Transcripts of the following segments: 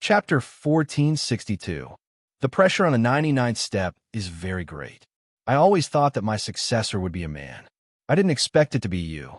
Chapter 1462. The pressure on the 99th step is very great. I always thought that my successor would be a man. I didn't expect it to be you.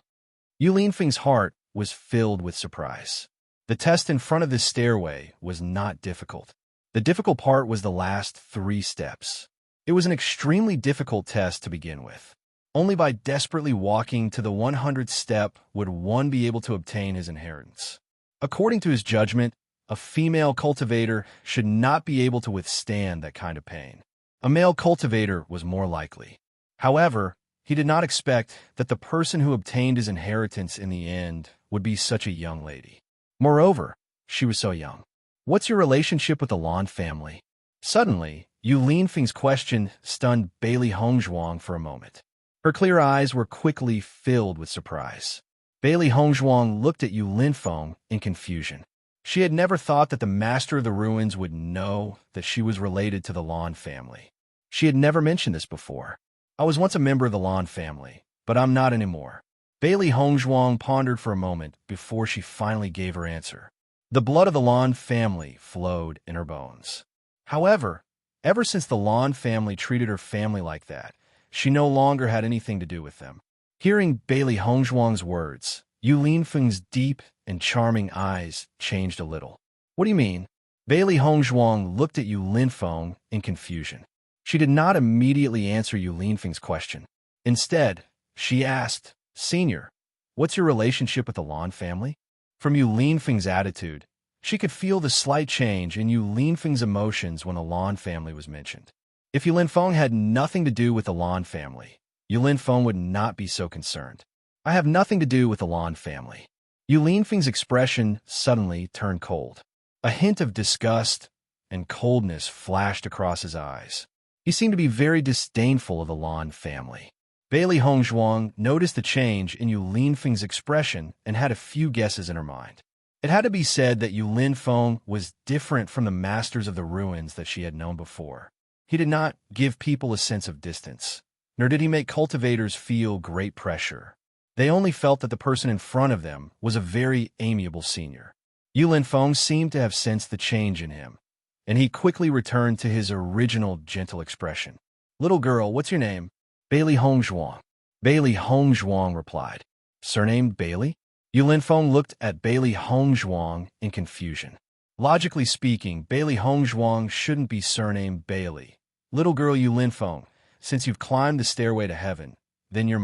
Yu Linfeng's heart was filled with surprise. The test in front of this stairway was not difficult. The difficult part was the last 3 steps. It was an extremely difficult test to begin with. Only by desperately walking to the 100th step would one be able to obtain his inheritance. According to his judgment, a female cultivator should not be able to withstand that kind of pain. A male cultivator was more likely. However, he did not expect that the person who obtained his inheritance in the end would be such a young lady. Moreover, she was so young. What's your relationship with the Lan family? Suddenly, Yu Linfeng's question stunned Bailey Hongzhuang for a moment. Her clear eyes were quickly filled with surprise. Bailey Hongzhuang looked at Yu Linfeng in confusion. She had never thought that the master of the ruins would know that she was related to the Lan family. She had never mentioned this before. I was once a member of the Lan family, but I'm not anymore. Bailey Hongzhuang pondered for a moment before she finally gave her answer. The blood of the Lan family flowed in her bones. However, ever since the Lan family treated her family like that, she no longer had anything to do with them. Hearing Bailey Hongzhuang's words, Yu Linfeng's deep and charming eyes changed a little. What do you mean? Bailey Hongzhuang looked at Yu Linfeng in confusion. She did not immediately answer Yu Linfeng's question. Instead, she asked, "Senior, what's your relationship with the Lan family?" From Yu Linfeng's attitude, she could feel the slight change in Yu Linfeng's emotions when the Lan family was mentioned. If Yu Linfeng had nothing to do with the Lan family, Yu Linfeng would not be so concerned. I have nothing to do with the Lan family. Yu Linfeng's expression suddenly turned cold. A hint of disgust and coldness flashed across his eyes. He seemed to be very disdainful of the Lan family. Bailey Hongzhuang noticed the change in Yu Linfeng's expression and had a few guesses in her mind. It had to be said that Yu Linfeng was different from the masters of the ruins that she had known before. He did not give people a sense of distance, nor did he make cultivators feel great pressure. They only felt that the person in front of them was a very amiable senior. Yu Linfeng seemed to have sensed the change in him, and he quickly returned to his original gentle expression. "Little girl, what's your name?" "Bailey Hongzhuang." Bailey Hongzhuang replied. "Surnamed Bailey?" Yu Linfeng looked at Bailey Hongzhuang in confusion. Logically speaking, Bailey Hongzhuang shouldn't be surnamed Bailey. "Little girl Yu Linfeng, since you've climbed the stairway to heaven, then you're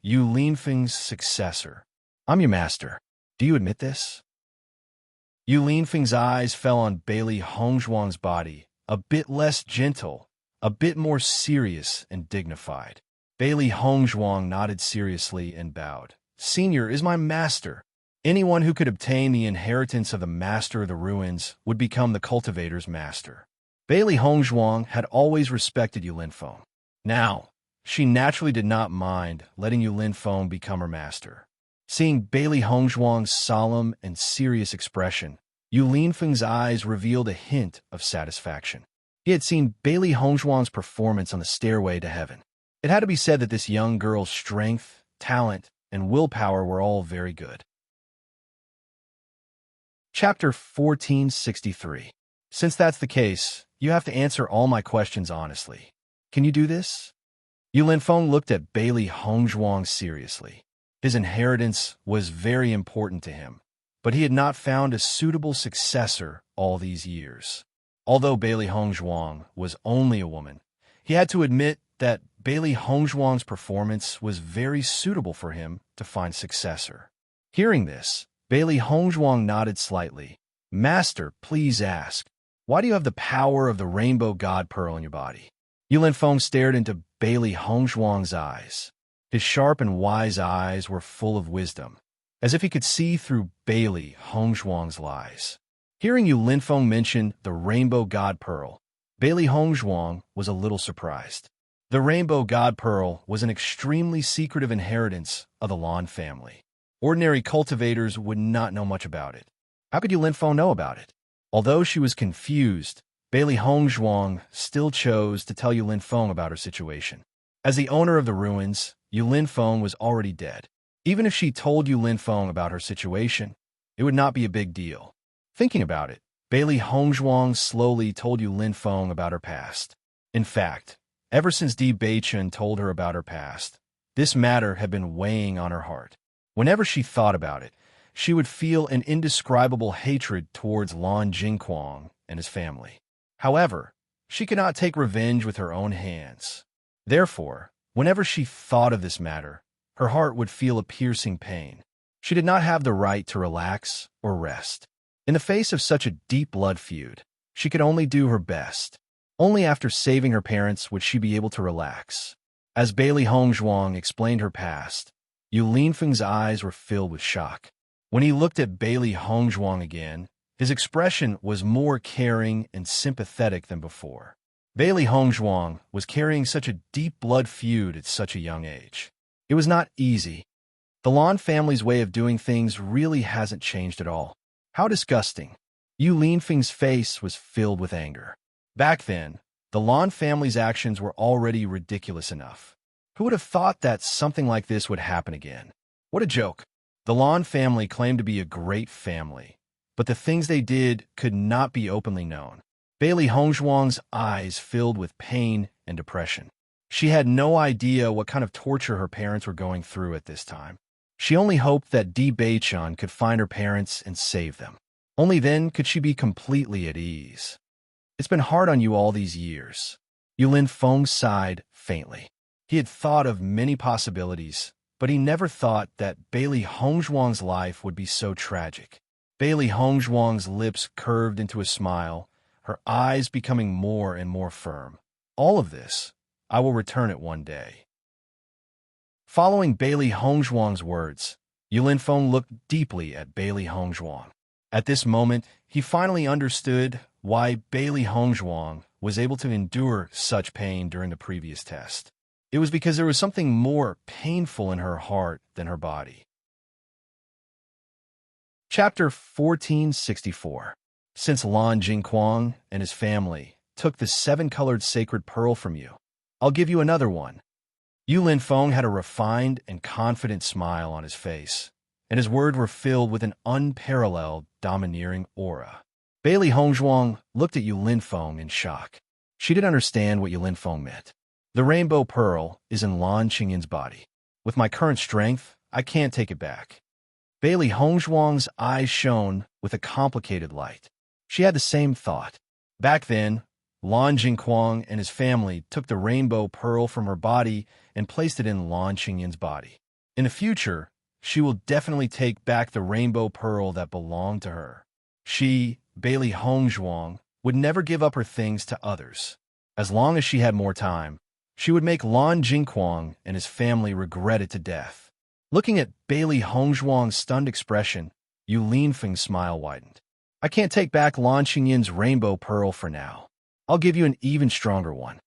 Yu Linfeng's successor. I'm your master. Do you admit this?" Yu Linfeng's eyes fell on Bailey Hongzhuang's body, a bit less gentle, a bit more serious and dignified. Bailey Hongzhuang nodded seriously and bowed. "Senior is my master. Anyone who could obtain the inheritance of the master of the ruins would become the cultivator's master." Bailey Hongzhuang had always respected Yu Linfeng. Now, she naturally did not mind letting Yu Linfeng become her master. Seeing Bailey Hongzhuang's solemn and serious expression, Yu Linfeng's eyes revealed a hint of satisfaction. He had seen Bailey Hongzhuang's performance on the stairway to heaven. It had to be said that this young girl's strength, talent, and willpower were all very good. Chapter 1463. Since that's the case, you have to answer all my questions honestly. Can you do this? Yu Linfeng looked at Bailey Hongzhuang seriously. His inheritance was very important to him, but he had not found a suitable successor all these years. Although Bailey Hongzhuang was only a woman, he had to admit that Bailey Hongzhuang's performance was very suitable for him to find successor. Hearing this, Bailey Hongzhuang nodded slightly. "Master, please ask, why do you have the power of the rainbow god pearl in your body?" Yu Linfeng stared into Bailey Hongzhuang's eyes. His sharp and wise eyes were full of wisdom, as if he could see through Bailey Hongzhuang's lies. Hearing Yu Linfeng mention the rainbow god pearl, Bailey Hongzhuang was a little surprised. The rainbow god pearl was an extremely secretive inheritance of the Lan family. Ordinary cultivators would not know much about it. How could Yu Linfeng know about it? Although she was confused, Bailey Hongzhuang still chose to tell Yu Linfeng about her situation. As the owner of the ruins, Yu Linfeng was already dead. Even if she told Yu Linfeng about her situation, it would not be a big deal. Thinking about it, Bailey Hongzhuang slowly told Yu Linfeng about her past. In fact, ever since Di Beichen told her about her past, this matter had been weighing on her heart. Whenever she thought about it, she would feel an indescribable hatred towards Lan Jingquang and his family. However, she could not take revenge with her own hands. Therefore, whenever she thought of this matter, her heart would feel a piercing pain. She did not have the right to relax or rest. In the face of such a deep blood feud, she could only do her best. Only after saving her parents would she be able to relax. As Bailey Hongzhuang explained her past, Yu Linfeng's eyes were filled with shock. When he looked at Bailey Hongzhuang again, his expression was more caring and sympathetic than before. Bailey Hongzhuang was carrying such a deep blood feud at such a young age. It was not easy. The Lan family's way of doing things really hasn't changed at all. How disgusting. Yu Linfeng's face was filled with anger. Back then, the Lan family's actions were already ridiculous enough. Who would have thought that something like this would happen again? What a joke. The Lan family claimed to be a great family, but the things they did could not be openly known. Bailey Hongzhuang's eyes filled with pain and depression. She had no idea what kind of torture her parents were going through at this time. She only hoped that Di Beichen could find her parents and save them. Only then could she be completely at ease. It's been hard on you all these years. Yu Linfeng sighed faintly. He had thought of many possibilities, but he never thought that Bailey Hongzhuang's life would be so tragic. Bailey Hongzhuang's lips curved into a smile, her eyes becoming more and more firm. All of this, I will return it one day. Following Bailey Hongzhuang's words, Yu Linfeng looked deeply at Bailey Hongzhuang. At this moment, he finally understood why Bailey Hongzhuang was able to endure such pain during the previous test. It was because there was something more painful in her heart than her body. Chapter 1464. Since Lan Jingquang and his family took the 7-colored sacred pearl from you, I'll give you another one. Yu Linfeng had a refined and confident smile on his face, and his words were filled with an unparalleled, domineering aura. Bailey Hongzhuang looked at Yu Linfeng in shock. She didn't understand what Yu Linfeng meant. The rainbow pearl is in Lan Qingyin's body. With my current strength, I can't take it back. Bailey Hongzhuang's eyes shone with a complicated light. She had the same thought. Back then, Lan Jingquang and his family took the rainbow pearl from her body and placed it in Lan Qingyin's body. In the future, she will definitely take back the rainbow pearl that belonged to her. She, Bailey Hongzhuang, would never give up her things to others. As long as she had more time, she would make Lan Jingquang and his family regret it to death. Looking at Bailey Hongzhuang's stunned expression, Yu Linfeng's smile widened. I can't take back Lan Qingyin's rainbow pearl for now. I'll give you an even stronger one.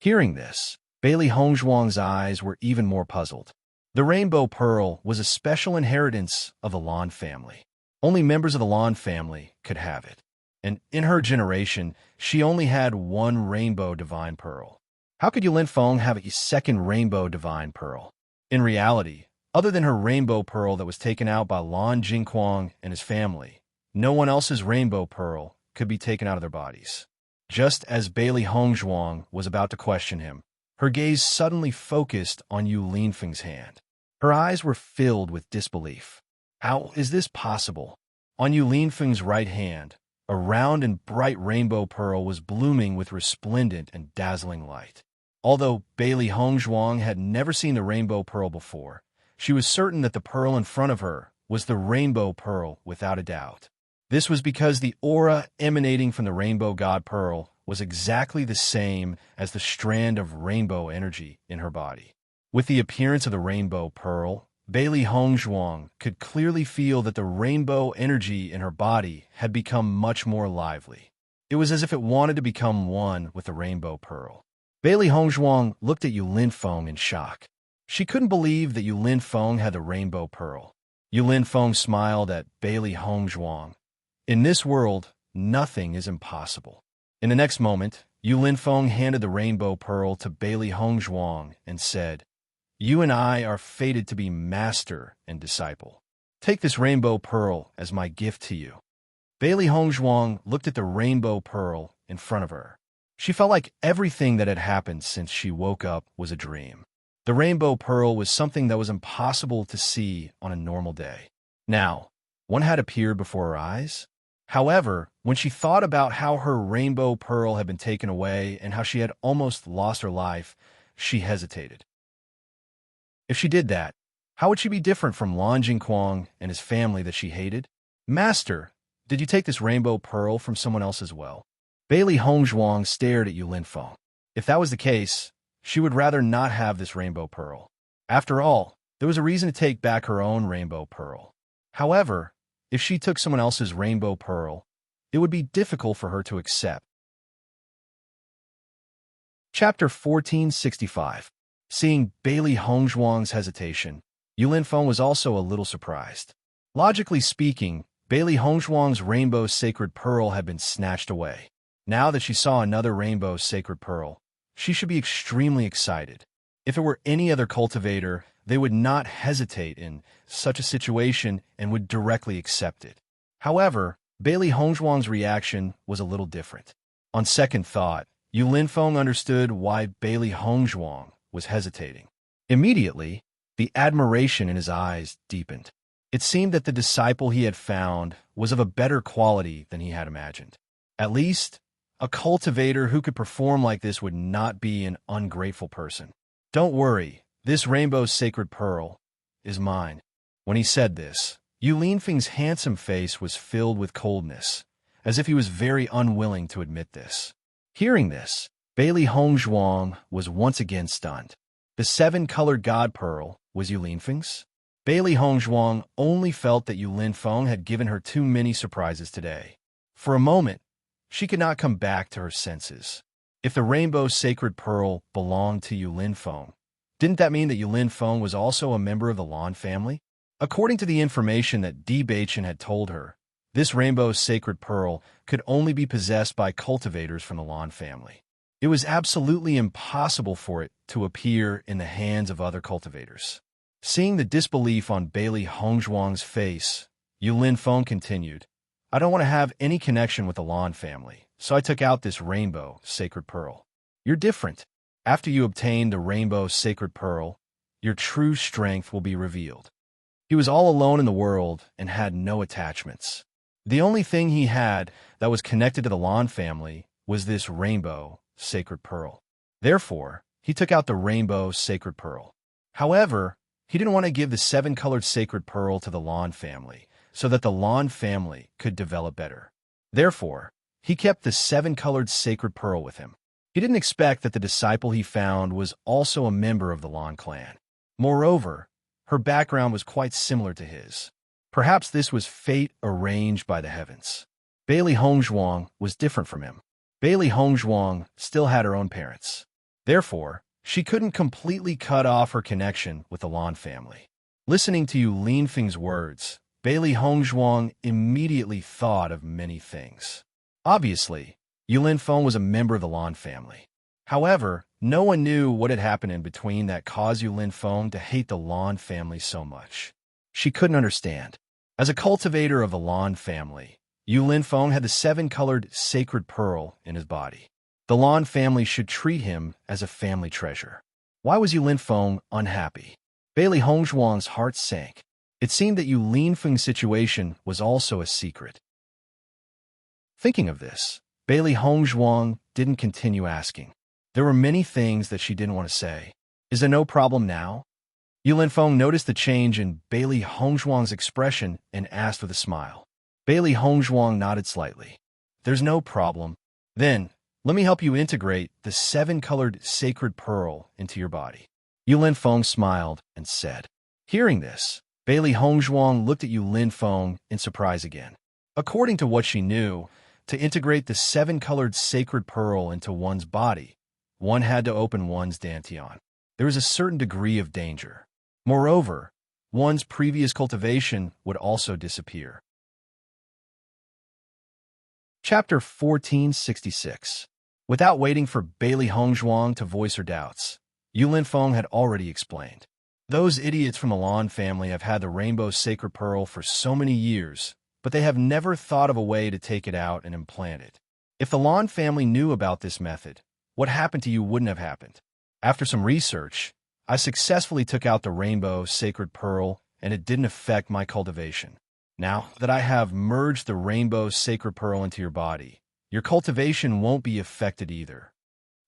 Hearing this, Bailey Hongzhuang's eyes were even more puzzled. The rainbow pearl was a special inheritance of the Lan family. Only members of the Lan family could have it. And in her generation, she only had one rainbow divine pearl. How could Yu Linfeng have a second rainbow divine pearl? In reality, other than her rainbow pearl that was taken out by Lan Jingquang and his family, no one else's rainbow pearl could be taken out of their bodies. Just as Bailey Hongzhuang was about to question him, her gaze suddenly focused on Yu Linfeng's hand. Her eyes were filled with disbelief. How is this possible? On Yu Linfeng's right hand, a round and bright rainbow pearl was blooming with resplendent and dazzling light. Although Bailey Hongzhuang had never seen the rainbow pearl before, she was certain that the pearl in front of her was the rainbow pearl without a doubt. This was because the aura emanating from the rainbow god pearl was exactly the same as the strand of rainbow energy in her body. With the appearance of the rainbow pearl, Bailey Hongzhuang could clearly feel that the rainbow energy in her body had become much more lively. It was as if it wanted to become one with the rainbow pearl. Bailey Hongzhuang looked at Yu Linfeng in shock. She couldn't believe that Yu Linfeng had the rainbow pearl. Yu Linfeng smiled at Bailey Hongzhuang. In this world, nothing is impossible. In the next moment, Yu Linfeng handed the rainbow pearl to Bailey Hongzhuang and said, "You and I are fated to be master and disciple. Take this rainbow pearl as my gift to you." Bailey Hongzhuang looked at the rainbow pearl in front of her. She felt like everything that had happened since she woke up was a dream. The rainbow pearl was something that was impossible to see on a normal day. Now, one had appeared before her eyes. However, when she thought about how her rainbow pearl had been taken away and how she had almost lost her life, she hesitated. If she did that, how would she be different from Lan Jingquang and his family that she hated? Master, did you take this rainbow pearl from someone else as well? Bailey Hongzhuang stared at Yu Linfeng. If that was the case, she would rather not have this rainbow pearl. After all, there was a reason to take back her own rainbow pearl. However, if she took someone else's rainbow pearl, it would be difficult for her to accept. Chapter 1465. Seeing Bailey Hongzhuang's hesitation, Yu Linfeng was also a little surprised. Logically speaking, Bailey Hongzhuang's rainbow sacred pearl had been snatched away. Now that she saw another rainbow sacred pearl, she should be extremely excited. If it were any other cultivator, they would not hesitate in such a situation and would directly accept it. However, Bailey Hongzhuang's reaction was a little different. On second thought, Yu Linfeng understood why Bailey Hongzhuang was hesitating. Immediately, the admiration in his eyes deepened. It seemed that the disciple he had found was of a better quality than he had imagined. At least, a cultivator who could perform like this would not be an ungrateful person. Don't worry, this rainbow sacred pearl is mine. When he said this, Yu Linfeng's handsome face was filled with coldness, as if he was very unwilling to admit this. Hearing this, Bailey Hongzhuang was once again stunned. The seven-colored god pearl was Yu Linfeng's? Bailey Hongzhuang only felt that Yu Linfeng had given her too many surprises today. For a moment, she could not come back to her senses. If the rainbow sacred pearl belonged to Yu Linfeng, didn't that mean that Yu Linfeng was also a member of the Lan family? According to the information that Di Beichen had told her, this rainbow sacred pearl could only be possessed by cultivators from the Lan family. It was absolutely impossible for it to appear in the hands of other cultivators. Seeing the disbelief on Bailey Hongzhuang's face, Yu Linfeng continued, I don't want to have any connection with the Lan family, so I took out this rainbow sacred pearl. You're different. After you obtain the rainbow sacred pearl, your true strength will be revealed. He was all alone in the world and had no attachments. The only thing he had that was connected to the Lan family was this rainbow sacred pearl. Therefore, he took out the rainbow sacred pearl. However, he didn't want to give the seven-colored sacred pearl to the Lan family so that the Lan family could develop better. Therefore, he kept the seven-colored sacred pearl with him. He didn't expect that the disciple he found was also a member of the Lan clan. Moreover, her background was quite similar to his. Perhaps this was fate arranged by the heavens. Bailey Hongzhuang was different from him. Bailey Hongzhuang still had her own parents. Therefore, she couldn't completely cut off her connection with the Lan family. Listening to Yu Linfeng's words, Bailey Hongzhuang immediately thought of many things. Obviously, Yu Linfeng was a member of the Lan family. However, no one knew what had happened in between that caused Yu Linfeng to hate the Lan family so much. She couldn't understand. As a cultivator of the Lan family, Yu Linfeng had the seven-colored sacred pearl in his body. The Lan family should treat him as a family treasure. Why was Yu Linfeng unhappy? Bailey Hongzhuang's heart sank. It seemed that Yu Linfeng's situation was also a secret. Thinking of this, Bailey Hongzhuang didn't continue asking. There were many things that she didn't want to say. Is there no problem now? Yu Linfeng noticed the change in Bailey Hongzhuang's expression and asked with a smile. Bailey Hongzhuang nodded slightly. There's no problem. Then, let me help you integrate the seven-colored sacred pearl into your body. Yu Linfeng smiled and said. Hearing this, Bailey Hongzhuang looked at Yu Linfeng in surprise again. According to what she knew, to integrate the seven-colored sacred pearl into one's body, one had to open one's dantian. There is a certain degree of danger. Moreover, one's previous cultivation would also disappear. Chapter 1466. Without waiting for Bailey Hongzhuang to voice her doubts, Yu Linfeng had already explained. Those idiots from the Lan family have had the rainbow sacred pearl for so many years, but they have never thought of a way to take it out and implant it. If the Lon family knew about this method, what happened to you wouldn't have happened. After some research, I successfully took out the rainbow sacred pearl, and it didn't affect my cultivation. Now that I have merged the rainbow sacred pearl into your body, your cultivation won't be affected either.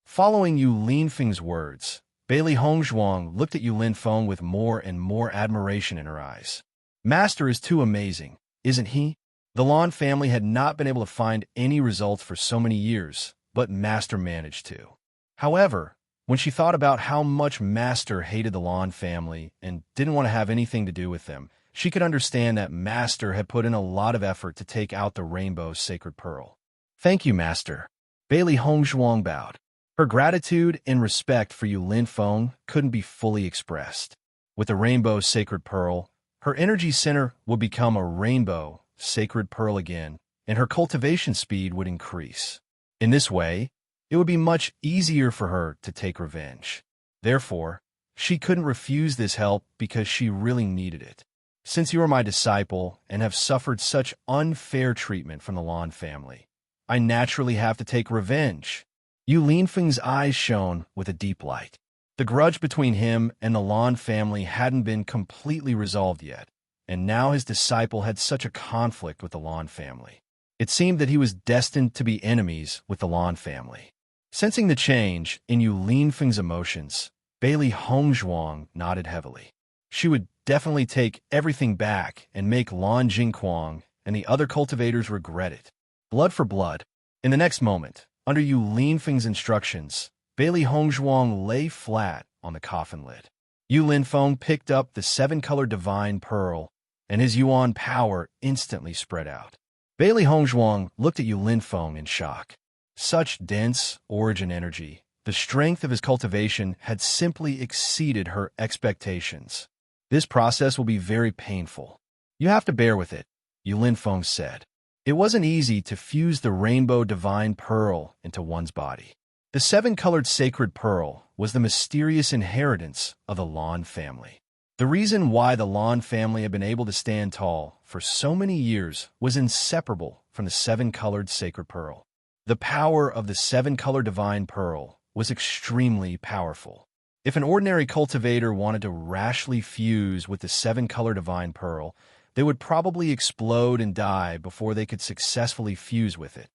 Following Yu Linfeng's words, Bailey Hongzhuang looked at Yu Linfeng with more and more admiration in her eyes. Master is too amazing, isn't he? The Lon family had not been able to find any results for so many years, but Master managed to. However, when she thought about how much Master hated the Lon family and didn't want to have anything to do with them, she could understand that Master had put in a lot of effort to take out the rainbow sacred pearl. Thank you, Master. Bailey Hongzhuang bowed. Her gratitude and respect for Yu Linfeng couldn't be fully expressed. With the rainbow sacred pearl, her energy center would become a rainbow sacred pearl again, and her cultivation speed would increase. In this way, it would be much easier for her to take revenge. Therefore, she couldn't refuse this help because she really needed it. Since you are my disciple and have suffered such unfair treatment from the Lon family, I naturally have to take revenge. Yu Linfeng's eyes shone with a deep light. The grudge between him and the Lon family hadn't been completely resolved yet, and now his disciple had such a conflict with the Lon family. It seemed that he was destined to be enemies with the Lon family. Sensing the change in Yu Linfeng's emotions, Bailey Hongzhuang nodded heavily. She would definitely take everything back and make Lon Jingquang and the other cultivators regret it. Blood for blood. In the next moment, under Yu Linfeng's instructions, Bailey Hongzhuang lay flat on the coffin lid. Yu Linfeng picked up the seven-colored divine pearl, and his yuan power instantly spread out. Bailey Hongzhuang looked at Yu Linfeng in shock. Such dense origin energy, the strength of his cultivation had simply exceeded her expectations. This process will be very painful. You have to bear with it, Yu Linfeng said. It wasn't easy to fuse the rainbow divine pearl into one's body. The seven-colored sacred pearl was the mysterious inheritance of the Lon family. The reason why the Lon family had been able to stand tall for so many years was inseparable from the seven-colored sacred pearl. The power of the seven-colored divine pearl was extremely powerful. If an ordinary cultivator wanted to rashly fuse with the seven-colored divine pearl, they would probably explode and die before they could successfully fuse with it.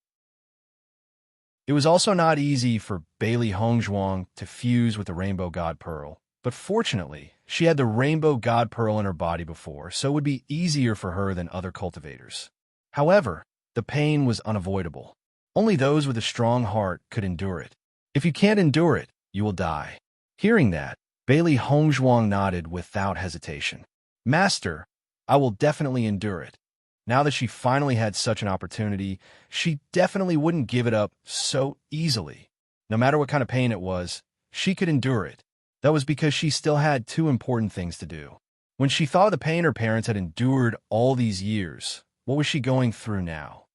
It was also not easy for Bailey Hongzhuang to fuse with the Rainbow God Pearl, but fortunately, she had the Rainbow God Pearl in her body before, so it would be easier for her than other cultivators. However, the pain was unavoidable. Only those with a strong heart could endure it. If you can't endure it, you will die. Hearing that, Bailey Hongzhuang nodded without hesitation. Master, I will definitely endure it. Now that she finally had such an opportunity, she definitely wouldn't give it up so easily. No matter what kind of pain it was, she could endure it. That was because she still had two important things to do. When she thought of the pain her parents had endured all these years, what was she going through now?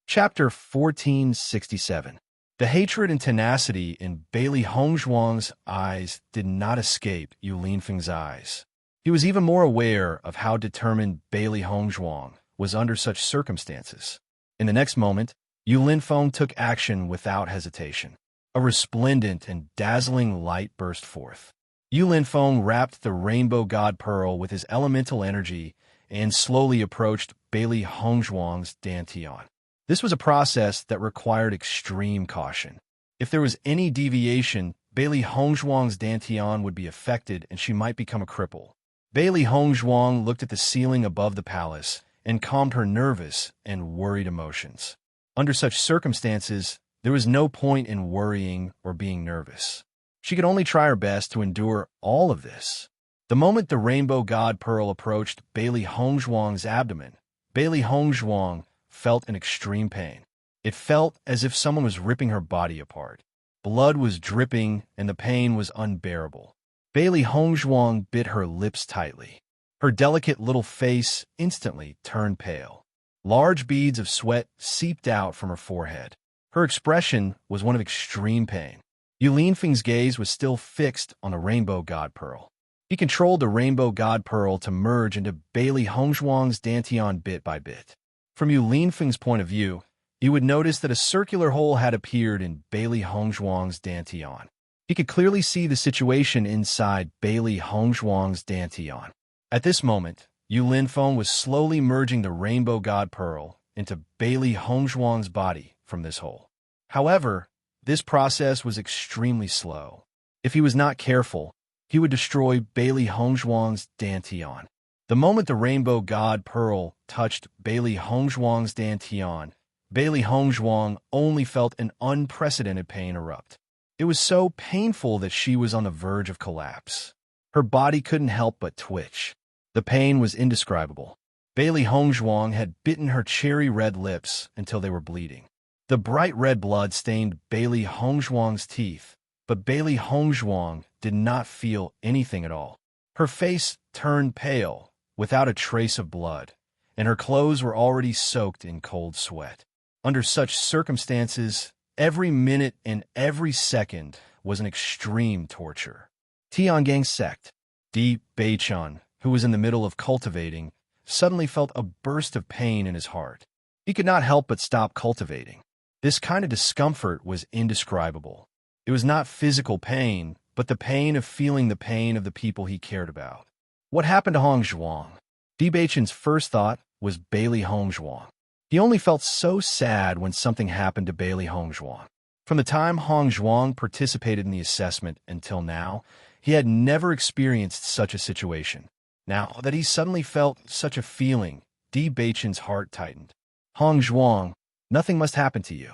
Chapter 1467. The hatred and tenacity in Bailey Hongzhuang's eyes did not escape Yu Linfeng's eyes. He was even more aware of how determined Bailey Hongzhuang was under such circumstances. In the next moment, Yu Linfeng took action without hesitation. A resplendent and dazzling light burst forth. Yu Linfeng wrapped the Rainbow God Pearl with his elemental energy and slowly approached Bailey Hongzhuang's dantian. This was a process that required extreme caution. If there was any deviation, Bailey Hongzhuang's dantian would be affected and she might become a cripple. Bailey Hongzhuang looked at the ceiling above the palace and calmed her nervous and worried emotions. Under such circumstances, there was no point in worrying or being nervous. She could only try her best to endure all of this. The moment the Rainbow God Pearl approached Bailey Hongzhuang's abdomen, Bailey Hongzhuang felt an extreme pain. It felt as if someone was ripping her body apart. Blood was dripping and the pain was unbearable. Bailey Hongzhuang bit her lips tightly. Her delicate little face instantly turned pale. Large beads of sweat seeped out from her forehead. Her expression was one of extreme pain. Yu Linfeng's gaze was still fixed on the Rainbow God Pearl. He controlled the Rainbow God Pearl to merge into Bailey Hongzhuang's Dantian bit by bit. From Yu Linfeng's point of view, you would notice that a circular hole had appeared in Bailey Hongzhuang's Dantian. He could clearly see the situation inside Bailey Hongzhuang's Dantian. At this moment, Yu Linfeng was slowly merging the Rainbow God Pearl into Bailey Hongzhuang's body from this hole. However, this process was extremely slow. If he was not careful, he would destroy Bailey Hongzhuang's Dantian. The moment the Rainbow God Pearl touched Bailey Hongzhuang's Dantian, Bailey Hongzhuang only felt an unprecedented pain erupt. It was so painful that she was on the verge of collapse. Her body couldn't help but twitch. The pain was indescribable. Bailey Hongzhuang had bitten her cherry-red lips until they were bleeding. The bright red blood stained Bailey Hongzhuang's teeth, but Bailey Hongzhuang did not feel anything at all. Her face turned pale, without a trace of blood, and her clothes were already soaked in cold sweat. Under such circumstances, every minute and every second was an extreme torture. Tiangang's sect. Di Beichun, who was in the middle of cultivating, suddenly felt a burst of pain in his heart. He could not help but stop cultivating. This kind of discomfort was indescribable. It was not physical pain, but the pain of feeling the pain of the people he cared about. What happened to Hongzhuang? Di Beichun's first thought was Bailey Hongzhuang. He only felt so sad when something happened to Bailey Hongzhuang. From the time Hongzhuang participated in the assessment until now, he had never experienced such a situation. Now that he suddenly felt such a feeling, Di Beichun's heart tightened. Hongzhuang, nothing must happen to you.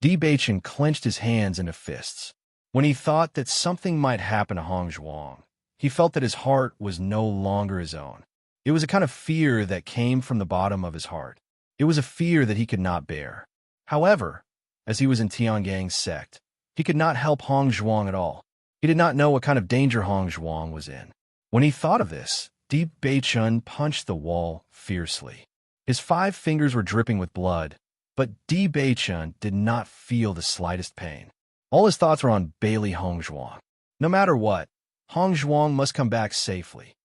Di Beichun clenched his hands into fists. When he thought that something might happen to Hongzhuang, he felt that his heart was no longer his own. It was a kind of fear that came from the bottom of his heart. It was a fear that he could not bear. However, as he was in Tiangang's sect, he could not help Hongzhuang at all. He did not know what kind of danger Hongzhuang was in. When he thought of this, Di Beichun punched the wall fiercely. His 5 fingers were dripping with blood, but Di Beichun did not feel the slightest pain. All his thoughts were on Bailey Hongzhuang. No matter what, Hongzhuang must come back safely.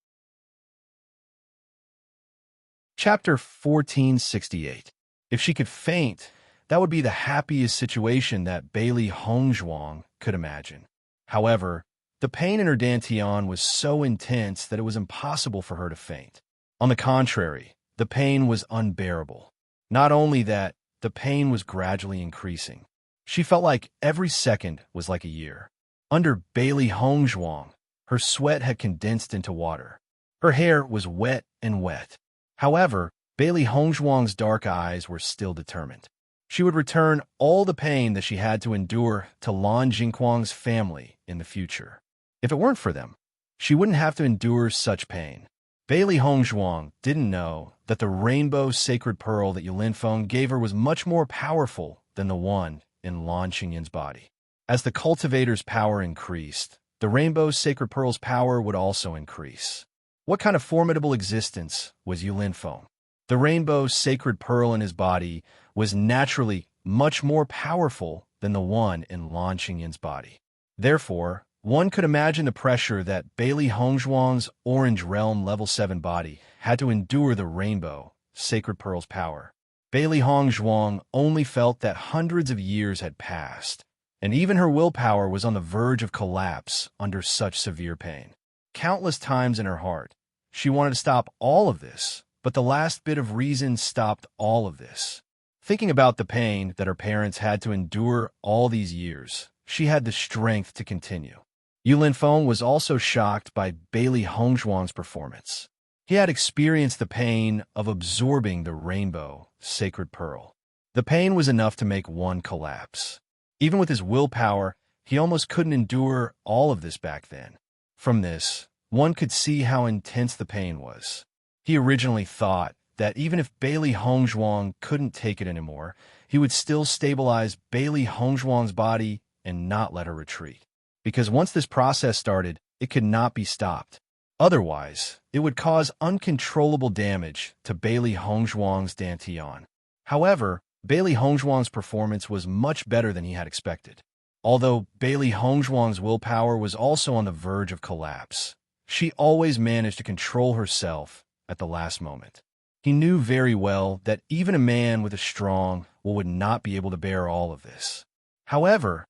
Chapter 1468. If she could faint, that would be the happiest situation that Bailey Hongzhuang could imagine. However, the pain in her dantian was so intense that it was impossible for her to faint. On the contrary, the pain was unbearable. Not only that, the pain was gradually increasing. She felt like every second was like a year. Under Bailey Hongzhuang, her sweat had condensed into water. Her hair was wet and wet. However, Bailey Hongzhuang's dark eyes were still determined. She would return all the pain that she had to endure to Lan Jingquang's family in the future. If it weren't for them, she wouldn't have to endure such pain. Bailey Hongzhuang didn't know that the rainbow sacred pearl that Yu Linfeng gave her was much more powerful than the one in Lan Qingyin's body. As the cultivator's power increased, the rainbow sacred pearl's power would also increase. What kind of formidable existence was Yu Linfeng? The rainbow sacred pearl in his body was naturally much more powerful than the one in Lan Qingyin's body. Therefore, one could imagine the pressure that Bailey Hongzhuang's Orange Realm Level 7 body had to endure the rainbow sacred pearl's power. Bailey Hongzhuang only felt that hundreds of years had passed, and even her willpower was on the verge of collapse under such severe pain. Countless times in her heart, she wanted to stop all of this, but the last bit of reason stopped all of this. Thinking about the pain that her parents had to endure all these years, she had the strength to continue. Yu Linfeng was also shocked by Bailey Hongzhuang's performance. He had experienced the pain of absorbing the rainbow sacred pearl. The pain was enough to make one collapse. Even with his willpower, he almost couldn't endure all of this back then. From this, one could see how intense the pain was. He originally thought that even if Bailey Hongzhuang couldn't take it anymore, he would still stabilize Bailey Hongzhuang's body and not let her retreat. Because once this process started, it could not be stopped. Otherwise, it would cause uncontrollable damage to Bailey Hongzhuang's dantian. However, Bailey Hongzhuang's performance was much better than he had expected. Although Bailey Hongzhuang's willpower was also on the verge of collapse, she always managed to control herself at the last moment. He knew very well that even a man with a strong will would not be able to bear all of this. However,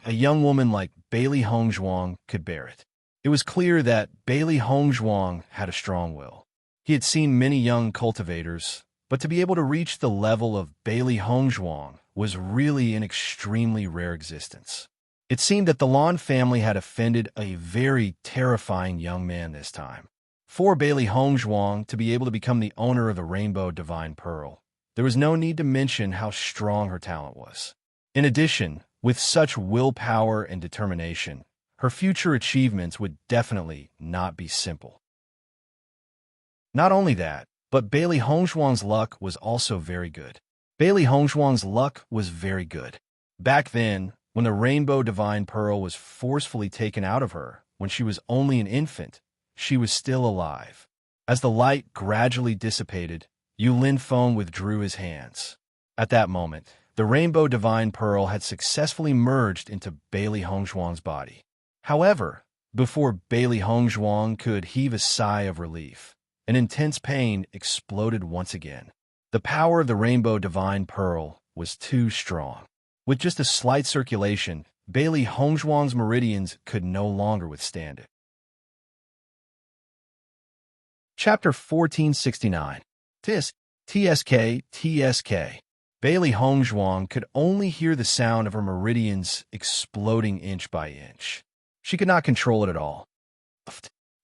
a young woman like Bailey Hongzhuang could bear it. It was clear that Bailey Hongzhuang had a strong will. He had seen many young cultivators, but to be able to reach the level of Bailey Hongzhuang was really an extremely rare existence. It seemed that the Lan family had offended a very terrifying young man this time. For Bailey Hongzhuang to be able to become the owner of the Rainbow Divine Pearl, there was no need to mention how strong her talent was. In addition, with such willpower and determination, her future achievements would definitely not be simple. Not only that, but Bailey Hongzhuang's luck was also very good. Bailey Hongzhuang's luck was very good. Back then, when the Rainbow Divine Pearl was forcefully taken out of her when she was only an infant, she was still alive. As the light gradually dissipated, Yu Linfeng withdrew his hands. At that moment, the Rainbow Divine Pearl had successfully merged into Bailey Hongzhuang's body. However, before Bailey Hongzhuang could heave a sigh of relief, an intense pain exploded once again. The power of the Rainbow Divine Pearl was too strong. With just a slight circulation, Bailey Hongzhuang's meridians could no longer withstand it. Chapter 1469. TSK. Bailey Hongzhuang could only hear the sound of her meridians exploding inch by inch. She could not control it at all.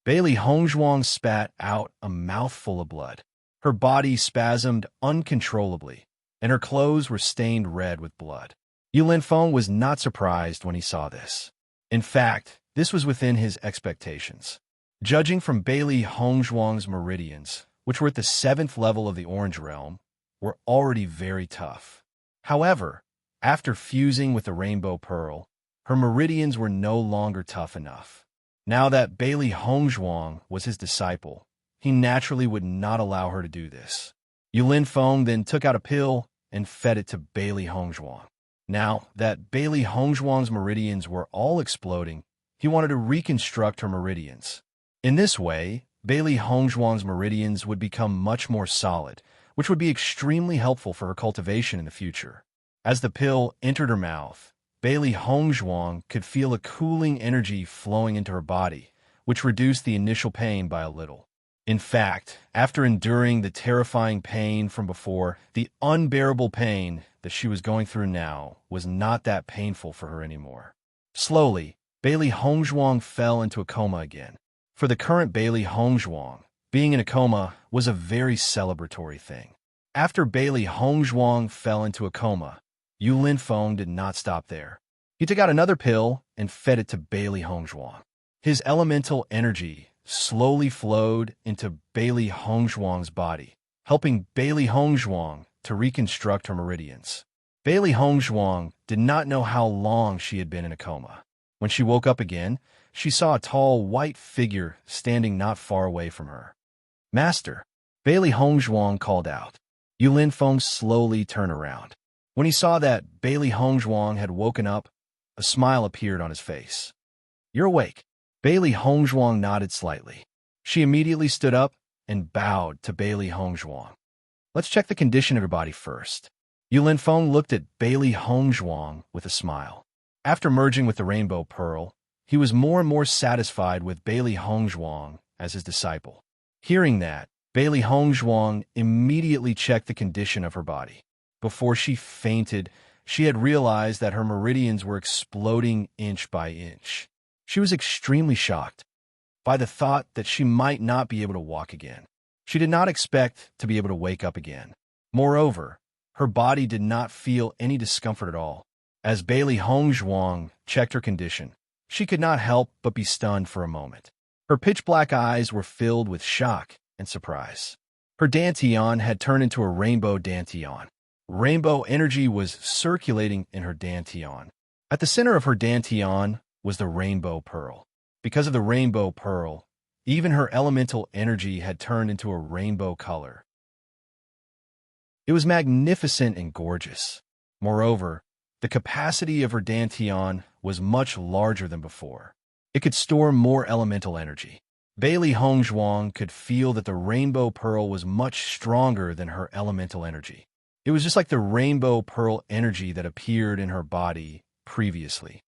Bailey Hongzhuang spat out a mouthful of blood. Her body spasmed uncontrollably, and her clothes were stained red with blood. Yu Linfeng was not surprised when he saw this. In fact, this was within his expectations. Judging from Bailey Hongzhuang's meridians, which were at the 7th level of the Orange Realm, were already very tough. However, after fusing with the Rainbow Pearl, her meridians were no longer tough enough. Now that Bailey Hongzhuang was his disciple, he naturally would not allow her to do this. Yu Linfeng then took out a pill and fed it to Bailey Hongzhuang. Now that Bailey Hongzhuang's meridians were all exploding, he wanted to reconstruct her meridians. In this way, Bailey Hongzhuang's meridians would become much more solid, which would be extremely helpful for her cultivation in the future. As the pill entered her mouth, Bailey Hongzhuang could feel a cooling energy flowing into her body, which reduced the initial pain by a little. In fact, after enduring the terrifying pain from before, the unbearable pain that she was going through now was not that painful for her anymore. Slowly, Bailey Hongzhuang fell into a coma again. For the current Bailey Hongzhuang, being in a coma was a very celebratory thing. After Bailey Hongzhuang fell into a coma, Yu Linfeng did not stop there. He took out another pill and fed it to Bailey Hongzhuang. His elemental energy slowly flowed into Bailey Hongzhuang's body, helping Bailey Hongzhuang to reconstruct her meridians. Bailey Hongzhuang did not know how long she had been in a coma. When she woke up again, she saw a tall, white figure standing not far away from her. "Master," Bailey Hongzhuang called out. Yu Linfeng slowly turned around. When he saw that Bailey Hongzhuang had woken up, a smile appeared on his face. "You're awake." Bailey Hongzhuang nodded slightly. She immediately stood up and bowed to Bailey Hongzhuang. "Let's check the condition of your body first." Yu Linfeng looked at Bailey Hongzhuang with a smile. After merging with the Rainbow Pearl, he was more and more satisfied with Bailey Hongzhuang as his disciple. Hearing that, Bailey Hongzhuang immediately checked the condition of her body. Before she fainted, she had realized that her meridians were exploding inch by inch. She was extremely shocked by the thought that she might not be able to walk again. She did not expect to be able to wake up again. Moreover, her body did not feel any discomfort at all. As Bailey Hongzhuang checked her condition, she could not help but be stunned for a moment. Her pitch-black eyes were filled with shock and surprise. Her dantian had turned into a rainbow dantian. Rainbow energy was circulating in her dantian. At the center of her dantian was the Rainbow Pearl. Because of the Rainbow Pearl, even her elemental energy had turned into a rainbow color. It was magnificent and gorgeous. Moreover, The capacity of her dantian was much larger than before. It could store more elemental energy. Bailey Hongzhuang could feel that the rainbow pearl was much stronger than her elemental energy. It was just like the rainbow pearl energy that appeared in her body previously.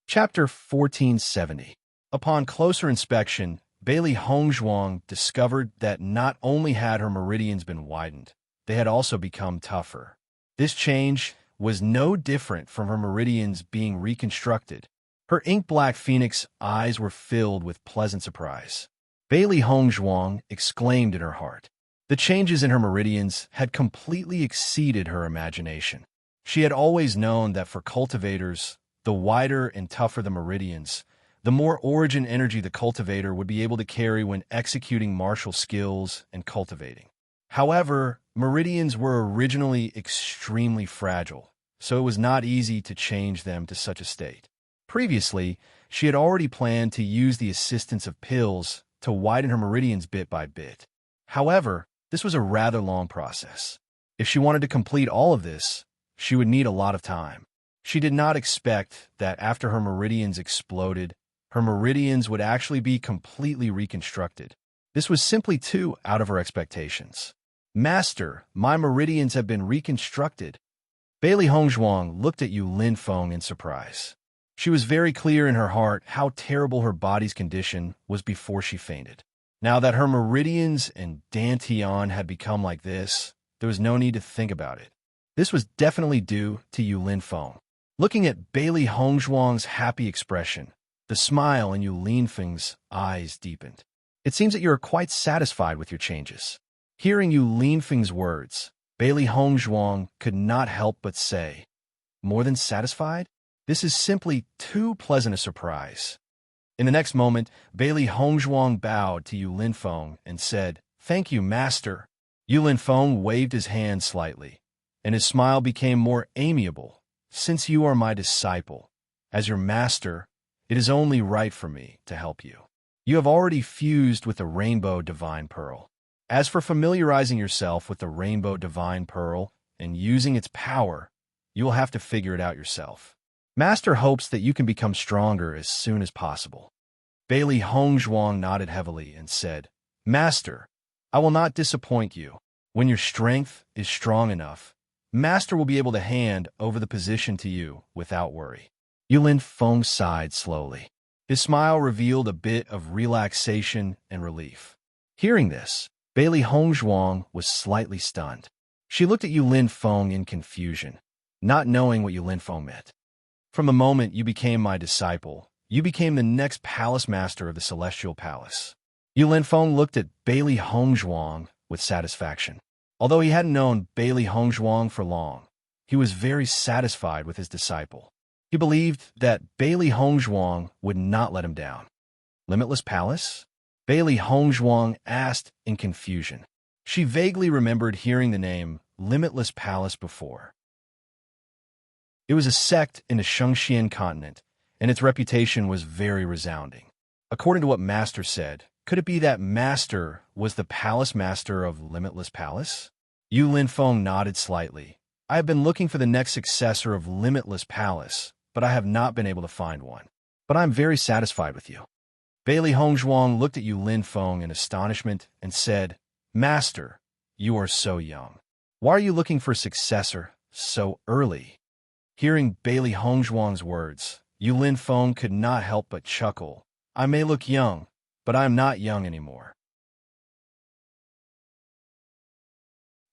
Chapter 1470. Upon closer inspection, Bailey Hongzhuang discovered that not only had her meridians been widened, they had also become tougher. This change was no different from her meridians being reconstructed. Her ink-black phoenix eyes were filled with pleasant surprise. Bailey Hongzhuang exclaimed in her heart. The changes in her meridians had completely exceeded her imagination. She had always known that for cultivators, the wider and tougher the meridians, the more origin energy the cultivator would be able to carry when executing martial skills and cultivating. However, meridians were originally extremely fragile, so it was not easy to change them to such a state. Previously, she had already planned to use the assistance of pills to widen her meridians bit by bit. However, this was a rather long process. If she wanted to complete all of this, she would need a lot of time. She did not expect that after her meridians exploded, her meridians would actually be completely reconstructed. This was simply too out of her expectations. Master, my meridians have been reconstructed. Bailey Hongzhuang looked at Yu Linfeng in surprise. She was very clear in her heart how terrible her body's condition was before she fainted. Now that her meridians and dantian had become like this, there was no need to think about it. This was definitely due to Yu Linfeng. Looking at Bailey Hongzhuang's happy expression, the smile in Yu Linfeng's eyes deepened. It seems that you are quite satisfied with your changes. Hearing Yu Linfeng's words, Bailey Hongzhuang could not help but say, "More than satisfied? This is simply too pleasant a surprise." In the next moment, Bailey Hongzhuang bowed to Yu Linfeng and said, "Thank you, Master." Yu Linfeng waved his hand slightly, and his smile became more amiable. "Since you are my disciple, as your master, it is only right for me to help you. You have already fused with the Rainbow Divine Pearl. As for familiarizing yourself with the Rainbow Divine Pearl and using its power, you will have to figure it out yourself. Master hopes that you can become stronger as soon as possible." Bailey Hongzhuang nodded heavily and said, "Master, I will not disappoint you. When your strength is strong enough, Master will be able to hand over the position to you without worry." Yu Linfeng sighed slowly. His smile revealed a bit of relaxation and relief. Hearing this, Bailey Hongzhuang was slightly stunned. She looked at Yu Linfeng in confusion, not knowing what Yu Linfeng meant. "From the moment you became my disciple, you became the next palace master of the Celestial Palace." Yu Linfeng looked at Bailey Hongzhuang with satisfaction. Although he hadn't known Bailey Hongzhuang for long, he was very satisfied with his disciple. He believed that Bailey Hongzhuang would not let him down. "Limitless Palace?" Bailey Hongzhuang asked in confusion. She vaguely remembered hearing the name Limitless Palace before. It was a sect in the Shengxian continent, and its reputation was very resounding. According to what Master said, could it be that Master was the palace master of Limitless Palace? Yu Linfeng nodded slightly. "I have been looking for the next successor of Limitless Palace, but I have not been able to find one. But I am very satisfied with you." Bailey Hongzhuang looked at Yu Linfeng in astonishment and said, "Master, you are so young. Why are you looking for a successor so early?" Hearing Bailey Hongzhuang's words, Yu Linfeng could not help but chuckle. "I may look young, but I am not young anymore."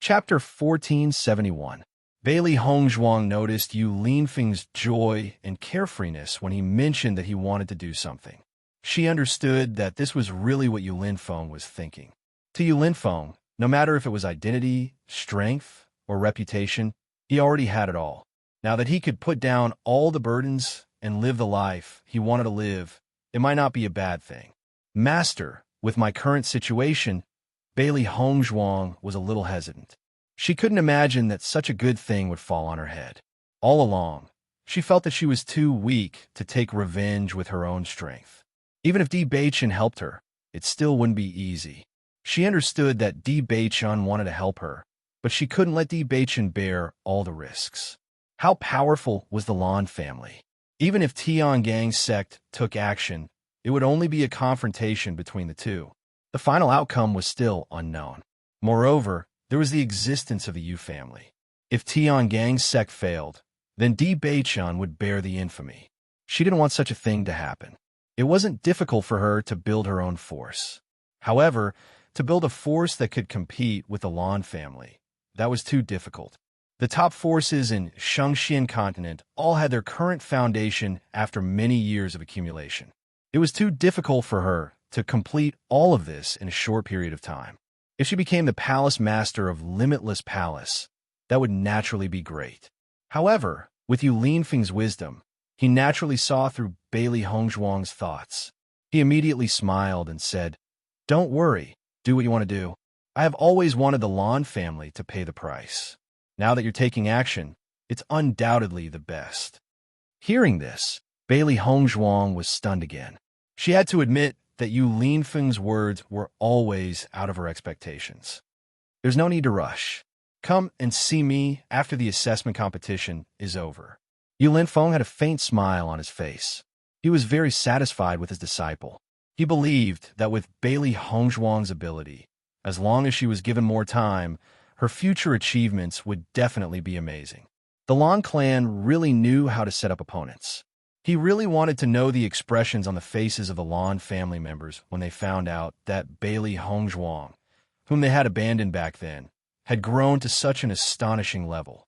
Chapter 1471. Bailey Hongzhuang noticed Yu Linfeng's joy and carefreeness when he mentioned that he wanted to do something. She understood that this was really what Yu Linfeng was thinking. To Yu Linfeng, no matter if it was identity, strength, or reputation, he already had it all. Now that he could put down all the burdens and live the life he wanted to live, it might not be a bad thing. "Master, with my current situation," Bailey Hongzhuang was a little hesitant. She couldn't imagine that such a good thing would fall on her head. All along, she felt that she was too weak to take revenge with her own strength. Even if Di Beichen helped her, it still wouldn't be easy. She understood that Di Beichen wanted to help her, but she couldn't let Di Baichen bear all the risks. How powerful was the Lan family? Even if Tiangang's sect took action, it would only be a confrontation between the two. The final outcome was still unknown. Moreover, there was the existence of the Yu family. If Tiangang's sect failed, then Di Baichen would bear the infamy. She didn't want such a thing to happen. It wasn't difficult for her to build her own force. However, to build a force that could compete with the Lan family, that was too difficult. The top forces in Shangxian continent all had their current foundation after many years of accumulation. It was too difficult for her to complete all of this in a short period of time. If she became the palace master of Limitless Palace, that would naturally be great. However, with Yu Linfeng's wisdom, he naturally saw through Bailey Hongzhuang's thoughts. He immediately smiled and said, "Don't worry, do what you want to do. I have always wanted the Lan family to pay the price. Now that you're taking action, it's undoubtedly the best." Hearing this, Bailey Hongzhuang was stunned again. She had to admit that Yu Linfeng's words were always out of her expectations. There's no need to rush. Come and see me after the assessment competition is over. Yu Linfeng had a faint smile on his face. He was very satisfied with his disciple. He believed that with Bailey Hongzhuang's ability, as long as she was given more time, her future achievements would definitely be amazing. The Lan clan really knew how to set up opponents. He really wanted to know the expressions on the faces of the Lan family members when they found out that Bailey Hongzhuang, whom they had abandoned back then, had grown to such an astonishing level.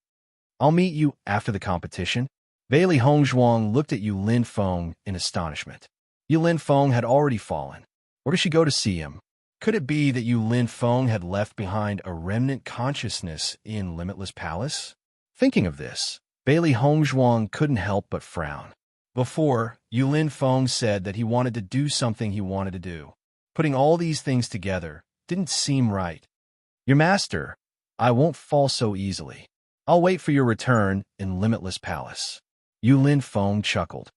"I'll meet you after the competition." Bailey Hongzhuang looked at Yu Linfeng in astonishment. Yu Linfeng had already fallen. Where did she go to see him? Could it be that Yu Linfeng had left behind a remnant consciousness in Limitless Palace? Thinking of this, Bailey Hongzhuang couldn't help but frown. Before, Yu Linfeng said that he wanted to do something he wanted to do. Putting all these things together didn't seem right. "Your master, I won't fall so easily. I'll wait for your return in Limitless Palace." Yu Linfeng chuckled.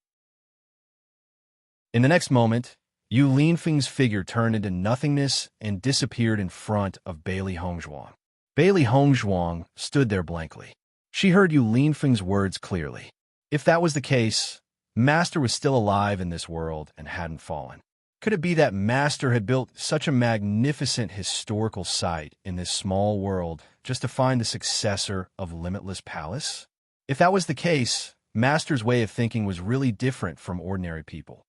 In the next moment, Yu Linfeng's figure turned into nothingness and disappeared in front of Bailey Hongzhuang. Bailey Hongzhuang stood there blankly. She heard Yu Linfeng's words clearly. If that was the case, Master was still alive in this world and hadn't fallen. Could it be that Master had built such a magnificent historical site in this small world just to find the successor of Limitless Palace? If that was the case, Master's way of thinking was really different from ordinary people.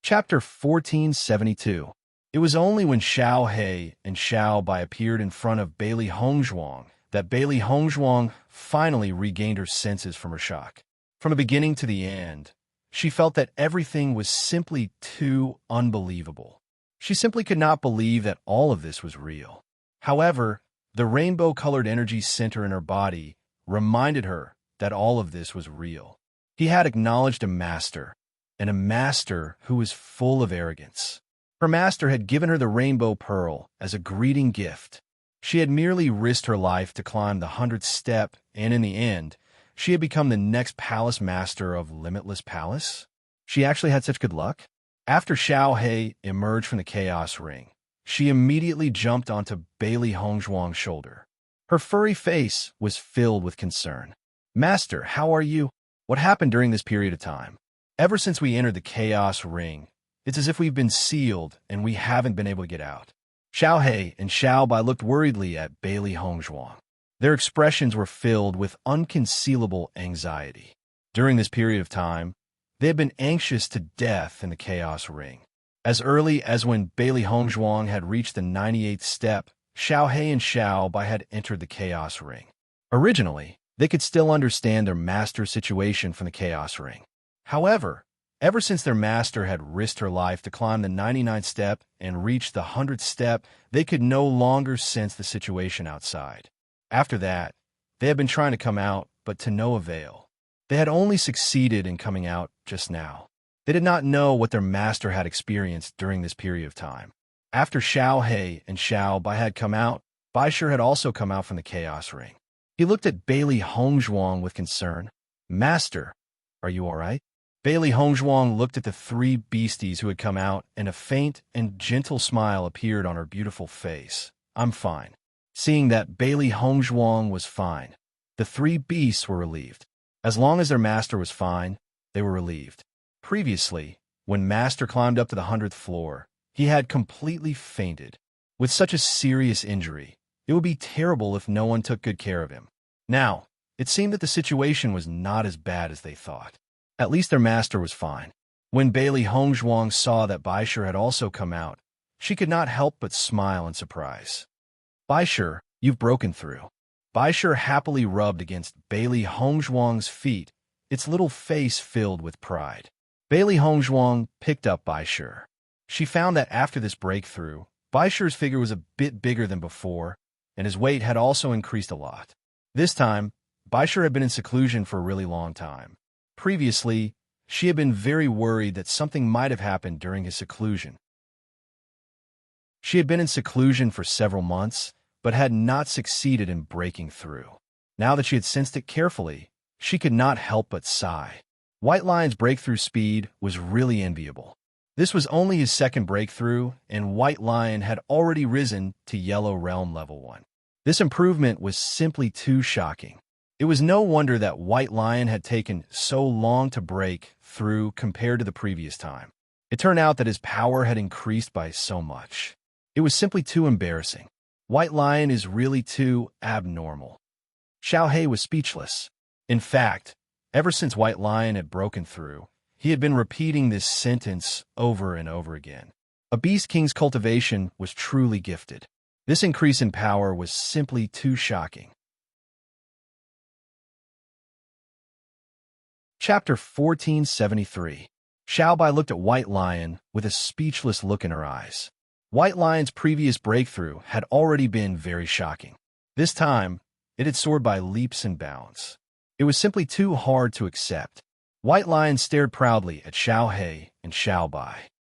Chapter 1472. It was only when Xiao He and Xiao Bai appeared in front of Bailey Hongzhuang that Bailey Hongzhuang finally regained her senses from her shock. From the beginning to the end, she felt that everything was simply too unbelievable. She simply could not believe that all of this was real. However, the rainbow-colored energy center in her body reminded her that all of this was real. He had acknowledged a master, and a master who was full of arrogance. Her master had given her the rainbow pearl as a greeting gift. She had merely risked her life to climb the 100th step, and in the end, she had become the next palace master of Limitless Palace. She actually had such good luck. After Xiao He emerged from the Chaos Ring, she immediately jumped onto Bailey Hongzhuang's shoulder. Her furry face was filled with concern. "Master, how are you? What happened during this period of time? Ever since we entered the Chaos Ring, it's as if we've been sealed and we haven't been able to get out." Xiao He and Xiao Bai looked worriedly at Bailey Hongzhuang. Their expressions were filled with unconcealable anxiety. During this period of time, they had been anxious to death in the Chaos Ring. As early as when Bailey Hongzhuang had reached the 98th step, Xiao He and Xiao Bai had entered the Chaos Ring. Originally, they could still understand their master's situation from the Chaos Ring. However, ever since their master had risked her life to climb the 99th step and reach the 100th step, they could no longer sense the situation outside. After that, they had been trying to come out, but to no avail. They had only succeeded in coming out just now. They did not know what their master had experienced during this period of time. After Xiao He and Xiao Bai had come out, Bai Shi had also come out from the Chaos Ring. He looked at Bailey Hongzhuang with concern. "Master, are you all right?" Bailey Hongzhuang looked at the three beasties who had come out, and a faint and gentle smile appeared on her beautiful face. I'm fine. Seeing that Bailey Hongzhuang was fine, the three beasts were relieved. As long as their master was fine, they were relieved. Previously, when Master climbed up to the 100th floor, he had completely fainted. With such a serious injury, it would be terrible if no one took good care of him. Now, it seemed that the situation was not as bad as they thought. At least their master was fine. When Bailey Hongzhuang saw that Baishir had also come out, she could not help but smile in surprise. Baishir, you've broken through. Baishir happily rubbed against Bailey Hongzhuang's feet, its little face filled with pride. Bailey Hongzhuang picked up Baishir. She found that after this breakthrough, Baishir's figure was a bit bigger than before, and his weight had also increased a lot. This time, Baishir had been in seclusion for a really long time. Previously, she had been very worried that something might have happened during his seclusion. She had been in seclusion for several months, but had not succeeded in breaking through. Now that she had sensed it carefully, she could not help but sigh. White Lion's breakthrough speed was really enviable. This was only his second breakthrough, and White Lion had already risen to Yellow Realm Level 1. This improvement was simply too shocking. It was no wonder that White Lion had taken so long to break through compared to the previous time. It turned out that his power had increased by so much. It was simply too embarrassing. White Lion is really too abnormal. Xiao He was speechless. In fact, ever since White Lion had broken through, he had been repeating this sentence over and over again. A Beast King's cultivation was truly gifted. This increase in power was simply too shocking. Chapter 1473. Xiaobai looked at White Lion with a speechless look in her eyes. White Lion's previous breakthrough had already been very shocking. This time, it had soared by leaps and bounds. It was simply too hard to accept. White Lion stared proudly at Xiao He and Xiaobai.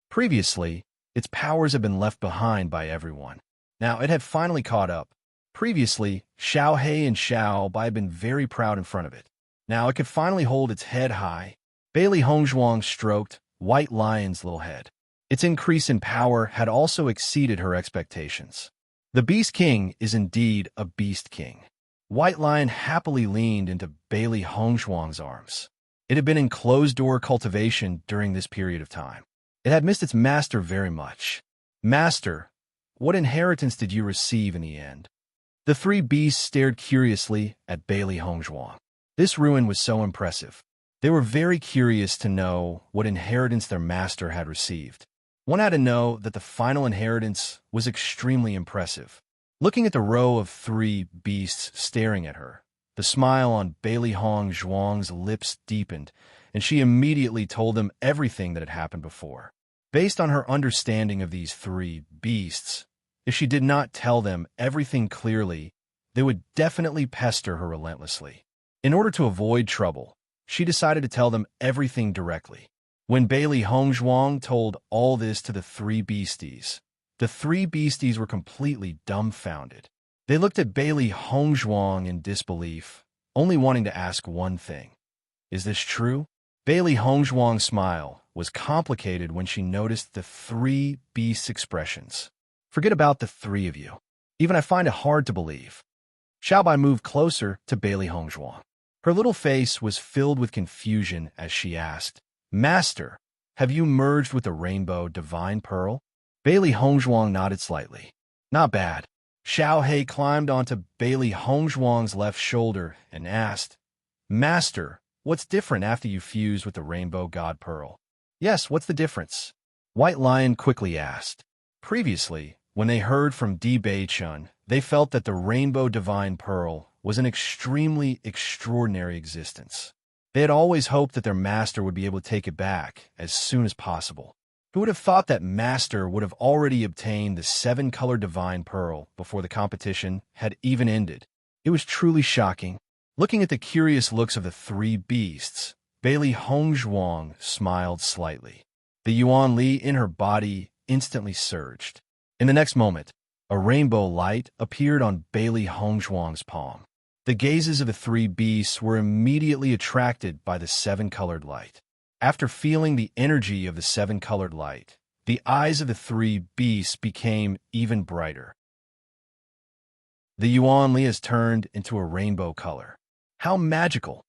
Previously, its powers had been left behind by everyone. Now it had finally caught up. Previously, Xiao He and Xiaobai had been very proud in front of it. Now it could finally hold its head high. Bailey Hongzhuang stroked White Lion's little head. Its increase in power had also exceeded her expectations. The Beast King is indeed a Beast King. White Lion happily leaned into Bailey Hongzhuang's arms. It had been in closed-door cultivation during this period of time. It had missed its master very much. Master, what inheritance did you receive in the end? The three beasts stared curiously at Bailey Hongzhuang. This ruin was so impressive. They were very curious to know what inheritance their master had received. One had to know that the final inheritance was extremely impressive. Looking at the row of three beasts staring at her, the smile on Bailey Hongzhuang's lips deepened, and she immediately told them everything that had happened before. Based on her understanding of these three beasts, if she did not tell them everything clearly, they would definitely pester her relentlessly. In order to avoid trouble, she decided to tell them everything directly. When Bailey Hongzhuang told all this to the three beasties, the three beasties were completely dumbfounded. They looked at Bailey Hongzhuang in disbelief, only wanting to ask one thing. Is this true? Bailey Hongzhuang's smile was complicated when she noticed the three beasts' expressions. Forget about the three of you. Even I find it hard to believe. Xiaobai moved closer to Bailey Hongzhuang. Her little face was filled with confusion as she asked, Master, have you merged with the Rainbow Divine Pearl? Bailey Hongzhuang nodded slightly. Not bad. Xiao He climbed onto Bailey Hongzhuang's left shoulder and asked, Master, what's different after you fused with the Rainbow God Pearl? Yes, what's the difference? White Lion quickly asked. Previously, when they heard from Di Beichun, they felt that the Rainbow Divine Pearl was an extremely extraordinary existence. They had always hoped that their master would be able to take it back as soon as possible. Who would have thought that master would have already obtained the 7-color Divine Pearl before the competition had even ended? It was truly shocking. Looking at the curious looks of the three beasts, Bailey Hongzhuang smiled slightly. The Yuan Li in her body instantly surged. In the next moment, a rainbow light appeared on Bailey Hongzhuang's palm. The gazes of the three beasts were immediately attracted by the 7-colored light. After feeling the energy of the seven-colored light, the eyes of the three beasts became even brighter. The Yuan Li has turned into a rainbow color. How magical!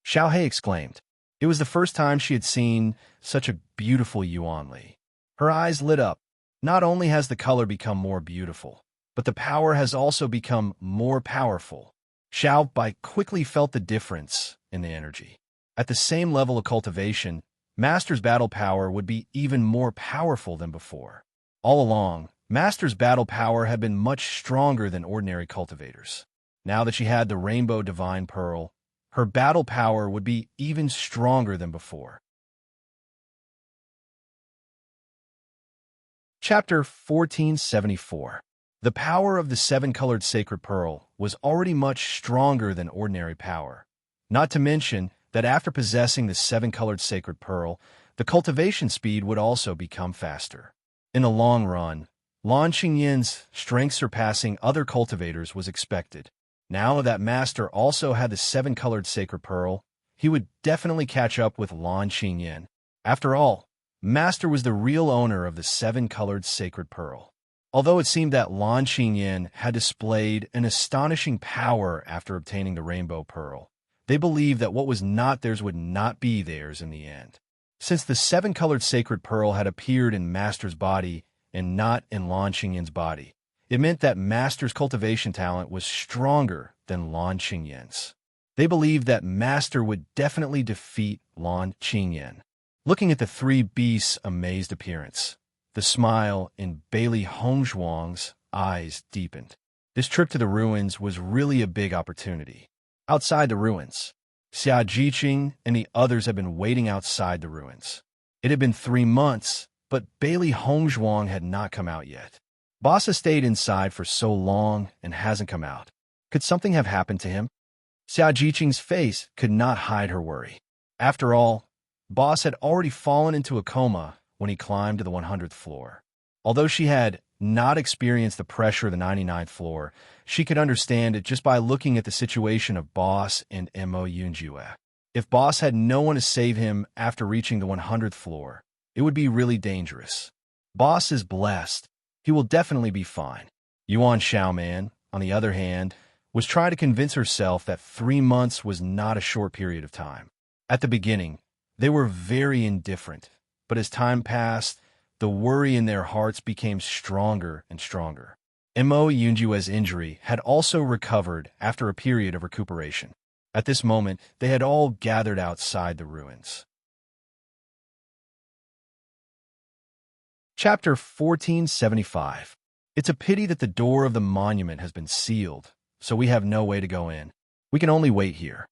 Xiaohei exclaimed. It was the first time she had seen such a beautiful Yuan Li. Her eyes lit up. Not only has the color become more beautiful, but the power has also become more powerful. Xiao Bai quickly felt the difference in the energy. At the same level of cultivation, Master's battle power would be even more powerful than before. All along, Master's battle power had been much stronger than ordinary cultivators. Now that she had the Rainbow Divine Pearl, her battle power would be even stronger than before. Chapter 1474. The power of the seven-colored sacred pearl was already much stronger than ordinary power. Not to mention that after possessing the seven-colored sacred pearl, the cultivation speed would also become faster. In the long run, Lan Qingyin's strength surpassing other cultivators was expected. Now that Master also had the seven-colored sacred pearl, he would definitely catch up with Lan Qingyin. After all, Master was the real owner of the seven-colored sacred pearl. Although it seemed that Lan Qingyin had displayed an astonishing power after obtaining the rainbow pearl, they believed that what was not theirs would not be theirs in the end. Since the seven-colored sacred pearl had appeared in Master's body and not in Lan Qingyin's body, it meant that Master's cultivation talent was stronger than Lan Qingyin's. They believed that Master would definitely defeat Lan Qingyin. Looking at the three beasts' amazed appearance, the smile in Bailey Hongzhuang's eyes deepened. This trip to the ruins was really a big opportunity. Outside the ruins, Xia Jiqing and the others had been waiting outside the ruins. It had been 3 months, but Bailey Hongzhuang had not come out yet. Boss has stayed inside for so long and hasn't come out. Could something have happened to him? Xia Jiqing's face could not hide her worry. After all, Boss had already fallen into a coma when he climbed to the 100th floor. Although she had not experienced the pressure of the 99th floor, she could understand it just by looking at the situation of Boss and Mo Yunjue. If Boss had no one to save him after reaching the 100th floor, it would be really dangerous. Boss is blessed. He will definitely be fine. Yuan Xiaoman, on the other hand, was trying to convince herself that 3 months was not a short period of time. At the beginning, they were very indifferent, but as time passed, the worry in their hearts became stronger and stronger. Mo Yunjue's injury had also recovered after a period of recuperation. At this moment, they had all gathered outside the ruins. Chapter 1475. It's a pity that the door of the monument has been sealed, so we have no way to go in. We can only wait here.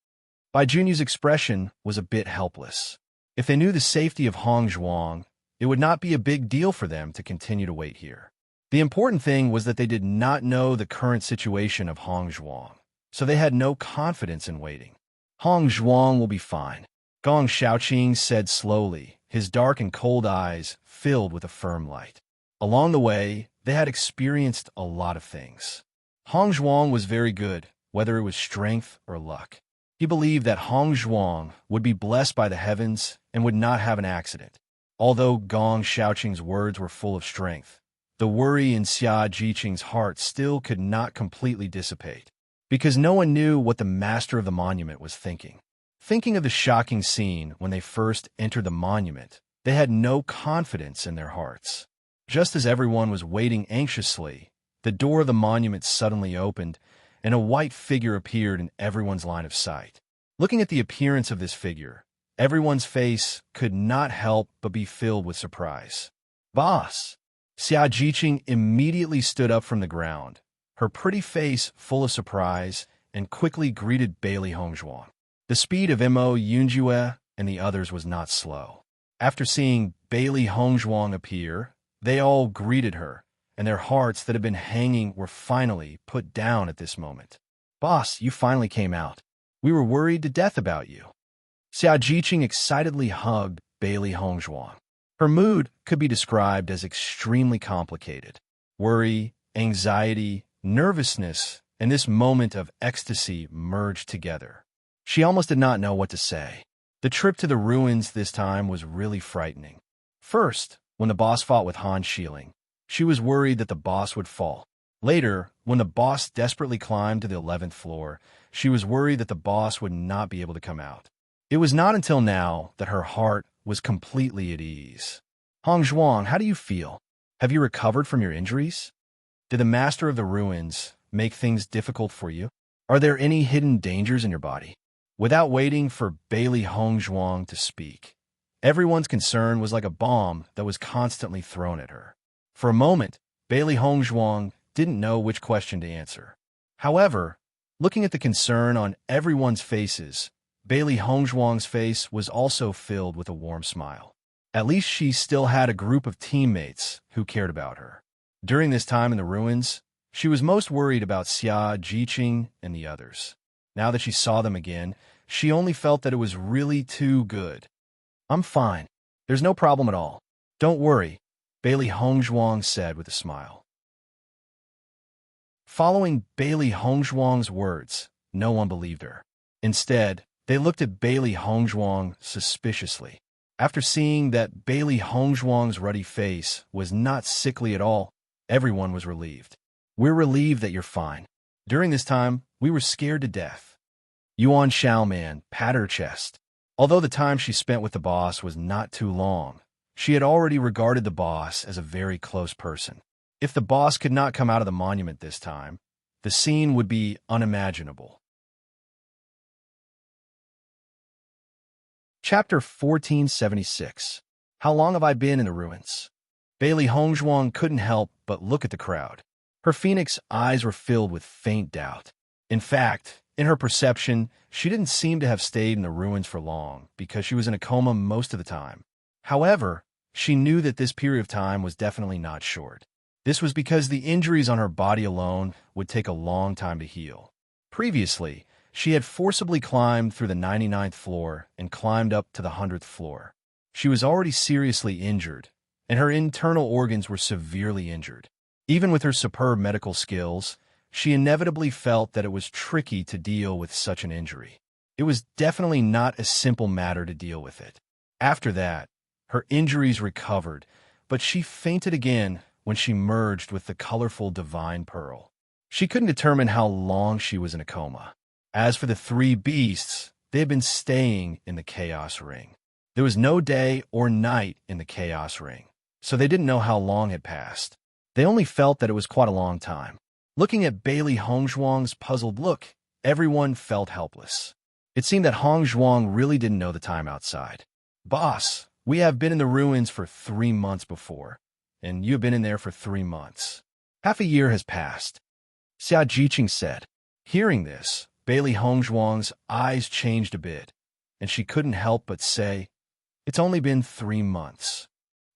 Bai Junyu's expression was a bit helpless. If they knew the safety of Hongzhuang, it would not be a big deal for them to continue to wait here. The important thing was that they did not know the current situation of Hongzhuang, so they had no confidence in waiting. Hongzhuang will be fine, Gong Shaoqing said slowly, his dark and cold eyes filled with a firm light. Along the way, they had experienced a lot of things. Hongzhuang was very good, whether it was strength or luck. He believed that Hongzhuang would be blessed by the heavens and would not have an accident. Although Gong Shaoqing's words were full of strength, the worry in Xia Jiqing's heart still could not completely dissipate, because no one knew what the master of the monument was thinking. Thinking of the shocking scene when they first entered the monument, they had no confidence in their hearts. Just as everyone was waiting anxiously, the door of the monument suddenly opened, and a white figure appeared in everyone's line of sight. Looking at the appearance of this figure, everyone's face could not help but be filled with surprise. Boss! Xia Jiqing immediately stood up from the ground, her pretty face full of surprise, and quickly greeted Bailey Hongzhuang. The speed of Mo Yunjue and the others was not slow. After seeing Bailey Hongzhuang appear, they all greeted her, and their hearts that had been hanging were finally put down at this moment. Boss, you finally came out. We were worried to death about you. Xia Jiqing excitedly hugged Bailey Hongzhuang. Her mood could be described as extremely complicated. Worry, anxiety, nervousness, and this moment of ecstasy merged together. She almost did not know what to say. The trip to the ruins this time was really frightening. First, when the boss fought with Han Shieling, she was worried that the boss would fall. Later, when the boss desperately climbed to the 11th floor, she was worried that the boss would not be able to come out. It was not until now that her heart was completely at ease. Hong Zhuang, how do you feel? Have you recovered from your injuries? Did the Master of the Ruins make things difficult for you? Are there any hidden dangers in your body? Without waiting for Bailey Hong Zhuang to speak, everyone's concern was like a bomb that was constantly thrown at her. For a moment, Bailey Hong Zhuang didn't know which question to answer. However, looking at the concern on everyone's faces, Bailey Hong Zhuang's face was also filled with a warm smile. At least she still had a group of teammates who cared about her. During this time in the ruins, she was most worried about Xia Jiqing and the others. Now that she saw them again, she only felt that it was really too good. I'm fine. There's no problem at all. Don't worry, Bailey Hong Zhuang said with a smile. Following Bailey Hong Zhuang's words, no one believed her. Instead, they looked at Bailey Hong Zhuang suspiciously. After seeing that Bailey Hong Zhuang's ruddy face was not sickly at all, everyone was relieved. We're relieved that you're fine. During this time, we were scared to death. Yuan Xiaoman patted her chest. Although the time she spent with the boss was not too long, she had already regarded the boss as a very close person. If the boss could not come out of the monument this time, the scene would be unimaginable. Chapter 1476. How long have I been in the ruins? Bailey Hong Zhuang couldn't help but look at the crowd. Her phoenix eyes were filled with faint doubt. In fact, in her perception, she didn't seem to have stayed in the ruins for long because she was in a coma most of the time. However, she knew that this period of time was definitely not short. This was because the injuries on her body alone would take a long time to heal. Previously, she had forcibly climbed through the 99th floor and climbed up to the 100th floor. She was already seriously injured, and her internal organs were severely injured. Even with her superb medical skills, she inevitably felt that it was tricky to deal with such an injury. It was definitely not a simple matter to deal with it. After that, her injuries recovered, but she fainted again when she merged with the colorful divine pearl. She couldn't determine how long she was in a coma. As for the three beasts, they had been staying in the Chaos Ring. There was no day or night in the Chaos Ring, so they didn't know how long had passed. They only felt that it was quite a long time. Looking at Bailey Hong Zhuang's puzzled look, everyone felt helpless. It seemed that Hong Zhuang really didn't know the time outside. Boss, we have been in the ruins for 3 months before, and you have been in there for 3 months. Half a year has passed, Xia Jiqing said. Hearing this, Bailey Hong Zhuang's eyes changed a bit, and she couldn't help but say, "It's only been 3 months."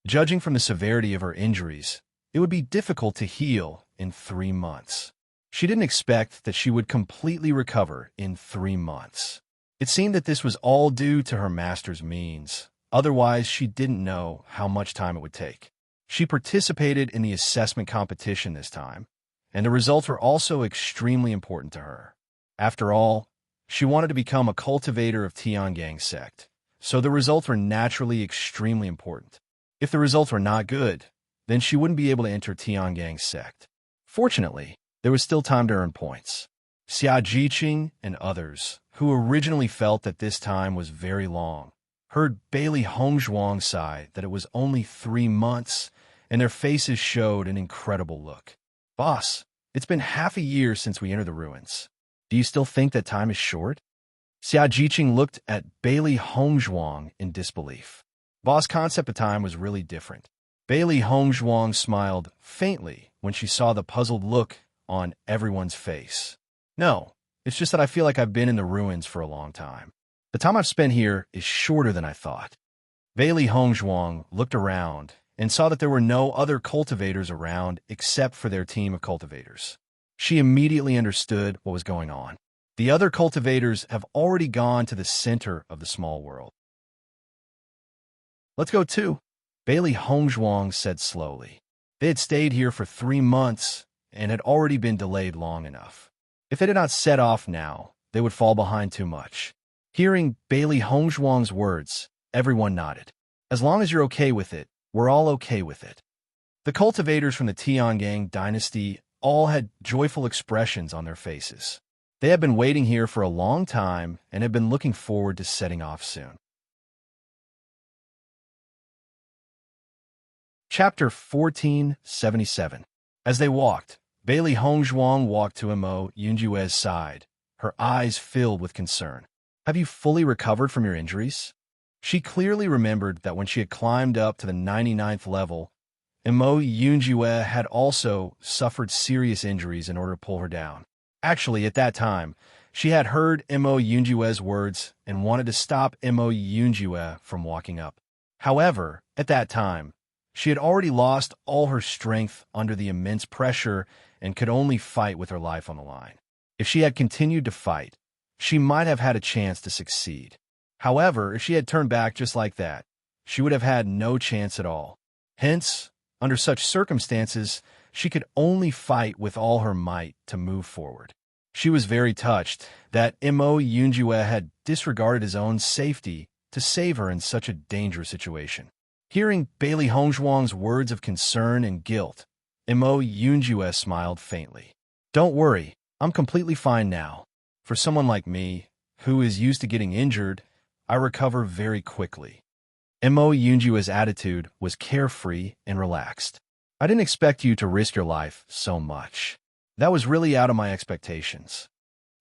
Judging from the severity of her injuries, it would be difficult to heal in 3 months. She didn't expect that she would completely recover in 3 months. It seemed that this was all due to her master's means. Otherwise, she didn't know how much time it would take. She participated in the assessment competition this time, and the results were also extremely important to her. After all, she wanted to become a cultivator of Tiangang sect, so the results were naturally extremely important. If the results were not good, then she wouldn't be able to enter Tiangang sect. Fortunately, there was still time to earn points. Xia Jiqing and others, who originally felt that this time was very long, heard Bailey Hong Zhuang sigh that it was only 3 months, and their faces showed an incredible look. Boss, it's been half a year since we entered the ruins. Do you still think that time is short? Xia Jiqing looked at Bailey Hong Zhuang in disbelief. Boss' concept of time was really different. Bailey Hong Zhuang smiled faintly when she saw the puzzled look on everyone's face. No, it's just that I feel like I've been in the ruins for a long time. The time I've spent here is shorter than I thought. Bailey Hong Zhuang looked around and saw that there were no other cultivators around except for their team of cultivators. She immediately understood what was going on. The other cultivators have already gone to the center of the small world. Let's go too, Bailey Hong Zhuang said slowly. They had stayed here for 3 months and had already been delayed long enough. If they did not set off now, they would fall behind too much. Hearing Bailey Hongzhuang's words, everyone nodded. As long as you're okay with it, we're all okay with it. The cultivators from the Tiangang dynasty all had joyful expressions on their faces. They had been waiting here for a long time and had been looking forward to setting off soon. Chapter 1477. As they walked, Bailey Hongzhuang walked to Mo Yunjue's side, her eyes filled with concern. Have you fully recovered from your injuries? She clearly remembered that when she had climbed up to the 99th level, Mo Yunjue had also suffered serious injuries in order to pull her down. Actually, at that time, she had heard Mo Yunjue's words and wanted to stop Mo Yunjue from walking up. However, at that time, she had already lost all her strength under the immense pressure and could only fight with her life on the line. If she had continued to fight, she might have had a chance to succeed. However, if she had turned back just like that, she would have had no chance at all. Hence, under such circumstances, she could only fight with all her might to move forward. She was very touched that Mo Yunjue had disregarded his own safety to save her in such a dangerous situation. Hearing Bailey Hongzhuang's words of concern and guilt, Mo Yunjue smiled faintly. Don't worry, I'm completely fine now. For someone like me, who is used to getting injured, I recover very quickly. Mo Yunjue's attitude was carefree and relaxed. I didn't expect you to risk your life so much. That was really out of my expectations.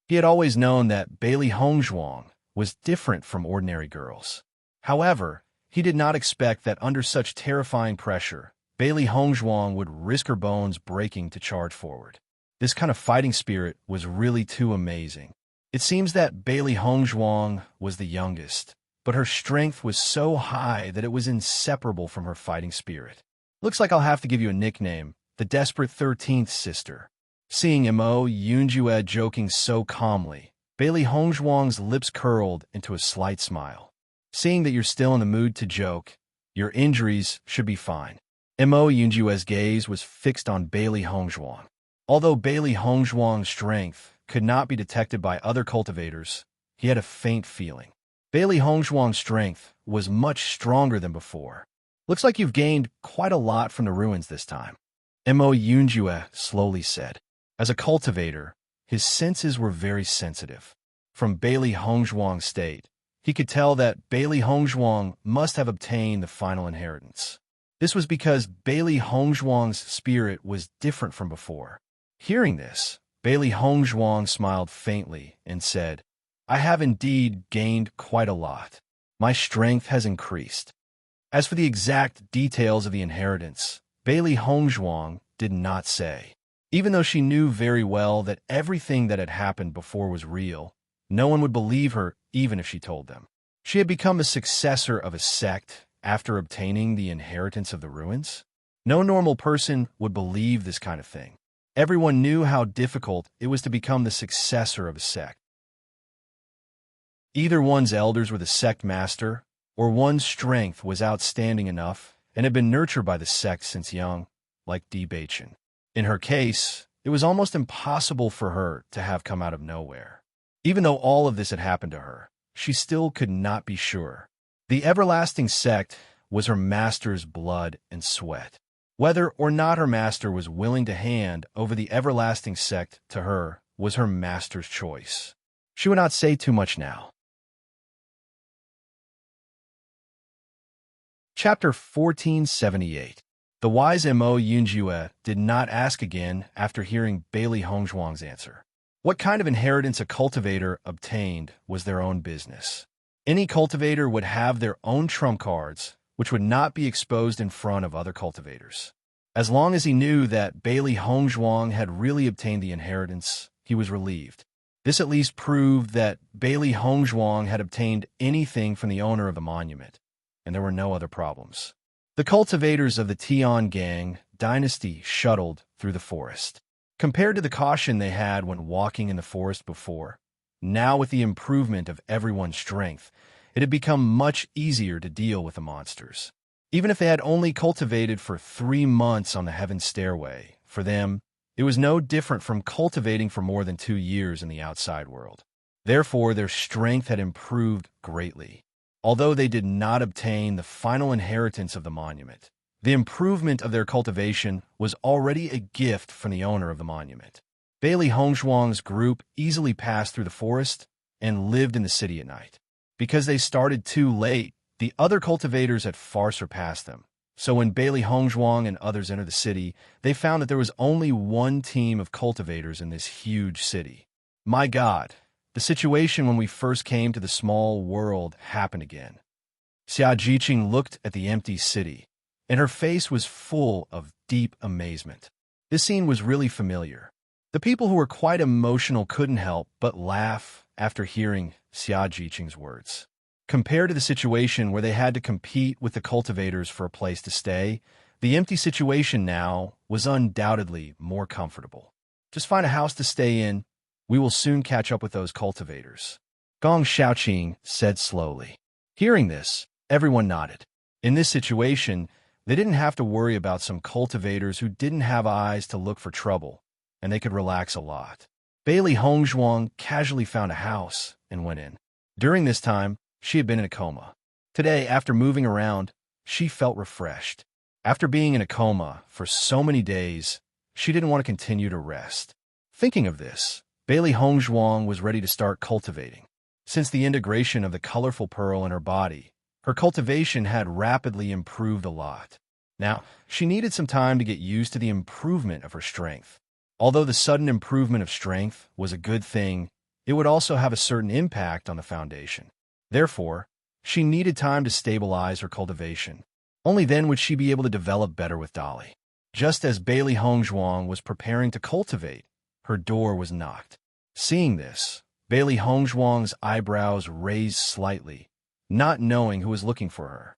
He had always known that Bailey Hongzhuang was different from ordinary girls. However, he did not expect that under such terrifying pressure, Bailey Hongzhuang would risk her bones breaking to charge forward. This kind of fighting spirit was really too amazing. It seems that Bailey Hongzhuang was the youngest, but her strength was so high that it was inseparable from her fighting spirit. Looks like I'll have to give you a nickname, the Desperate 13th Sister. Seeing Mo Yunjue joking so calmly, Bailey Hongzhuang's lips curled into a slight smile. Seeing that you're still in the mood to joke, your injuries should be fine. Mo Yunjue's gaze was fixed on Bailey Hongzhuang. Although Bailey Hongzhuang's strength could not be detected by other cultivators, he had a faint feeling. Bailey Hongzhuang's strength was much stronger than before. Looks like you've gained quite a lot from the ruins this time, Mo Yunjue slowly said. As a cultivator, his senses were very sensitive. From Bailey Hongzhuang's state, he could tell that Bailey Hongzhuang must have obtained the final inheritance. This was because Bailey Hongzhuang's spirit was different from before. Hearing this, Bailey Hongzhuang smiled faintly and said, I have indeed gained quite a lot. My strength has increased. As for the exact details of the inheritance, Bailey Hongzhuang did not say. Even though she knew very well that everything that had happened before was real, no one would believe her even if she told them. She had become a successor of a sect after obtaining the inheritance of the ruins. No normal person would believe this kind of thing. Everyone knew how difficult it was to become the successor of a sect. Either one's elders were the sect master, or one's strength was outstanding enough and had been nurtured by the sect since young, like Di Baichen. In her case, it was almost impossible for her to have come out of nowhere. Even though all of this had happened to her, she still could not be sure. The everlasting sect was her master's blood and sweat. Whether or not her master was willing to hand over the everlasting sect to her was her master's choice. She would not say too much now. Chapter 1478. The wise Mo Yunjue did not ask again after hearing Bailey Hongzhuang's answer. What kind of inheritance a cultivator obtained was their own business. Any cultivator would have their own trump cards, which would not be exposed in front of other cultivators. As long as he knew that Bailey Hongzhuang had really obtained the inheritance, he was relieved. This at least proved that Bailey Hongzhuang had obtained anything from the owner of the monument, and there were no other problems. The cultivators of the Tiangang dynasty shuttled through the forest. Compared to the caution they had when walking in the forest before, now with the improvement of everyone's strength, it had become much easier to deal with the monsters. Even if they had only cultivated for 3 months on the Heaven Stairway, for them, it was no different from cultivating for more than 2 years in the outside world. Therefore, their strength had improved greatly. Although they did not obtain the final inheritance of the monument, the improvement of their cultivation was already a gift from the owner of the monument. Bailey Hongzhuang's group easily passed through the forest and lived in the city at night. Because they started too late, the other cultivators had far surpassed them. So when Bailey Hongzhuang and others entered the city, they found that there was only one team of cultivators in this huge city. My God, the situation when we first came to the small world happened again. Xia Jiqing looked at the empty city, and her face was full of deep amazement. This scene was really familiar. The people who were quite emotional couldn't help but laugh after hearing Xia Jiqing's words. Compared to the situation where they had to compete with the cultivators for a place to stay, the empty situation now was undoubtedly more comfortable. Just find a house to stay in. We will soon catch up with those cultivators, Gong Xiaoqing said slowly. Hearing this, everyone nodded. In this situation, they didn't have to worry about some cultivators who didn't have eyes to look for trouble, and they could relax a lot. Bailey Hongzhuang casually found a house and went in. During this time, she had been in a coma. Today, after moving around, she felt refreshed. After being in a coma for so many days, she didn't want to continue to rest. Thinking of this, Bailey Hongzhuang was ready to start cultivating. Since the integration of the colorful pearl in her body, her cultivation had rapidly improved a lot. Now, she needed some time to get used to the improvement of her strength. Although the sudden improvement of strength was a good thing, it would also have a certain impact on the foundation. Therefore, she needed time to stabilize her cultivation. Only then would she be able to develop better with Dolly. Just as Bailey Hongzhuang was preparing to cultivate, her door was knocked. Seeing this, Bailey Hongzhuang's eyebrows raised slightly, not knowing who was looking for her.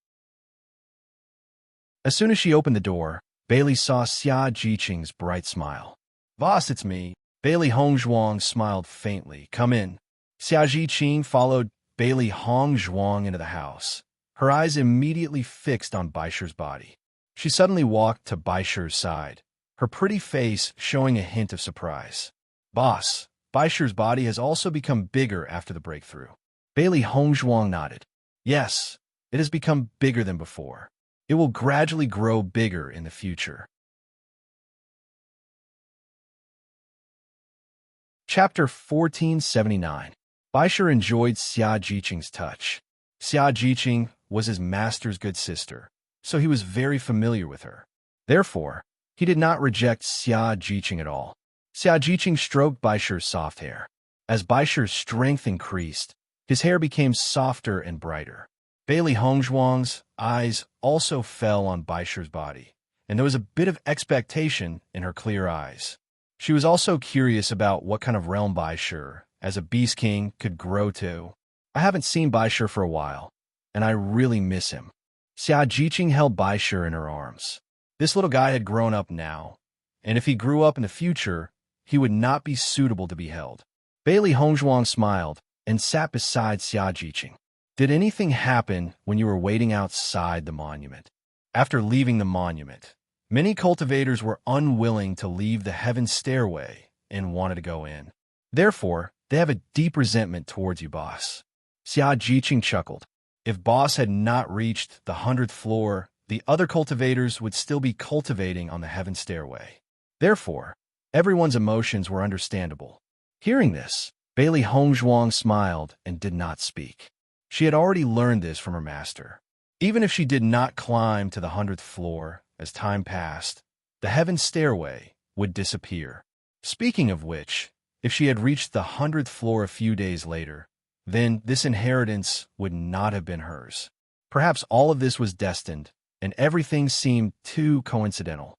As soon as she opened the door, Bailey saw Xia Jiqing's bright smile. "Boss, it's me." Bailey Hongzhuang smiled faintly. "Come in." Xia Jiqing followed Bailey Hongzhuang into the house, her eyes immediately fixed on Baisher's body. She suddenly walked to Baisher's side, her pretty face showing a hint of surprise. "Boss, Baisher's body has also become bigger after the breakthrough." Bailey Hongzhuang nodded. "Yes, it has become bigger than before. It will gradually grow bigger in the future." Chapter 1479. Baisher enjoyed Xia Jiqing's touch. Xia Jiqing was his master's good sister, so he was very familiar with her. Therefore, he did not reject Xia Jiqing at all. Xia Jiqing stroked Baisher's soft hair. As Baisher's strength increased, his hair became softer and brighter. Bailey Hongzhuang's eyes also fell on Baisher's body, and there was a bit of expectation in her clear eyes. She was also curious about what kind of realm Baisher, as a Beast King, could grow to. "I haven't seen Baisher for a while, and I really miss him." Xia Jiqing held Baisher in her arms. This little guy had grown up now, and if he grew up in the future, he would not be suitable to be held. Bailey Hongzhuang smiled and sat beside Xia Jiqing. "Did anything happen when you were waiting outside the monument?" After leaving the monument, many cultivators were unwilling to leave the heaven stairway and wanted to go in. Therefore, they have a deep resentment towards you, boss. Xia Jiqing chuckled. If boss had not reached the 100th floor, the other cultivators would still be cultivating on the heaven stairway. Therefore, everyone's emotions were understandable. Hearing this, Bailey Hongzhuang smiled and did not speak. She had already learned this from her master. Even if she did not climb to the 100th floor, as time passed, the heaven stairway would disappear. Speaking of which, if she had reached the 100th floor a few days later, then this inheritance would not have been hers. Perhaps all of this was destined, and everything seemed too coincidental.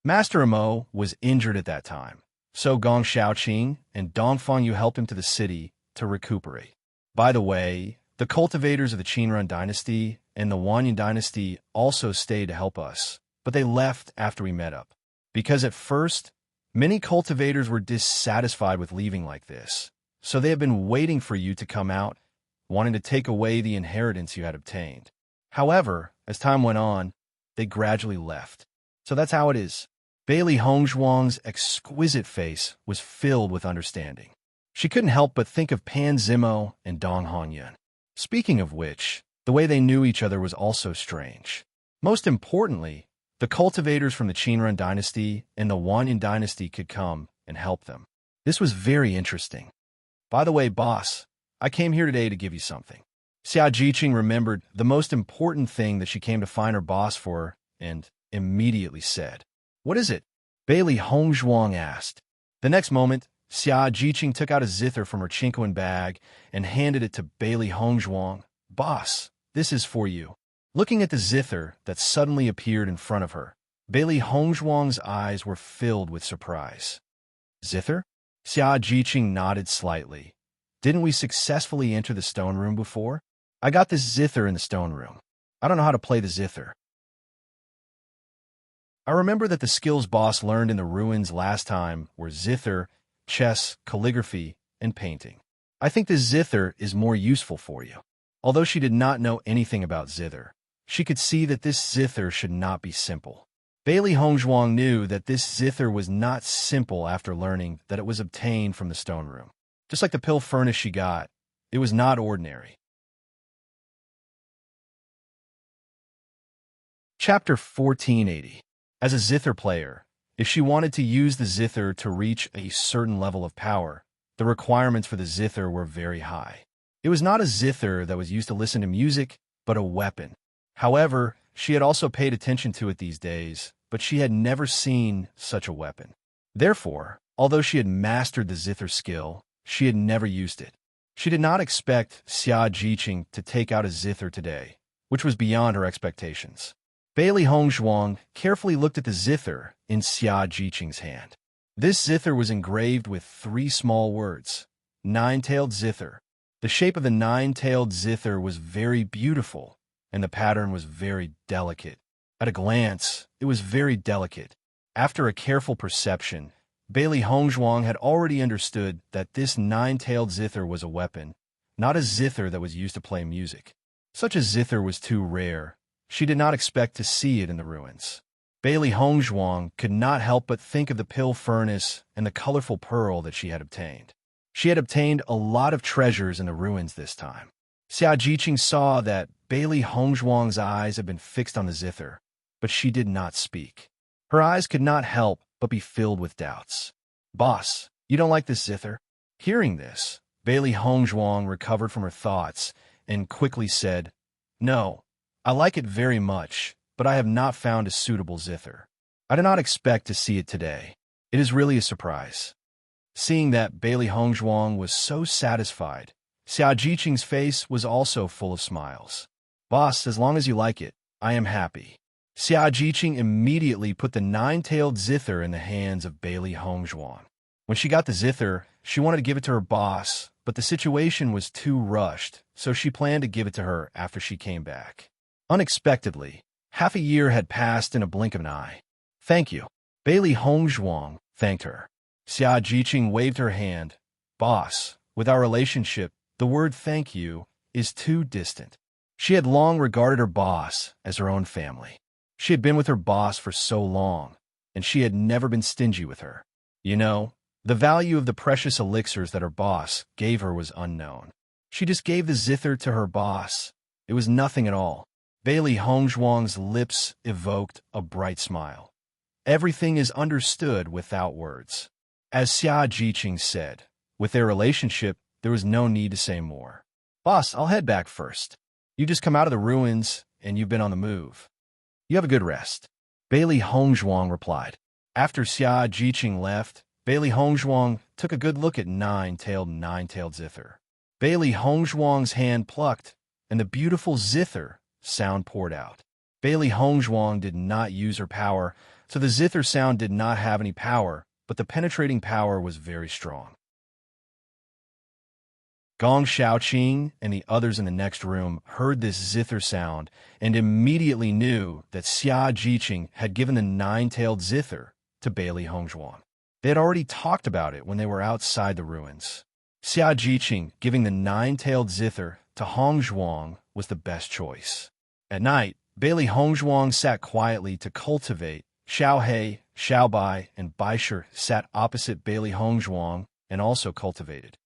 Master Amo was injured at that time, so Gong Xiaoqing and Dongfang Yu helped him to the city to recuperate. By the way, the cultivators of the Qinren dynasty and the Wanyan dynasty also stayed to help us, but they left after we met up. Because at first, many cultivators were dissatisfied with leaving like this, so they have been waiting for you to come out, wanting to take away the inheritance you had obtained. However, as time went on, they gradually left. So that's how it is. Bailey Hongzhuang's exquisite face was filled with understanding. She couldn't help but think of Pan Zimo and Dong Honyun. Speaking of which, the way they knew each other was also strange. Most importantly, the cultivators from the Qinren dynasty and the Wanyan dynasty could come and help them. This was very interesting. By the way, boss, I came here today to give you something. Xia Jiqing remembered the most important thing that she came to find her boss for and immediately said, "What is it?" Bailey Hongzhuang asked. The next moment, Xia Jiqing took out a zither from her Chinquan bag and handed it to Bailey Hongzhuang. "Boss, this is for you." Looking at the zither that suddenly appeared in front of her, Bailey Hongzhuang's eyes were filled with surprise. "Zither?" Xia Jiqing nodded slightly. "Didn't we successfully enter the stone room before? I got this zither in the stone room. I don't know how to play the zither." I remember that the skills boss learned in the ruins last time were zither, chess, calligraphy, and painting. I think the zither is more useful for you. Although she did not know anything about zither, she could see that this zither should not be simple. Bailey Hongzhuang knew that this zither was not simple after learning that it was obtained from the stone room. Just like the pill furnace she got, it was not ordinary. Chapter 1480. As a zither player, if she wanted to use the zither to reach a certain level of power, the requirements for the zither were very high. It was not a zither that was used to listen to music, but a weapon. However, she had also paid attention to it these days, but she had never seen such a weapon. Therefore, although she had mastered the zither skill, she had never used it. She did not expect Xia Jiqing to take out a zither today, which was beyond her expectations. Bailey Hongzhuang carefully looked at the zither in Xia Jiqing's hand. This zither was engraved with 3 small words, "Nine-tailed zither." The shape of the nine-tailed zither was very beautiful, and the pattern was very delicate. At a glance, it was very delicate. After a careful perception, Bailey Hongzhuang had already understood that this nine-tailed zither was a weapon, not a zither that was used to play music. Such a zither was too rare. She did not expect to see it in the ruins. Bailey Hongzhuang could not help but think of the pill furnace and the colorful pearl that she had obtained. She had obtained a lot of treasures in the ruins this time. Xia Jiqing saw that Bailey Hongzhuang's eyes had been fixed on the zither, but she did not speak. Her eyes could not help but be filled with doubts. "Boss, you don't like this zither?" Hearing this, Bailey Hongzhuang recovered from her thoughts and quickly said, "No, I like it very much, but I have not found a suitable zither. I did not expect to see it today. It is really a surprise." Seeing that Bailey Hongzhuang was so satisfied, Xia Jiqing's face was also full of smiles. "Boss, as long as you like it, I am happy." Xia Jiqing immediately put the nine-tailed zither in the hands of Bailey Hongzhuang. When she got the zither, she wanted to give it to her boss, but the situation was too rushed, so she planned to give it to her after she came back. Unexpectedly, half a year had passed in a blink of an eye. "Thank you." Bailey Hongzhuang thanked her. Xia Jiqing waved her hand. "Boss, with our relationship, the word thank you is too distant." She had long regarded her boss as her own family. She had been with her boss for so long, and she had never been stingy with her. You know, the value of the precious elixirs that her boss gave her was unknown. She just gave the zither to her boss. It was nothing at all. Bailey Hongzhuang's lips evoked a bright smile. Everything is understood without words. As Xia Jiqing said, with their relationship, there was no need to say more. "Boss, I'll head back first. You just come out of the ruins, and you've been on the move. You have a good rest." Bailey Hongzhuang replied. After Xia Jiqing left, Bailey Hongzhuang took a good look at nine-tailed zither. Bailey Hongzhuang's hand plucked, and the beautiful zither sound poured out. Bailey Hongzhuang did not use her power, so the zither sound did not have any power, but the penetrating power was very strong. Gong Shaoqing and the others in the next room heard this zither sound and immediately knew that Xia Jiqing had given the nine-tailed zither to Bailey Hongzhuang. They had already talked about it when they were outside the ruins. Xia Jiqing giving the nine-tailed zither to Hongzhuang was the best choice. At night, Bailey Hongzhuang sat quietly to cultivate. Xiao He, Xiao Bai, and Baisher sat opposite Bailey Hongzhuang and also cultivated.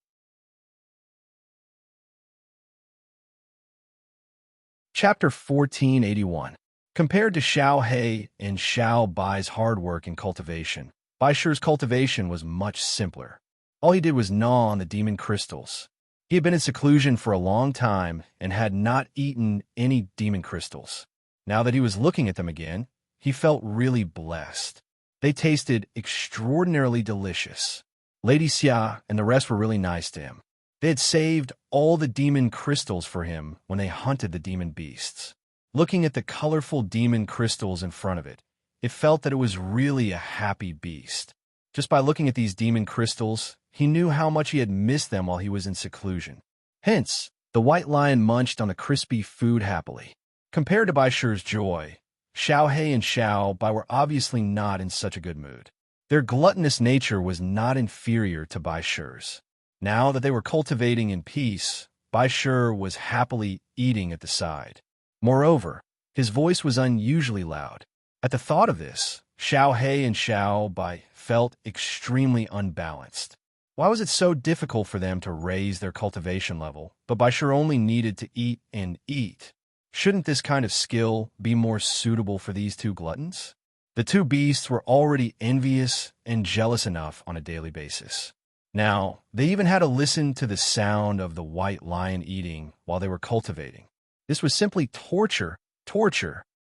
Chapter 1481. Compared to Xiao He and Xiao Bai's hard work in cultivation, Bai Shi's cultivation was much simpler. All he did was gnaw on the demon crystals. He had been in seclusion for a long time and had not eaten any demon crystals. Now that he was looking at them again, he felt really blessed. They tasted extraordinarily delicious. Lady Xia and the rest were really nice to him. They had saved all the demon crystals for him when they hunted the demon beasts. Looking at the colorful demon crystals in front of it, it felt that it was really a happy beast. Just by looking at these demon crystals, he knew how much he had missed them while he was in seclusion. Hence, the white lion munched on the crispy food happily. Compared to Bai Shi's joy, Xiao He and Xiao Bai were obviously not in such a good mood. Their gluttonous nature was not inferior to Bai Shi's. Now that they were cultivating in peace, Bai Shi was happily eating at the side. Moreover, his voice was unusually loud. At the thought of this, Xiao He and Xiao Bai felt extremely unbalanced. Why was it so difficult for them to raise their cultivation level, but Bai Shi only needed to eat and eat? Shouldn't this kind of skill be more suitable for these two gluttons? The two beasts were already envious and jealous enough on a daily basis. Now, they even had to listen to the sound of the white lion eating while they were cultivating. This was simply torture.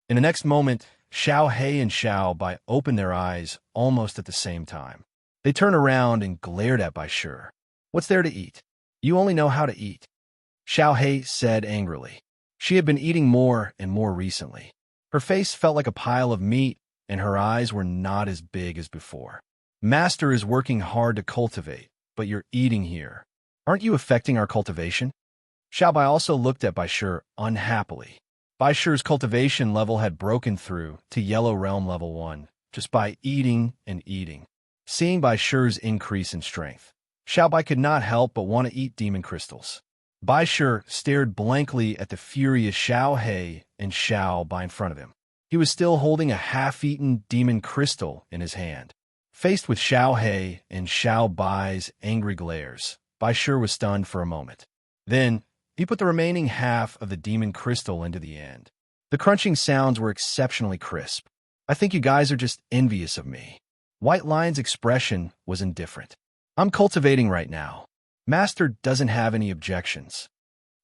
In the next moment, Xiao He and Xiao Bai opened their eyes almost at the same time. They turned around and glared at Bai Shi. "What's there to eat? You only know how to eat," Xiao He said angrily. She had been eating more and more recently. Her face felt like a pile of meat, and her eyes were not as big as before. "Master is working hard to cultivate, but you're eating here. Aren't you affecting our cultivation?" Xiao Bai also looked at Bai Shi unhappily. Bai Shi's cultivation level had broken through to Yellow Realm Level 1 just by eating and eating. Seeing Bai Shi's increase in strength, Xiao Bai could not help but want to eat demon crystals. Bai Shi stared blankly at the furious Xiao He and Xiao Bai in front of him. He was still holding a half-eaten demon crystal in his hand. Faced with Xiao He and Xiao Bai's angry glares, Bai Shi was stunned for a moment. Then, he put the remaining half of the demon crystal into the end. The crunching sounds were exceptionally crisp. "I think you guys are just envious of me." White Lion's expression was indifferent. "I'm cultivating right now. Master doesn't have any objections."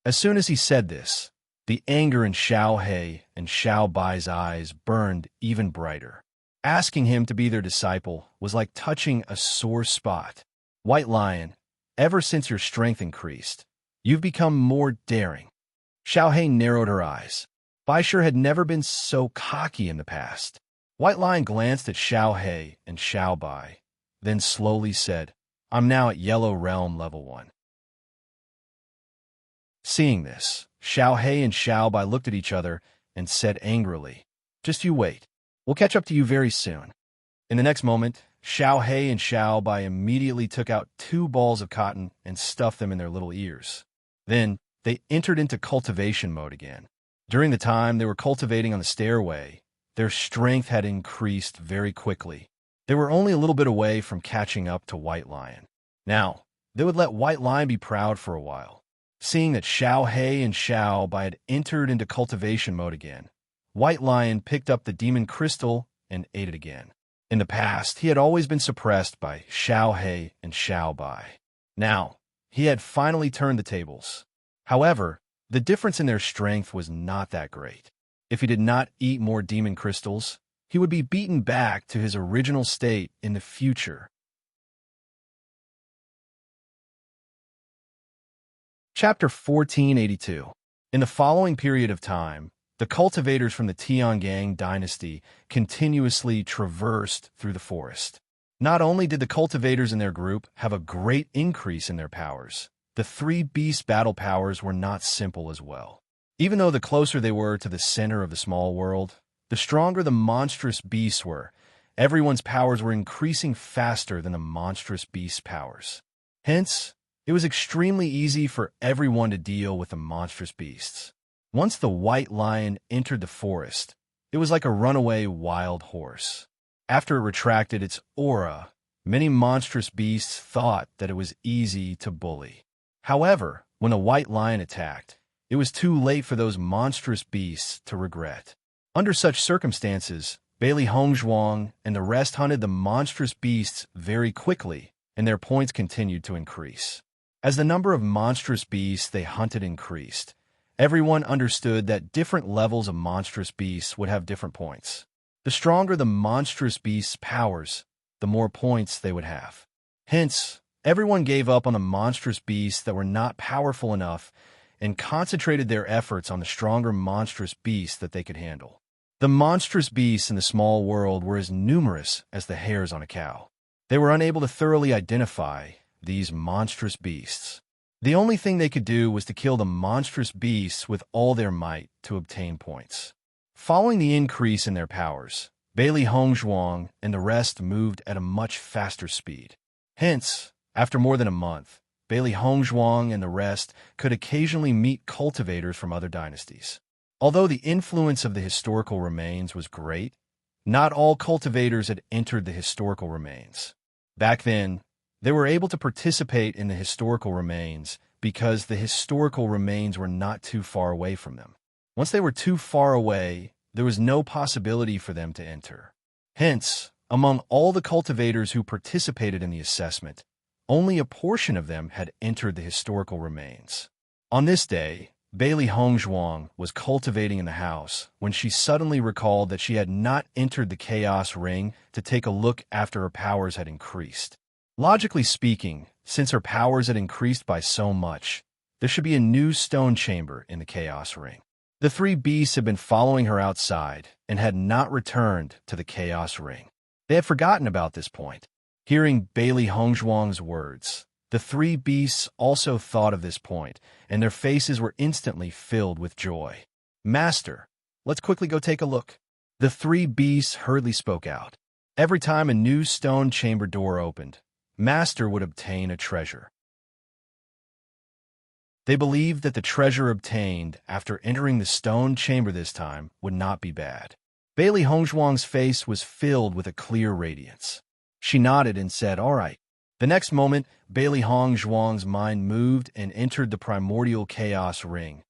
As soon as he said this, the anger in Xiao He and Xiao Bai's eyes burned even brighter. Asking him to be their disciple was like touching a sore spot. "White Lion, ever since your strength increased, you've become more daring." Xiao He narrowed her eyes. Bai Shi had never been so cocky in the past. White Lion glanced at Xiao He and Xiao Bai, then slowly said, "I'm now at Yellow Realm Level 1. Seeing this, Xiao He and Xiao Bai looked at each other and said angrily, "Just you wait. We'll catch up to you very soon." In the next moment, Xiao He and Xiao Bai immediately took out 2 balls of cotton and stuffed them in their little ears. Then, they entered into cultivation mode again. During the time they were cultivating on the stairway, their strength had increased very quickly. They were only a little bit away from catching up to White Lion. Now, they would let White Lion be proud for a while. Seeing that Xiao He and Xiao Bai had entered into cultivation mode again, White Lion picked up the demon crystal and ate it again. In the past, he had always been suppressed by Xiao He and Xiao Bai. Now, he had finally turned the tables. However, the difference in their strength was not that great. If he did not eat more demon crystals, he would be beaten back to his original state in the future. Chapter 1482. In the following period of time, the cultivators from the Tiangang dynasty continuously traversed through the forest. Not only did the cultivators in their group have a great increase in their powers, the 3 beast battle powers were not simple as well. Even though the closer they were to the center of the small world, the stronger the monstrous beasts were. Everyone's powers were increasing faster than the monstrous beast's powers. Hence, it was extremely easy for everyone to deal with the monstrous beasts. Once the White Lion entered the forest, it was like a runaway wild horse. After it retracted its aura, many monstrous beasts thought that it was easy to bully. However, when the White Lion attacked, It was too late for those monstrous beasts to regret. Under such circumstances, Bailey Hongzhuang and the rest hunted the monstrous beasts very quickly, and their points continued to increase. As the number of monstrous beasts they hunted increased, everyone understood that different levels of monstrous beasts would have different points. The stronger the monstrous beast's powers, the more points they would have. Hence, everyone gave up on the monstrous beasts that were not powerful enough and concentrated their efforts on the stronger monstrous beasts that they could handle. The monstrous beasts in the small world were as numerous as the hairs on a cow. They were unable to thoroughly identify these monstrous beasts. The only thing they could do was to kill the monstrous beasts with all their might to obtain points. Following the increase in their powers, Bailey Hongzhuang and the rest moved at a much faster speed. Hence, after more than a month, Bailey Hongzhuang and the rest could occasionally meet cultivators from other dynasties. Although the influence of the historical remains was great, not all cultivators had entered the historical remains. Back then, they were able to participate in the historical remains because the historical remains were not too far away from them. Once they were too far away, there was no possibility for them to enter. Hence, among all the cultivators who participated in the assessment, only a portion of them had entered the historical remains. On this day, Bailey Hongzhuang was cultivating in the house when she suddenly recalled that she had not entered the Chaos Ring to take a look after her powers had increased. Logically speaking, since her powers had increased by so much, there should be a new stone chamber in the Chaos Ring. The three beasts had been following her outside and had not returned to the Chaos Ring. They had forgotten about this point. Hearing Bailey Hongzhuang's words, the three beasts also thought of this point, and their faces were instantly filled with joy. "Master, let's quickly go take a look." The three beasts hurriedly spoke out. Every time a new stone chamber door opened, Master would obtain a treasure. They believed that the treasure obtained after entering the stone chamber this time would not be bad. Bailey Hongzhuang's face was filled with a clear radiance. She nodded and said, "All right." The next moment, Bailey Hongzhuang's mind moved and entered the primordial chaos ring.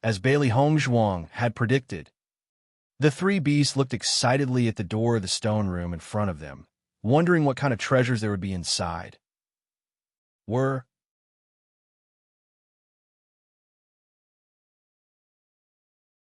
As Bailey Hongzhuang had predicted, the three beasts looked excitedly at the door of the stone room in front of them, wondering what kind of treasures there would be inside.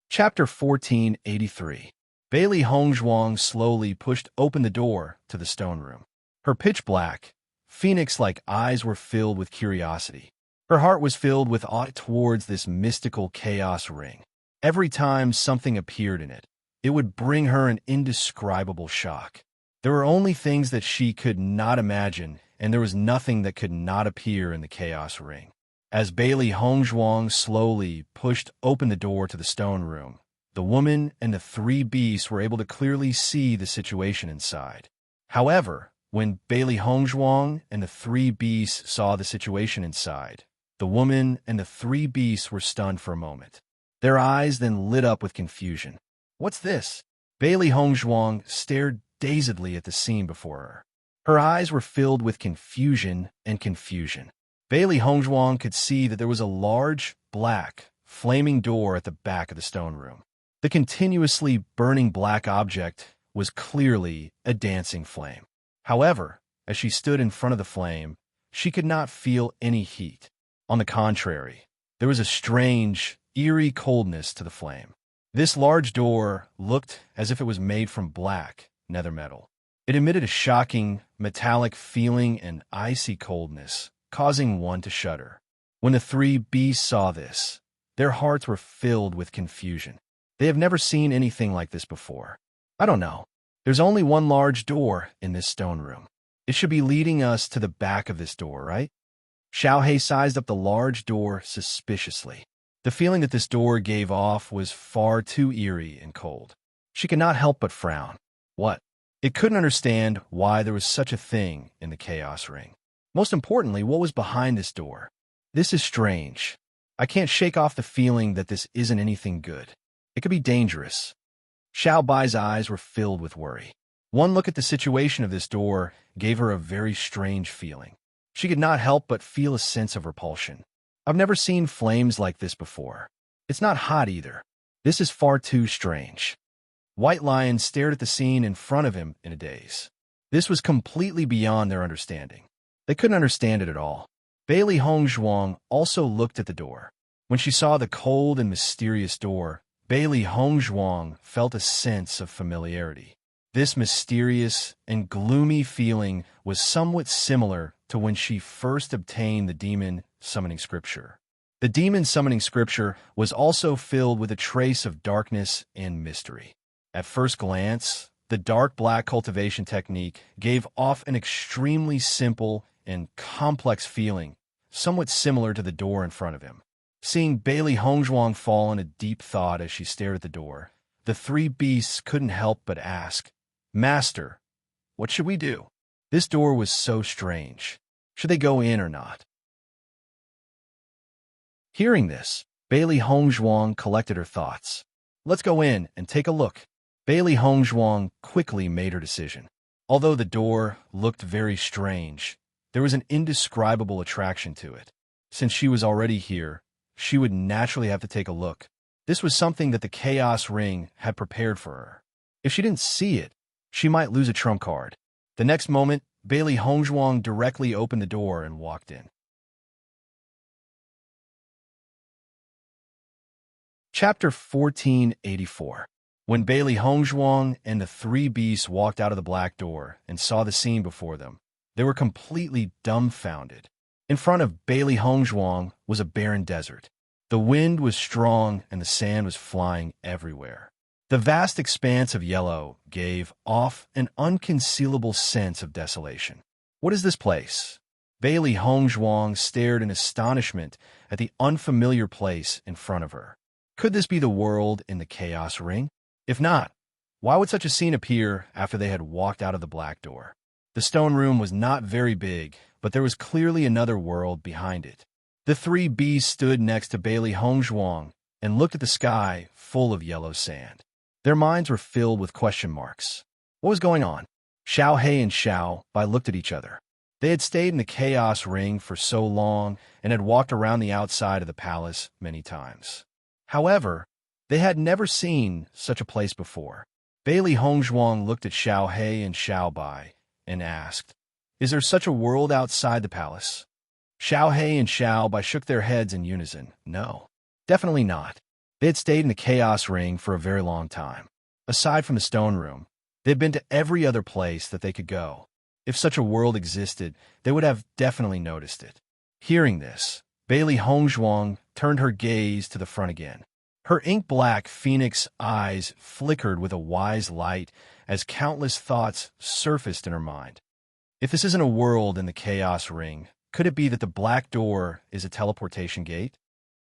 Chapter 1483. Bailey Hongzhuang slowly pushed open the door to the stone room. Her pitch-black, phoenix-like eyes were filled with curiosity. Her heart was filled with awe towards this mystical chaos ring. Every time something appeared in it, it would bring her an indescribable shock. There were only things that she could not imagine, and there was nothing that could not appear in the chaos ring. As Bailey Hongzhuang slowly pushed open the door to the stone room, the woman and the three beasts were able to clearly see the situation inside. However, when Bailey Hongzhuang and the three beasts saw the situation inside, the woman and the three beasts were stunned for a moment. Their eyes then lit up with confusion. "What's this?" Bailey Hongzhuang stared dazedly at the scene before her. Her eyes were filled with confusion and confusion. Bailey Hongzhuang could see that there was a large, black, flaming door at the back of the stone room. The continuously burning black object was clearly a dancing flame. However, as she stood in front of the flame, she could not feel any heat. On the contrary, there was a strange, eerie coldness to the flame. This large door looked as if it was made from black nether metal. It emitted a shocking, metallic feeling and icy coldness, causing one to shudder. When the three beasts saw this, their hearts were filled with confusion. They have never seen anything like this before. "I don't know. There's only one large door in this stone room. It should be leading us to the back of this door, right?" Xiaohei sized up the large door suspiciously. The feeling that this door gave off was far too eerie and cold. She could not help but frown. What? It couldn't understand why there was such a thing in the Chaos Ring. Most importantly, what was behind this door? This is strange. I can't shake off the feeling that this isn't anything good. It could be dangerous. Xiao Bai's eyes were filled with worry. One look at the situation of this door gave her a very strange feeling. She could not help but feel a sense of repulsion. "I've never seen flames like this before. It's not hot either. This is far too strange. White Lion stared at the scene in front of him in a daze. This was completely beyond their understanding. They couldn't understand it at all. Bailey Hongzhuang also looked at the door. When she saw the cold and mysterious door, Bailey Hongzhuang felt a sense of familiarity. This mysterious and gloomy feeling was somewhat similar to when she first obtained the demon summoning scripture. The demon summoning scripture was also filled with a trace of darkness and mystery. At first glance, the dark black cultivation technique gave off an extremely simple and complex feeling, somewhat similar to the door in front of him. Seeing Bailey Hongzhuang fall in a deep thought as she stared at the door, the three beasts couldn't help but ask, "Master, what should we do?" This door was so strange. Should they go in or not? Hearing this, Bailey Hongzhuang collected her thoughts. "Let's go in and take a look." Bailey Hongzhuang quickly made her decision. Although the door looked very strange, there was an indescribable attraction to it. Since she was already here, she would naturally have to take a look. This was something that the Chaos Ring had prepared for her. If she didn't see it, she might lose a trump card. The next moment, Bailey Hongzhuang directly opened the door and walked in. Chapter 1484. When Bailey Hongzhuang and the three beasts walked out of the black door and saw the scene before them, they were completely dumbfounded. In front of Bailey Hongzhuang was a barren desert. The wind was strong and the sand was flying everywhere. The vast expanse of yellow gave off an unconcealable sense of desolation. What is this place? Bailey Hongzhuang stared in astonishment at the unfamiliar place in front of her. Could this be the world in the Chaos Ring? If not, why would such a scene appear after they had walked out of the black door? The stone room was not very big, but there was clearly another world behind it. The three beasts stood next to Bailey Hongzhuang and looked at the sky full of yellow sand. Their minds were filled with question marks. What was going on? Xiao He and Xiao Bai looked at each other. They had stayed in the Chaos Ring for so long and had walked around the outside of the palace many times. However, they had never seen such a place before. Bailey Hongzhuang looked at Xiao He and Xiao Bai and asked, "Is there such a world outside the palace?" Xiao He and Xiao Bai shook their heads in unison. No, definitely not. They had stayed in the Chaos Ring for a very long time. Aside from the stone room, they had been to every other place that they could go. If such a world existed, they would have definitely noticed it. Hearing this, Bailey Hongzhuang turned her gaze to the front again. Her ink-black phoenix eyes flickered with a wise light as countless thoughts surfaced in her mind. If this isn't a world in the Chaos Ring, could it be that the black door is a teleportation gate?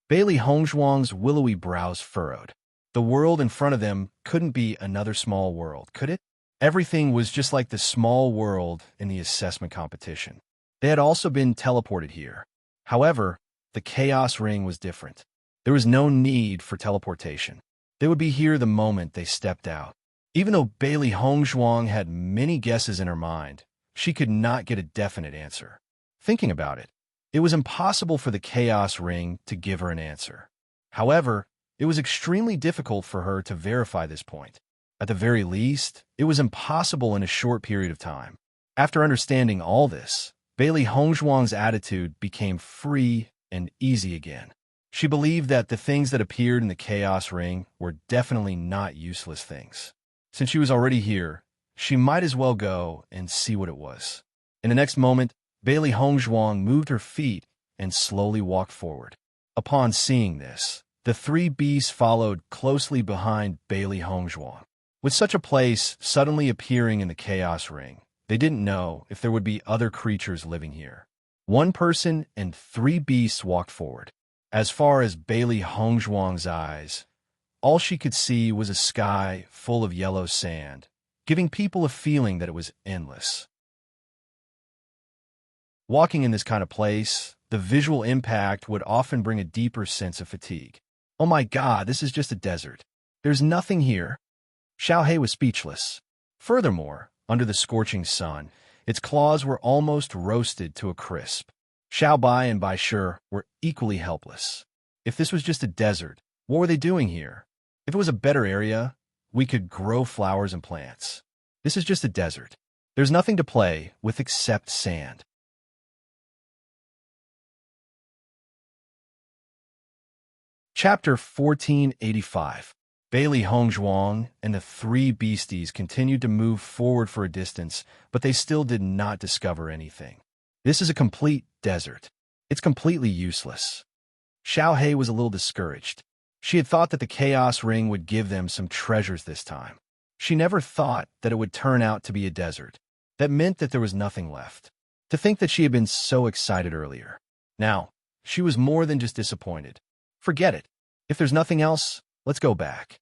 Bailey Hongzhuang's willowy brows furrowed. The world in front of them couldn't be another small world, could it? Everything was just like the small world in the assessment competition. They had also been teleported here. However, the Chaos Ring was different. There was no need for teleportation. They would be here the moment they stepped out. Even though Bailey Hongzhuang had many guesses in her mind, she could not get a definite answer. Thinking about it, it was impossible for the Chaos Ring to give her an answer. However, it was extremely difficult for her to verify this point. At the very least, it was impossible in a short period of time. After understanding all this, Bailey Hongzhuang's attitude became free and easy again. She believed that the things that appeared in the Chaos Ring were definitely not useless things. Since she was already here, she might as well go and see what it was. In the next moment, Bailey Hongzhuang moved her feet and slowly walked forward. Upon seeing this, the three beasts followed closely behind Bailey Hongzhuang. With such a place suddenly appearing in the Chaos Ring, they didn't know if there would be other creatures living here. One person and three beasts walked forward. As far as Bailey Hongzhuang's eyes, all she could see was a sky full of yellow sand, giving people a feeling that it was endless. Walking in this kind of place, the visual impact would often bring a deeper sense of fatigue. Oh my God, this is just a desert. There's nothing here. Xiao He was speechless. Furthermore, under the scorching sun, its claws were almost roasted to a crisp. Xiao Bai and Bai Shi were equally helpless. If this was just a desert, What were they doing here? If it was a better area, we could grow flowers and plants. This is just a desert. There's nothing to play with except sand. Chapter 1485. Bailey Hongzhuang and the three beasties continued to move forward for a distance, but they still did not discover anything. This is a complete desert. It's completely useless. Xiao Hei was a little discouraged. She had thought that the Chaos Ring would give them some treasures this time. She never thought that it would turn out to be a desert. That meant that there was nothing left. To think that she had been so excited earlier. Now, she was more than just disappointed. Forget it. If there's nothing else, let's go back.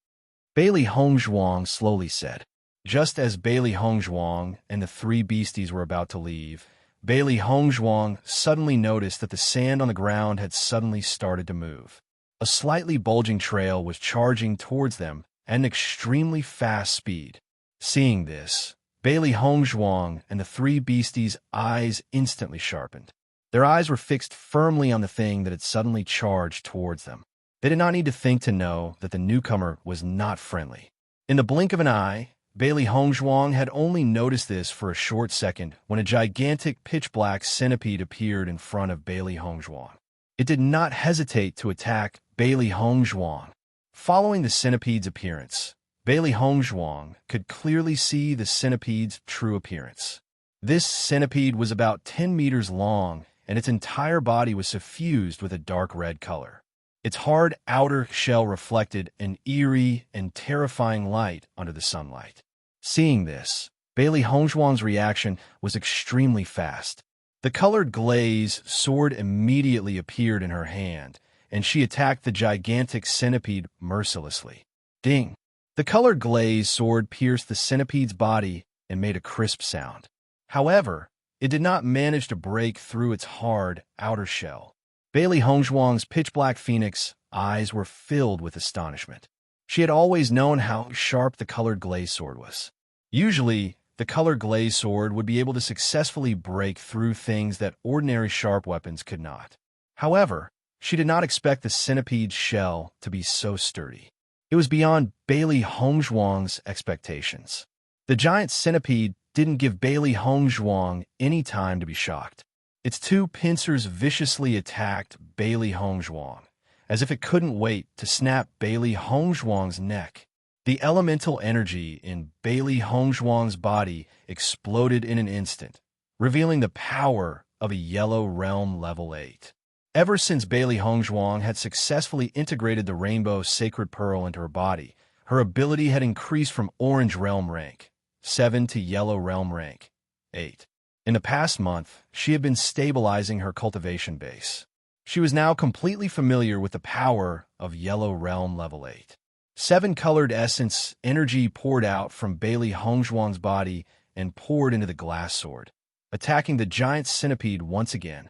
Bailey Hongzhuang slowly said. Just as Bailey Hongzhuang and the three beasties were about to leave, Bailey Hongzhuang suddenly noticed that the sand on the ground had suddenly started to move. A slightly bulging trail was charging towards them at an extremely fast speed. Seeing this, Bailey Hongzhuang and the three beasties' eyes instantly sharpened. Their eyes were fixed firmly on the thing that had suddenly charged towards them. They did not need to think to know that the newcomer was not friendly. In the blink of an eye, Bailey Hongzhuang had only noticed this for a short second when a gigantic pitch-black centipede appeared in front of Bailey Hongzhuang. It did not hesitate to attack Bailey Hongzhuang. Following the centipede's appearance, Bailey Hongzhuang could clearly see the centipede's true appearance. This centipede was about 10 meters long, and its entire body was suffused with a dark red color. Its hard outer shell reflected an eerie and terrifying light under the sunlight. Seeing this, Bailey Hongzhuang's reaction was extremely fast. The colored glaze sword immediately appeared in her hand, and she attacked the gigantic centipede mercilessly. Ding! The colored glaze sword pierced the centipede's body and made a crisp sound. However, it did not manage to break through its hard outer shell. Bailey Hongzhuang's pitch-black phoenix eyes were filled with astonishment. She had always known how sharp the colored glaze sword was. Usually, the colored glaze sword would be able to successfully break through things that ordinary sharp weapons could not. However, she did not expect the centipede's shell to be so sturdy. It was beyond Bailey Hongzhuang's expectations. The giant centipede didn't give Bailey Hongzhuang any time to be shocked. Its two pincers viciously attacked Bailey Hongzhuang, as if it couldn't wait to snap Bailey Hongzhuang's neck. The elemental energy in Bailey Hongzhuang's body exploded in an instant, revealing the power of a Yellow Realm Level 8. Ever since Bailey Hongzhuang had successfully integrated the Rainbow Sacred Pearl into her body, her ability had increased from Orange Realm Rank 7 to Yellow Realm Rank 8. In the past month, she had been stabilizing her cultivation base. She was now completely familiar with the power of Yellow Realm Level 8. 7 colored essence energy poured out from Bailey Hongzhuang's body and poured into the glass sword, attacking the giant centipede once again.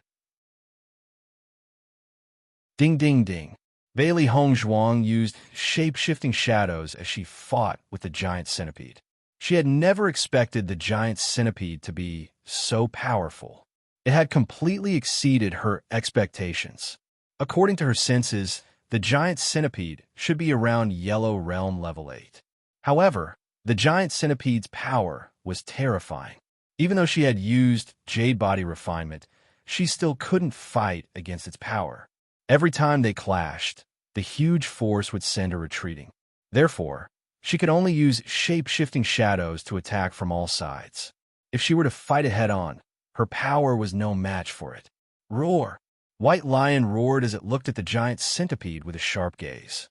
Ding ding ding. Bailey Hongzhuang used shape-shifting shadows as she fought with the giant centipede. She had never expected the giant centipede to be so powerful. It had completely exceeded her expectations. According to her senses, the giant centipede should be around Yellow Realm Level 8. However, the giant centipede's power was terrifying. Even though she had used Jade Body Refinement, she still couldn't fight against its power. Every time they clashed, the huge force would send her retreating. Therefore, she could only use shape-shifting shadows to attack from all sides. If she were to fight it head-on, her power was no match for it. Roar! White Lion roared as it looked at the giant centipede with a sharp gaze.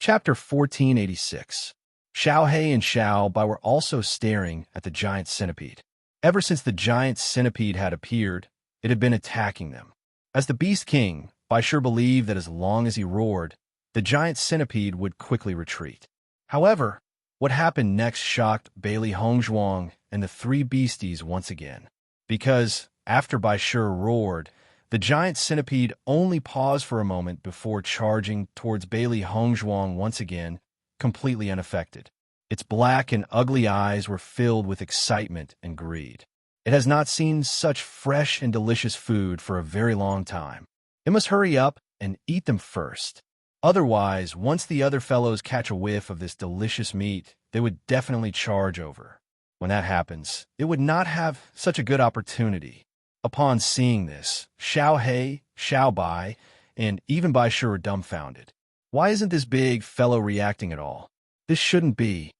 Chapter 1486. Xiao Hei and Xiao Bai were also staring at the giant centipede. Ever since the giant centipede had appeared, it had been attacking them. As the Beast King, Bai Shi believed that as long as he roared, the giant centipede would quickly retreat. However, what happened next shocked Bailey Hongzhuang and the three beasties once again. Because, after Bai Shi roared, the giant centipede only paused for a moment before charging towards Bailey Hongzhuang once again, completely unaffected. Its black and ugly eyes were filled with excitement and greed. It has not seen such fresh and delicious food for a very long time. It must hurry up and eat them first. Otherwise, once the other fellows catch a whiff of this delicious meat, they would definitely charge over. When that happens, it would not have such a good opportunity. Upon seeing this, Xiao He, Xiao Bai, and even Bai Shi were dumbfounded. Why isn't this big fellow reacting at all? This shouldn't be.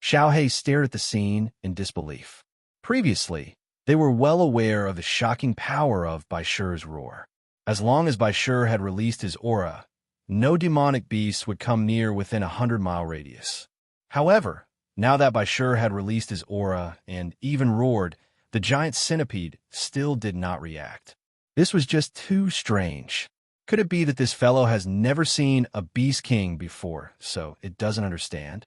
Xiao He stared at the scene in disbelief. Previously, they were well aware of the shocking power of Bai Shi's roar. As long as Bai Shi had released his aura, no demonic beast would come near within a 100-mile radius. However, now that Bai Shi had released his aura and even roared, the giant centipede still did not react. This was just too strange. Could it be that this fellow has never seen a beast king before, so it doesn't understand?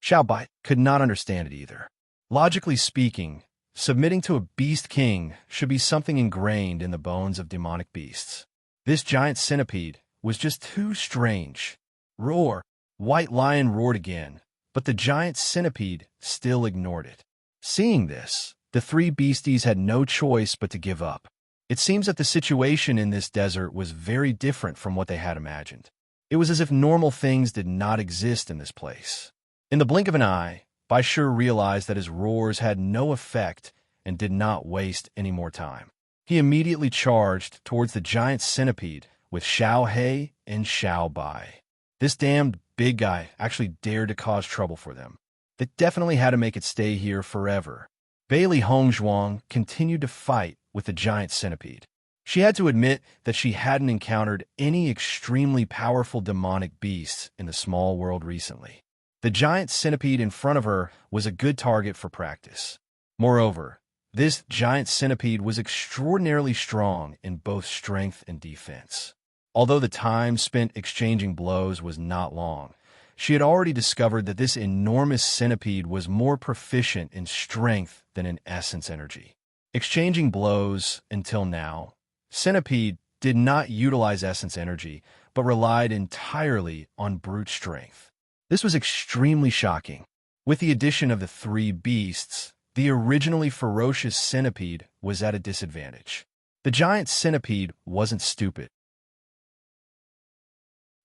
Xiao Bai could not understand it either. Logically speaking, submitting to a beast king should be something ingrained in the bones of demonic beasts. This giant centipede was just too strange. Roar! White Lion roared again, but the giant centipede still ignored it. Seeing this, the three beasties had no choice but to give up. It seems that the situation in this desert was very different from what they had imagined. It was as if normal things did not exist in this place. In the blink of an eye, Bai Shi realized that his roars had no effect and did not waste any more time. He immediately charged towards the giant centipede with Xiao He and Xiao Bai. This damned big guy actually dared to cause trouble for them. They definitely had to make it stay here forever. Bailey Hongzhuang continued to fight with the giant centipede. She had to admit that she hadn't encountered any extremely powerful demonic beasts in the small world recently. The giant centipede in front of her was a good target for practice. Moreover, this giant centipede was extraordinarily strong in both strength and defense. Although the time spent exchanging blows was not long, she had already discovered that this enormous centipede was more proficient in strength than in essence energy. Exchanging blows until now, Centipede did not utilize essence energy, but relied entirely on brute strength. This was extremely shocking. With the addition of the three beasts, the originally ferocious centipede was at a disadvantage. The giant centipede wasn't stupid.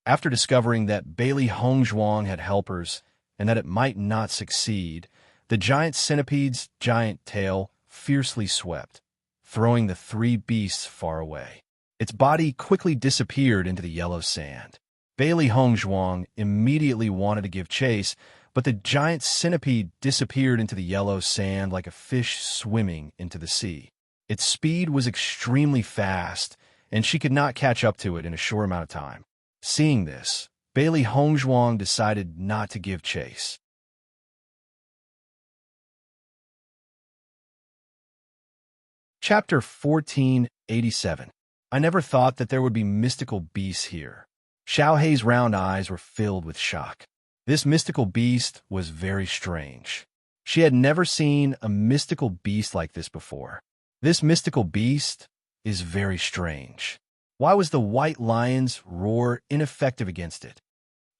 After discovering that Bailey Hongzhuang had helpers and that it might not succeed, the giant centipede's giant tail fiercely swept, throwing the three beasts far away. Its body quickly disappeared into the yellow sand. Bailey Hongzhuang immediately wanted to give chase, but the giant centipede disappeared into the yellow sand like a fish swimming into the sea. Its speed was extremely fast, and she could not catch up to it in a short amount of time. Seeing this, Bailey Hongzhuang decided not to give chase. Chapter 1487. I never thought that there would be mystical beasts here. Xiao Hei's round eyes were filled with shock. This mystical beast was very strange. She had never seen a mystical beast like this before. This mystical beast is very strange. Why was the white lion's roar ineffective against it?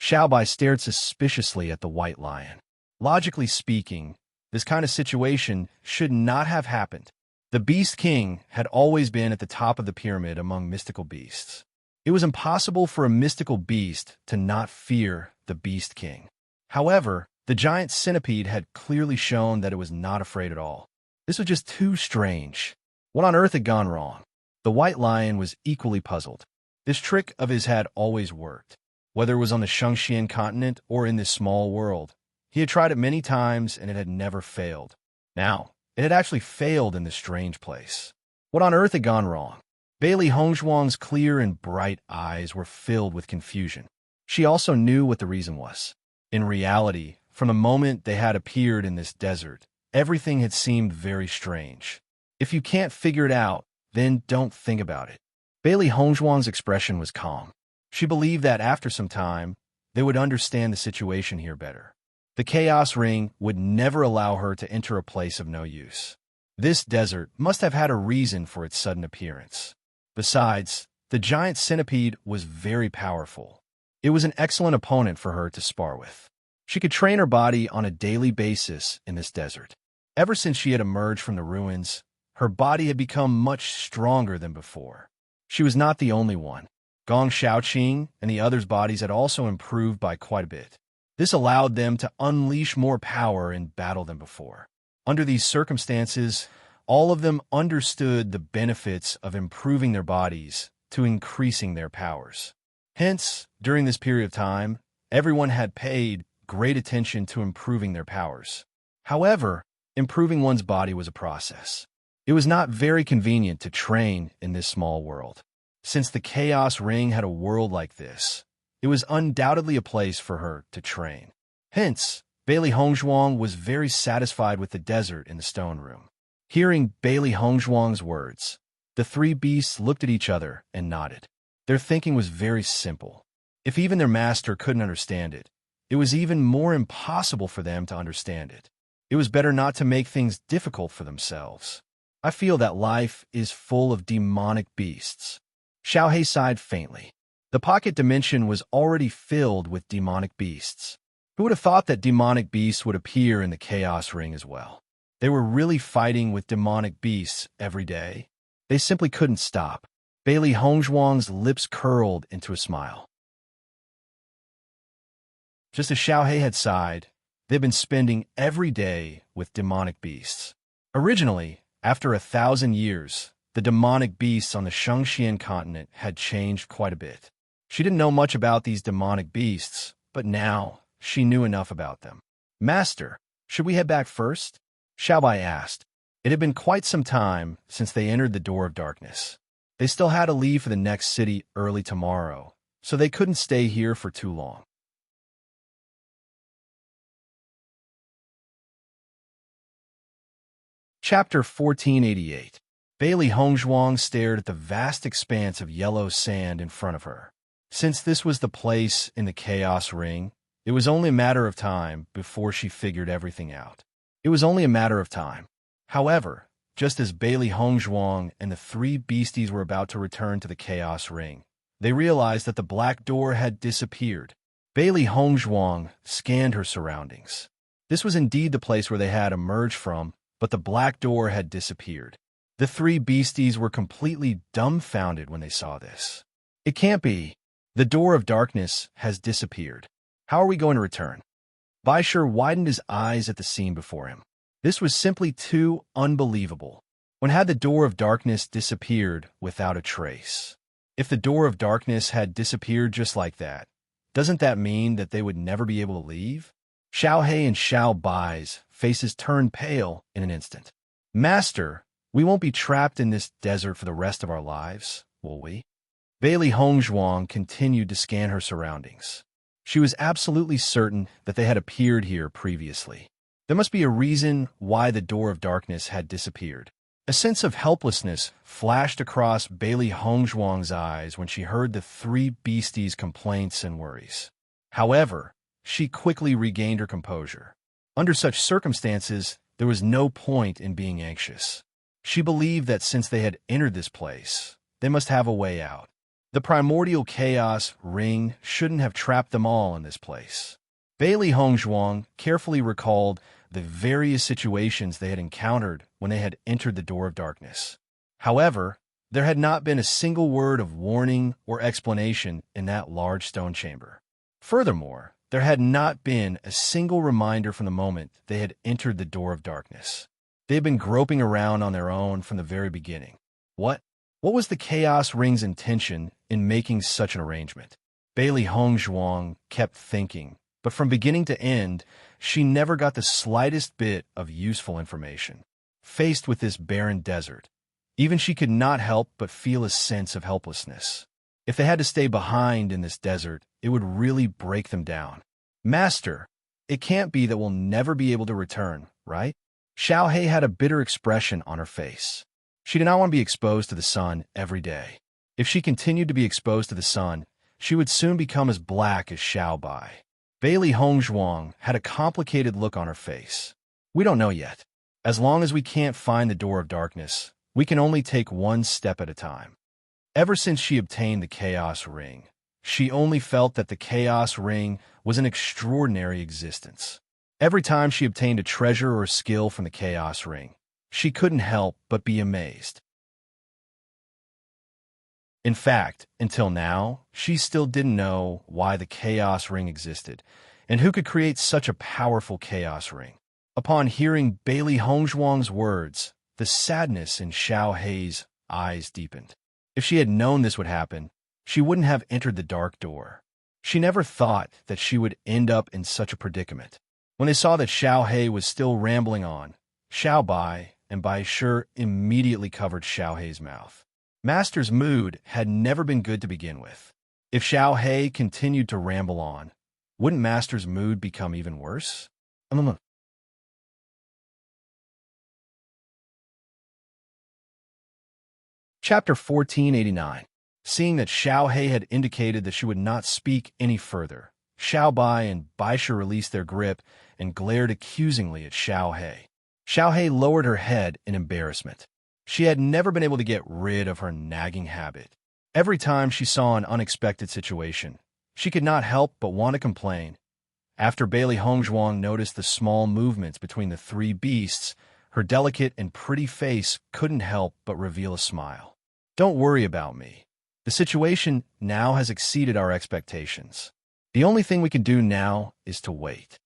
Xiao Bai stared suspiciously at the white lion. Logically speaking, this kind of situation should not have happened. The Beast King had always been at the top of the pyramid among mystical beasts. It was impossible for a mystical beast to not fear the Beast King. However, the giant centipede had clearly shown that it was not afraid at all. This was just too strange. What on earth had gone wrong? The white lion was equally puzzled. This trick of his had always worked. Whether it was on the Shangxian continent or in this small world, he had tried it many times and it had never failed. Now, it had actually failed in this strange place. What on earth had gone wrong? Bailey Hongzhuang's clear and bright eyes were filled with confusion. She also knew what the reason was. In reality, from the moment they had appeared in this desert, everything had seemed very strange. If you can't figure it out, then don't think about it. Bailey Hongzhuang's expression was calm. She believed that after some time, they would understand the situation here better. The Chaos Ring would never allow her to enter a place of no use. This desert must have had a reason for its sudden appearance. Besides, the giant centipede was very powerful. It was an excellent opponent for her to spar with. She could train her body on a daily basis in this desert. Ever since she had emerged from the ruins, Her body had become much stronger than before. She was not the only one. Gong Shaoqing and the others' bodies had also improved by quite a bit. This allowed them to unleash more power in battle than before. Under these circumstances, all of them understood the benefits of improving their bodies to increasing their powers. Hence, during this period of time, everyone had paid great attention to improving their powers. However, improving one's body was a process. It was not very convenient to train in this small world. Since the Chaos Ring had a world like this, it was undoubtedly a place for her to train. Hence, Bailey Hongzhuang was very satisfied with the desert in the stone room. Hearing Bailey Hongzhuang's words, the three beasts looked at each other and nodded. Their thinking was very simple. If even their master couldn't understand it, it was even more impossible for them to understand it. It was better not to make things difficult for themselves. I feel that life is full of demonic beasts. Xiaohei sighed faintly. The pocket dimension was already filled with demonic beasts. Who would have thought that demonic beasts would appear in the Chaos Ring as well? They were really fighting with demonic beasts every day. They simply couldn't stop. Bailey Hongzhuang's lips curled into a smile. Just as Xiaohei had sighed, they've been spending every day with demonic beasts. Originally, after 1,000 years, the demonic beasts on the Shengxian continent had changed quite a bit. She didn't know much about these demonic beasts, but now she knew enough about them. Master, should we head back first? Xiaobai asked. It had been quite some time since they entered the Door of Darkness. They still had to leave for the next city early tomorrow, so they couldn't stay here for too long. Chapter 1488. Bailey Hongzhuang stared at the vast expanse of yellow sand in front of her. Since this was the place in the Chaos Ring, it was only a matter of time before she figured everything out. It was only a matter of time. However, just as Bailey Hongzhuang and the three beasties were about to return to the Chaos Ring, they realized that the black door had disappeared. Bailey Hongzhuang scanned her surroundings. This was indeed the place where they had emerged from, but the black door had disappeared. The three beasties were completely dumbfounded when they saw this. It can't be. The Door of Darkness has disappeared. How are we going to return? Baishir widened his eyes at the scene before him. This was simply too unbelievable. When had the Door of Darkness disappeared without a trace? If the Door of Darkness had disappeared just like that, doesn't that mean that they would never be able to leave? Xiaohei and Xiaobai's faces turned pale in an instant. Master, we won't be trapped in this desert for the rest of our lives, will we? Bailey Hongzhuang continued to scan her surroundings. She was absolutely certain that they had appeared here previously. There must be a reason why the Door of Darkness had disappeared. A sense of helplessness flashed across Bailey Hongzhuang's eyes when she heard the three beasties' complaints and worries. However, she quickly regained her composure. Under such circumstances, there was no point in being anxious. She believed that since they had entered this place, they must have a way out. The primordial chaos ring shouldn't have trapped them all in this place. Bailey Hongzhuang carefully recalled the various situations they had encountered when they had entered the Door of Darkness. However, there had not been a single word of warning or explanation in that large stone chamber. Furthermore, there had not been a single reminder from the moment they had entered the Door of Darkness. They had been groping around on their own from the very beginning. What was the Chaos Ring's intention in making such an arrangement? Bailey Hongzhuang kept thinking, but from beginning to end, she never got the slightest bit of useful information. Faced with this barren desert, even she could not help but feel a sense of helplessness. If they had to stay behind in this desert, it would really break them down. Master, it can't be that we'll never be able to return, right? Xiaohei had a bitter expression on her face. She did not want to be exposed to the sun every day. If she continued to be exposed to the sun, she would soon become as black as Xiaobai. Bailey Hongzhuang had a complicated look on her face. We don't know yet. As long as we can't find the Door of Darkness, we can only take one step at a time. Ever since she obtained the Chaos Ring, she only felt that the Chaos Ring was an extraordinary existence. Every time she obtained a treasure or skill from the Chaos Ring, she couldn't help but be amazed. In fact, until now, she still didn't know why the Chaos Ring existed, and who could create such a powerful Chaos Ring. Upon hearing Bailey Hongzhuang's words, the sadness in Xiao Hei's eyes deepened. If she had known this would happen, she wouldn't have entered the dark door. She never thought that she would end up in such a predicament. When they saw that Xiao Hei was still rambling on, Xiao Bai and Bai Shi immediately covered Xiao Hei's mouth. Master's mood had never been good to begin with. If Xiao Hei continued to ramble on, wouldn't Master's mood become even worse? Chapter 1489. Seeing that Xiao Hei had indicated that she would not speak any further, Xiao Bai and Bai Shi released their grip and glared accusingly at Xiao Hei. Xiao Hei lowered her head in embarrassment. She had never been able to get rid of her nagging habit. Every time she saw an unexpected situation, she could not help but want to complain. After Bailey Hongzhuang noticed the small movements between the three beasts, her delicate and pretty face couldn't help but reveal a smile. Don't worry about me. The situation now has exceeded our expectations. The only thing we can do now is to wait.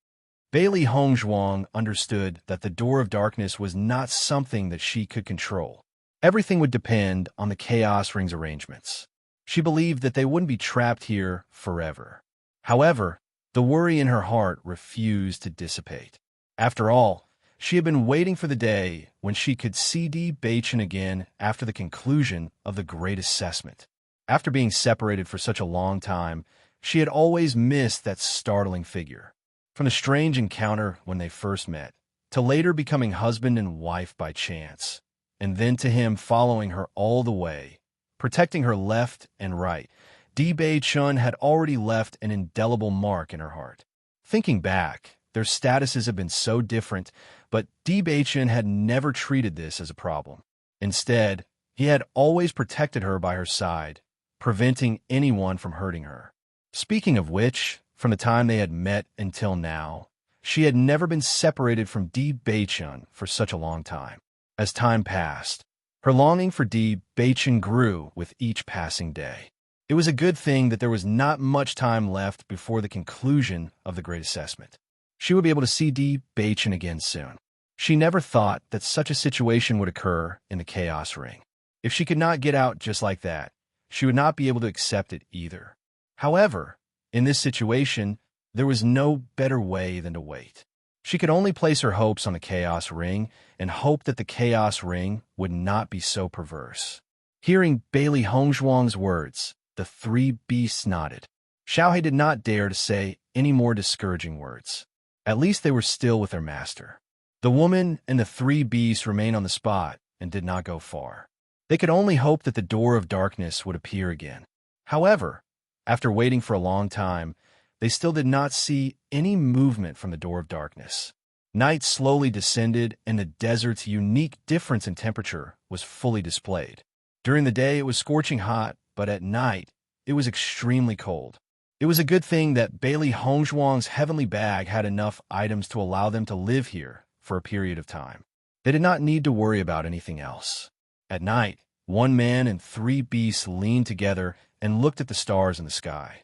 Bailey Hongzhuang understood that the Door of Darkness was not something that she could control. Everything would depend on the Chaos Ring's arrangements. She believed that they wouldn't be trapped here forever. However, the worry in her heart refused to dissipate. After all, she had been waiting for the day when she could see Di Beichen again after the conclusion of the Great Assessment. After being separated for such a long time, she had always missed that startling figure. From the strange encounter when they first met, to later becoming husband and wife by chance, and then to him following her all the way, protecting her left and right, Di Beichen had already left an indelible mark in her heart. Thinking back, their statuses have been so different, but Di Beichen had never treated this as a problem. Instead, he had always protected her by her side, preventing anyone from hurting her. Speaking of which, from the time they had met until now, she had never been separated from Di Beichen for such a long time. As time passed, her longing for Di Beichen grew with each passing day. It was a good thing that there was not much time left before the conclusion of the Great Assessment. She would be able to see Di Beichen again soon. She never thought that such a situation would occur in the Chaos Ring. If she could not get out just like that, she would not be able to accept it either. However, in this situation, there was no better way than to wait. She could only place her hopes on the Chaos Ring and hope that the Chaos Ring would not be so perverse. Hearing Bailey Hongzhuang's words, the three beasts nodded. Xiao Hei did not dare to say any more discouraging words. At least they were still with their master. The woman and the three beasts remained on the spot and did not go far. They could only hope that the Door of Darkness would appear again. However, after waiting for a long time, they still did not see any movement from the Door of Darkness. Night slowly descended, and the desert's unique difference in temperature was fully displayed. During the day, it was scorching hot, but at night, it was extremely cold. It was a good thing that Bailey Hongzhuang's heavenly bag had enough items to allow them to live here for a period of time. They did not need to worry about anything else. At night, one man and three beasts leaned together and looked at the stars in the sky.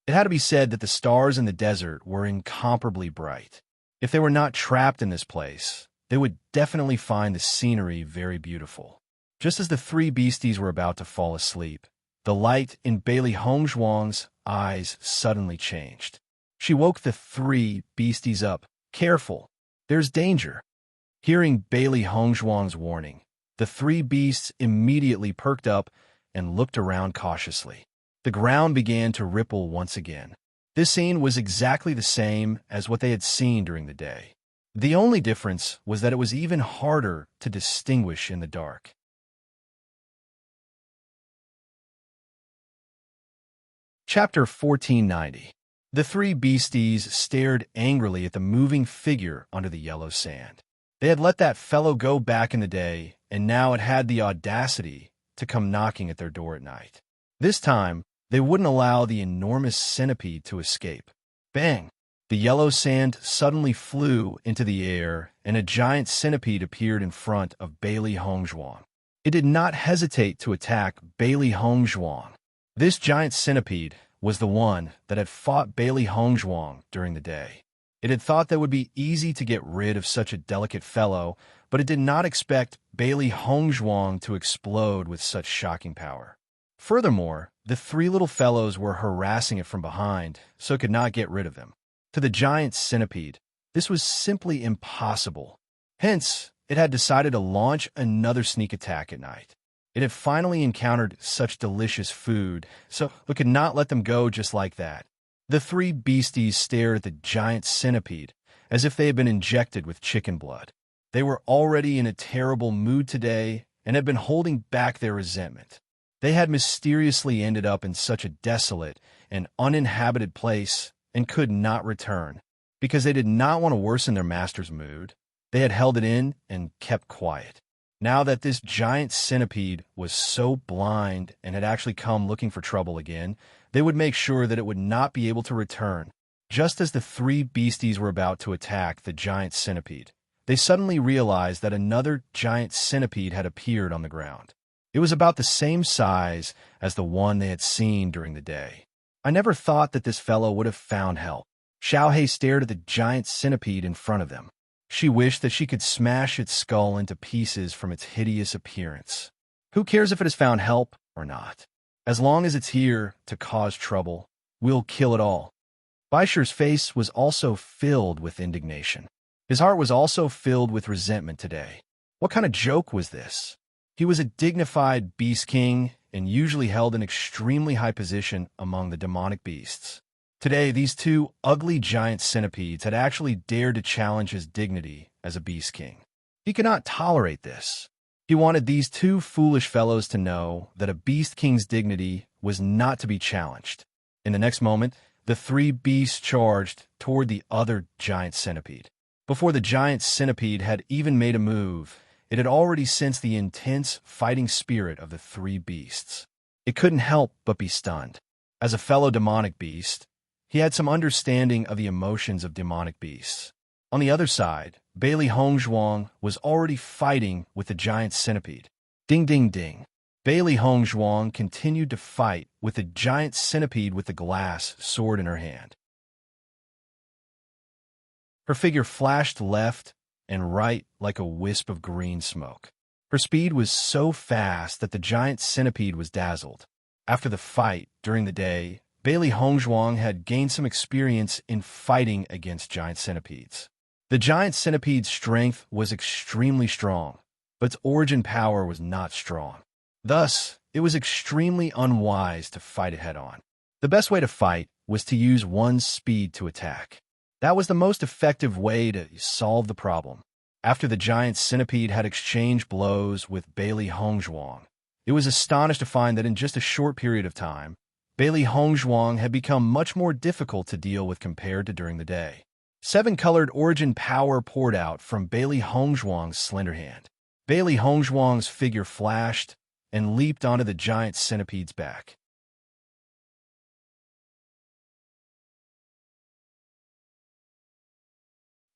It had to be said that the stars in the desert were incomparably bright. If they were not trapped in this place, they would definitely find the scenery very beautiful. Just as the three beasties were about to fall asleep, the light in Bailey Hongzhuang's eyes suddenly changed. She woke the three beasties up. Careful, there's danger. Hearing Bailey Hongzhuang's warning, the three beasts immediately perked up and looked around cautiously. The ground began to ripple once again. This scene was exactly the same as what they had seen during the day. The only difference was that it was even harder to distinguish in the dark. Chapter 1490. The three beasties stared angrily at the moving figure under the yellow sand. They had let that fellow go back in the day, and now it had the audacity to come knocking at their door at night. This time, they wouldn't allow the enormous centipede to escape. Bang! The yellow sand suddenly flew into the air, and a giant centipede appeared in front of Bailey Hongzhuang. It did not hesitate to attack Bailey Hongzhuang. This giant centipede was the one that had fought Bailey Hongzhuang during the day. It had thought that it would be easy to get rid of such a delicate fellow, but it did not expect Bailey Hongzhuang to explode with such shocking power. Furthermore, the three little fellows were harassing it from behind, so it could not get rid of them. To the giant centipede, this was simply impossible. Hence, it had decided to launch another sneak attack at night. It had finally encountered such delicious food, so it could not let them go just like that. The three beasties stared at the giant centipede as if they had been injected with chicken blood. They were already in a terrible mood today and had been holding back their resentment. They had mysteriously ended up in such a desolate and uninhabited place and could not return. Because they did not want to worsen their master's mood, they had held it in and kept quiet. Now that this giant centipede was so blind and had actually come looking for trouble again, they would make sure that it would not be able to return. Just as the three beasties were about to attack the giant centipede, they suddenly realized that another giant centipede had appeared on the ground. It was about the same size as the one they had seen during the day. I never thought that this fellow would have found help. Xiaohei stared at the giant centipede in front of them. She wished that she could smash its skull into pieces from its hideous appearance. Who cares if it has found help or not? As long as it's here to cause trouble, we'll kill it all. Baisher's face was also filled with indignation. His heart was also filled with resentment today. What kind of joke was this? He was a dignified beast king and usually held an extremely high position among the demonic beasts. Today, these two ugly giant centipedes had actually dared to challenge his dignity as a beast king. He could not tolerate this. He wanted these two foolish fellows to know that a beast king's dignity was not to be challenged. In the next moment, the three beasts charged toward the other giant centipede. Before the giant centipede had even made a move, it had already sensed the intense fighting spirit of the three beasts. It couldn't help but be stunned. As a fellow demonic beast, he had some understanding of the emotions of demonic beasts. On the other side, Bailey Hongzhuang was already fighting with the giant centipede. Ding, ding, ding. Bailey Hongzhuang continued to fight with the giant centipede with the glass sword in her hand. Her figure flashed left and right like a wisp of green smoke. Her speed was so fast that the giant centipede was dazzled. After the fight during the day, Bailey Hongzhuang had gained some experience in fighting against giant centipedes. The giant centipede's strength was extremely strong, but its origin power was not strong. Thus, it was extremely unwise to fight it head-on. The best way to fight was to use one's speed to attack. That was the most effective way to solve the problem. After the giant centipede had exchanged blows with Bailey Hongzhuang, it was astonished to find that in just a short period of time, Bailey Hongzhuang had become much more difficult to deal with compared to during the day. 7-colored origin power poured out from Bailey Hongzhuang's slender hand. Bailey Hongzhuang's figure flashed and leaped onto the giant centipede's back.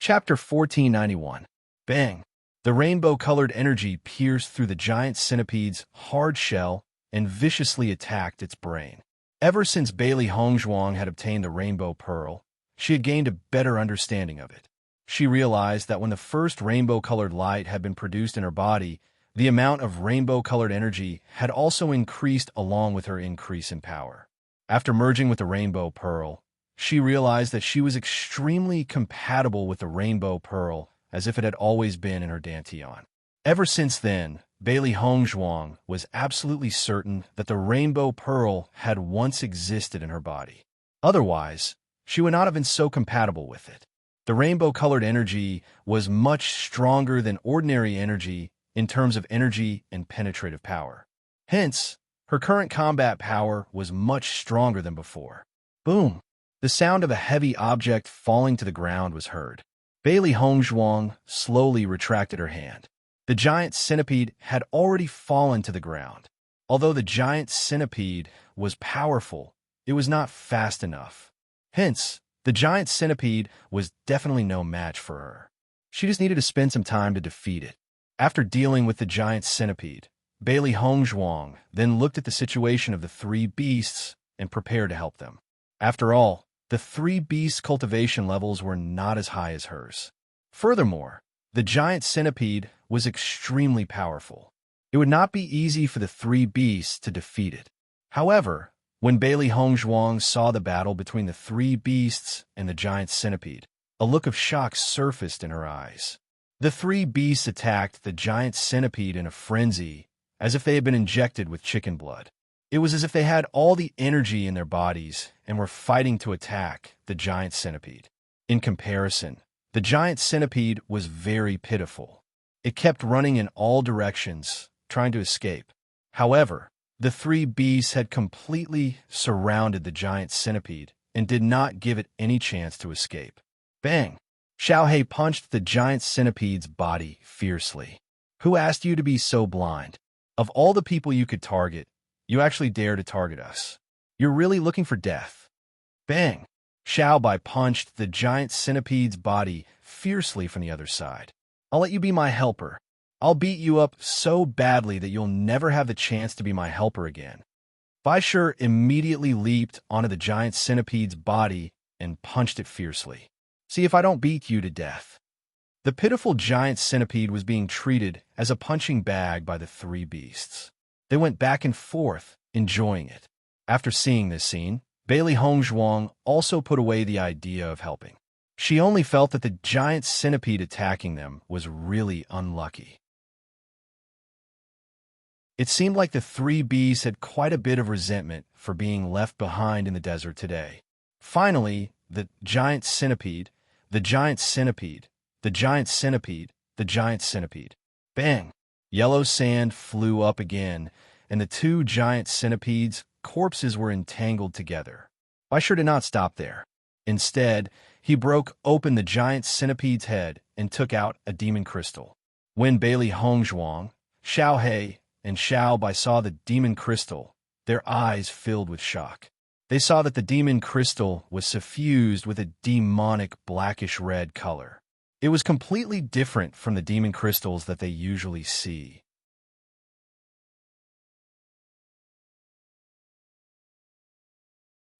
Chapter 1491. Bang! The rainbow-colored energy pierced through the giant centipede's hard shell and viciously attacked its brain. Ever since Bailey Hongzhuang had obtained the rainbow pearl, she had gained a better understanding of it. She realized that when the first rainbow-colored light had been produced in her body, the amount of rainbow-colored energy had also increased along with her increase in power. After merging with the rainbow pearl, she realized that she was extremely compatible with the rainbow pearl as if it had always been in her dantian. Ever since then, Bailey Hongzhuang was absolutely certain that the rainbow pearl had once existed in her body. Otherwise, she would not have been so compatible with it. The rainbow-colored energy was much stronger than ordinary energy in terms of energy and penetrative power. Hence, her current combat power was much stronger than before. Boom! The sound of a heavy object falling to the ground was heard. Bailey Hongzhuang slowly retracted her hand. The giant centipede had already fallen to the ground. Although the giant centipede was powerful, it was not fast enough. Hence, The giant centipede was definitely no match for her. She just needed to spend some time to defeat it. After dealing with the giant centipede, Bailey Hongzhuang then looked at the situation of the three beasts and prepared to help them. After all, the three beasts' cultivation levels were not as high as hers. Furthermore, the giant centipede was extremely powerful. It would not be easy for the three beasts to defeat it. However, when Bailey Hongzhuang saw the battle between the three beasts and the giant centipede, a look of shock surfaced in her eyes. The three beasts attacked the giant centipede in a frenzy, as if they had been injected with chicken blood. It was as if they had all the energy in their bodies and were fighting to attack the giant centipede. In comparison, the giant centipede was very pitiful. It kept running in all directions, trying to escape. However, the three beasts had completely surrounded the giant centipede and did not give it any chance to escape. Bang! Xiaohei punched the giant centipede's body fiercely. Who asked you to be so blind? Of all the people you could target, you actually dare to target us. You're really looking for death. Bang! Xiaobai punched the giant centipede's body fiercely from the other side. I'll let you be my helper. I'll beat you up so badly that you'll never have the chance to be my helper again. Baishur immediately leaped onto the giant centipede's body and punched it fiercely. See if I don't beat you to death. The pitiful giant centipede was being treated as a punching bag by the three beasts. They went back and forth, enjoying it. After seeing this scene, Bailey Hongzhuang also put away the idea of helping. She only felt that the giant centipede attacking them was really unlucky. It seemed like the three beasts had quite a bit of resentment for being left behind in the desert today. Finally, the giant centipede, the giant centipede, the giant centipede, the giant centipede. Bang! Yellow sand flew up again, and the two giant centipedes' corpses were entangled together. Baishur did not stop there. Instead, he broke open the giant centipede's head and took out a demon crystal. When Bailey Hongzhuang, Xiaohei, and Xiaobai saw the demon crystal, their eyes filled with shock. They saw that the demon crystal was suffused with a demonic blackish-red color. It was completely different from the demon crystals that they usually see.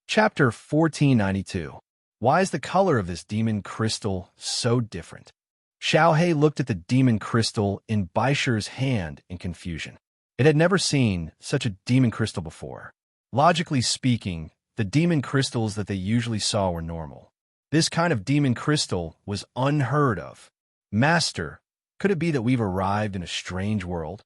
Chapter 1492. Why is the color of this demon crystal so different? Xiaohei looked at the demon crystal in Baishur's hand in confusion. It had never seen such a demon crystal before. Logically speaking, the demon crystals that they usually saw were normal. This kind of demon crystal was unheard of. Master, could it be that we've arrived in a strange world?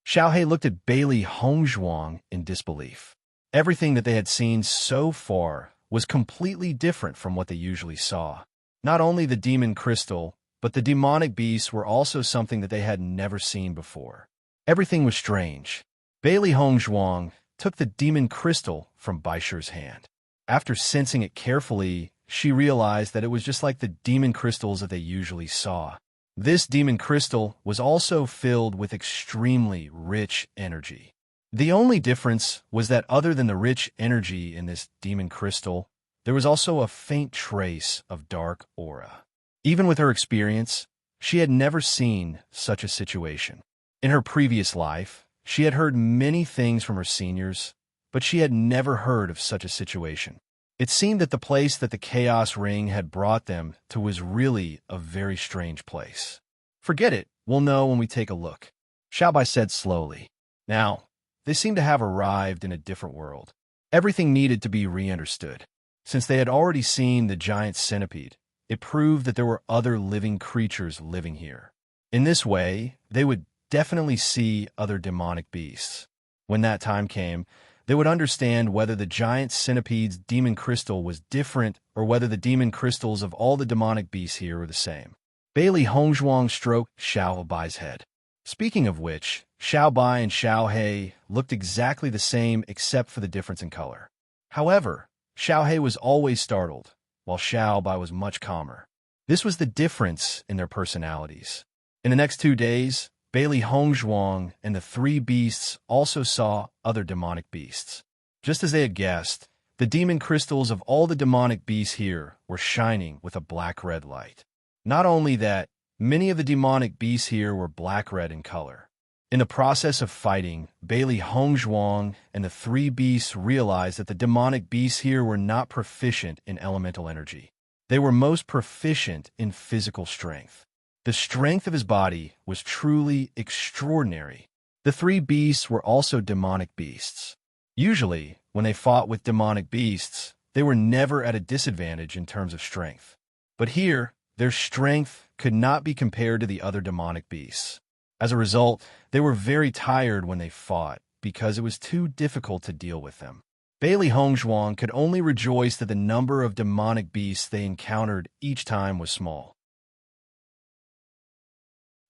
Xiaohei looked at Bailey Hongzhuang in disbelief. Everything that they had seen so far was completely different from what they usually saw. Not only the demon crystal, but the demonic beasts were also something that they had never seen before. Everything was strange. Bailey Hongzhuang took the demon crystal from Baishur's hand. After sensing it carefully, she realized that it was just like the demon crystals that they usually saw. This demon crystal was also filled with extremely rich energy. The only difference was that other than the rich energy in this demon crystal, there was also a faint trace of dark aura. Even with her experience, she had never seen such a situation. In her previous life, she had heard many things from her seniors, but she had never heard of such a situation. It seemed that the place that the Chaos Ring had brought them to was really a very strange place. Forget it, we'll know when we take a look, Xiaobai said slowly. Now, they seemed to have arrived in a different world. Everything needed to be re-understood. Since they had already seen the giant centipede, it proved that there were other living creatures living here. In this way, they would definitely see other demonic beasts. When that time came, they would understand whether the giant centipede's demon crystal was different or whether the demon crystals of all the demonic beasts here were the same. Bailey Hongzhuang stroked Xiaobai's head. Speaking of which, Xiaobai and Xiaohei looked exactly the same except for the difference in color. However, Xiaohei was always startled, while Xiaobai was much calmer. This was the difference in their personalities. In the next 2 days, Bailey Hongzhuang and the three beasts also saw other demonic beasts. Just as they had guessed, The demon crystals of all the demonic beasts here were shining with a black-red light. Not only that, many of the demonic beasts here were black-red in color. In the process of fighting, Bailey Hongzhuang and the three beasts realized that the demonic beasts here were not proficient in elemental energy. They were most proficient in physical strength. The strength of his body was truly extraordinary. The three beasts were also demonic beasts. Usually, when they fought with demonic beasts, they were never at a disadvantage in terms of strength. But here, their strength could not be compared to the other demonic beasts. As a result, they were very tired when they fought because it was too difficult to deal with them. Bailey Hongzhuang could only rejoice that the number of demonic beasts they encountered each time was small.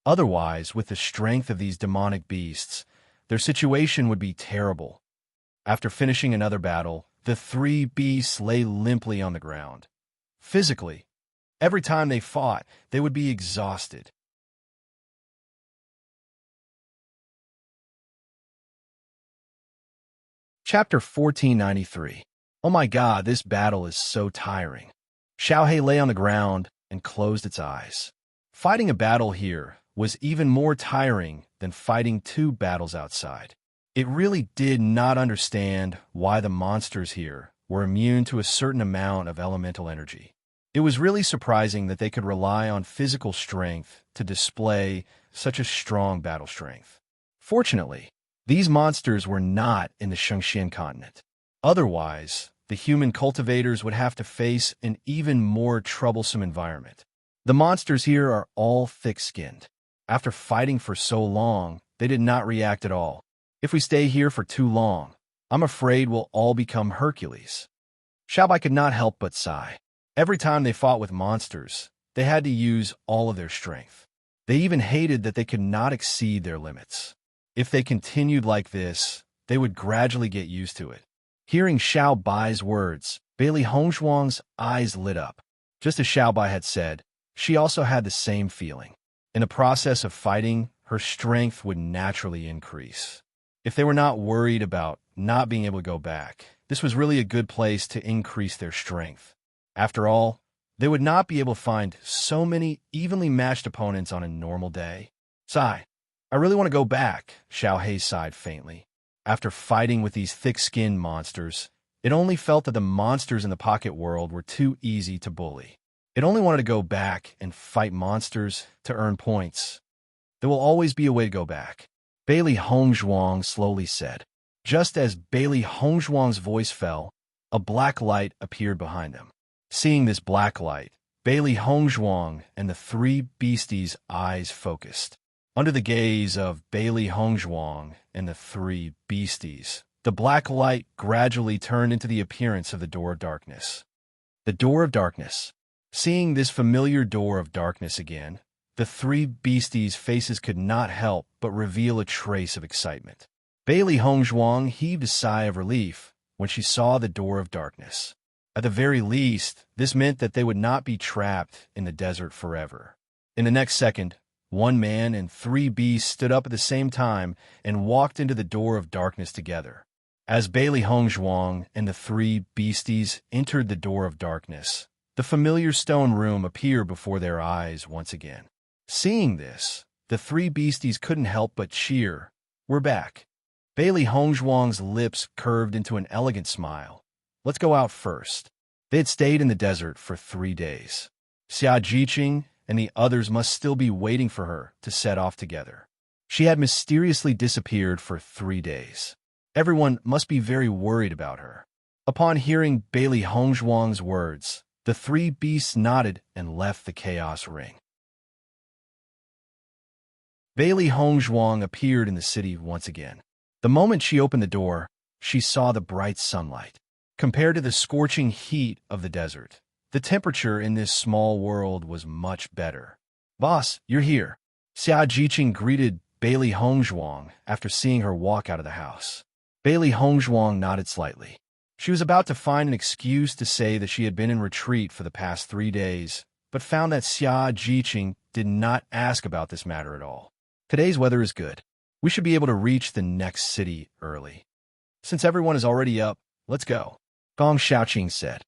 Otherwise, with the strength of these demonic beasts, their situation would be terrible. After finishing another battle, the three beasts lay limply on the ground. Physically, every time they fought, they would be exhausted. Chapter 1493. Oh my God, this battle is so tiring. Xiaohei lay on the ground and closed its eyes. Fighting a battle here was even more tiring than fighting two battles outside. It really did not understand why the monsters here were immune to a certain amount of elemental energy. It was really surprising that they could rely on physical strength to display such a strong battle strength. Fortunately, these monsters were not in the Shengxian continent. Otherwise, the human cultivators would have to face an even more troublesome environment. The monsters here are all thick-skinned. After fighting for so long, they did not react at all. If we stay here for too long, I'm afraid we'll all become Hercules. Xiaobai could not help but sigh. Every time they fought with monsters, they had to use all of their strength. They even hated that they could not exceed their limits. If they continued like this, they would gradually get used to it. Hearing Xiaobai's words, Bailey Hongzhuang's eyes lit up. Just as Xiaobai had said, she also had the same feeling. In the process of fighting, her strength would naturally increase. If they were not worried about not being able to go back, this was really a good place to increase their strength. After all, they would not be able to find so many evenly matched opponents on a normal day. Sigh. I really want to go back, Xiaohei sighed faintly. After fighting with these thick-skinned monsters, it only felt that the monsters in the pocket world were too easy to bully. It only wanted to go back and fight monsters to earn points. There will always be a way to go back, Bailey Hongzhuang slowly said. Just as Bailey Hongzhuang's voice fell, a black light appeared behind them. Seeing this black light, Bailey Hongzhuang and the three beasties' eyes focused. Under the gaze of Bailey Hongzhuang and the three beasties, the black light gradually turned into the appearance of the Door of Darkness. The Door of Darkness. Seeing this familiar Door of Darkness again, the three beasties' faces could not help but reveal a trace of excitement. Bailey Hongzhuang heaved a sigh of relief when she saw the Door of Darkness. At the very least, this meant that they would not be trapped in the desert forever. In the next second, one man and three beasts stood up at the same time and walked into the Door of Darkness together. As Bailey Hongzhuang and the three beasties entered the Door of Darkness, the familiar stone room appeared before their eyes once again. Seeing this, the three beasties couldn't help but cheer. We're back. Bailey Hongzhuang's lips curved into an elegant smile. Let's go out first. They had stayed in the desert for 3 days. Xia Jiqing and the others must still be waiting for her to set off together. She had mysteriously disappeared for 3 days. Everyone must be very worried about her. Upon hearing Bailey Hongzhuang's words, the three beasts nodded and left the chaos ring. Bailey Hongzhuang appeared in the city once again. The moment she opened the door, she saw the bright sunlight. Compared to the scorching heat of the desert, the temperature in this small world was much better. Boss, you're here. Xia Jiqing greeted Bailey Hongzhuang after seeing her walk out of the house. Bailey Hongzhuang nodded slightly. She was about to find an excuse to say that she had been in retreat for the past 3 days, but found that Xia Jiqing did not ask about this matter at all. Today's weather is good. We should be able to reach the next city early. Since everyone is already up, let's go. Gong Xiaoqing said.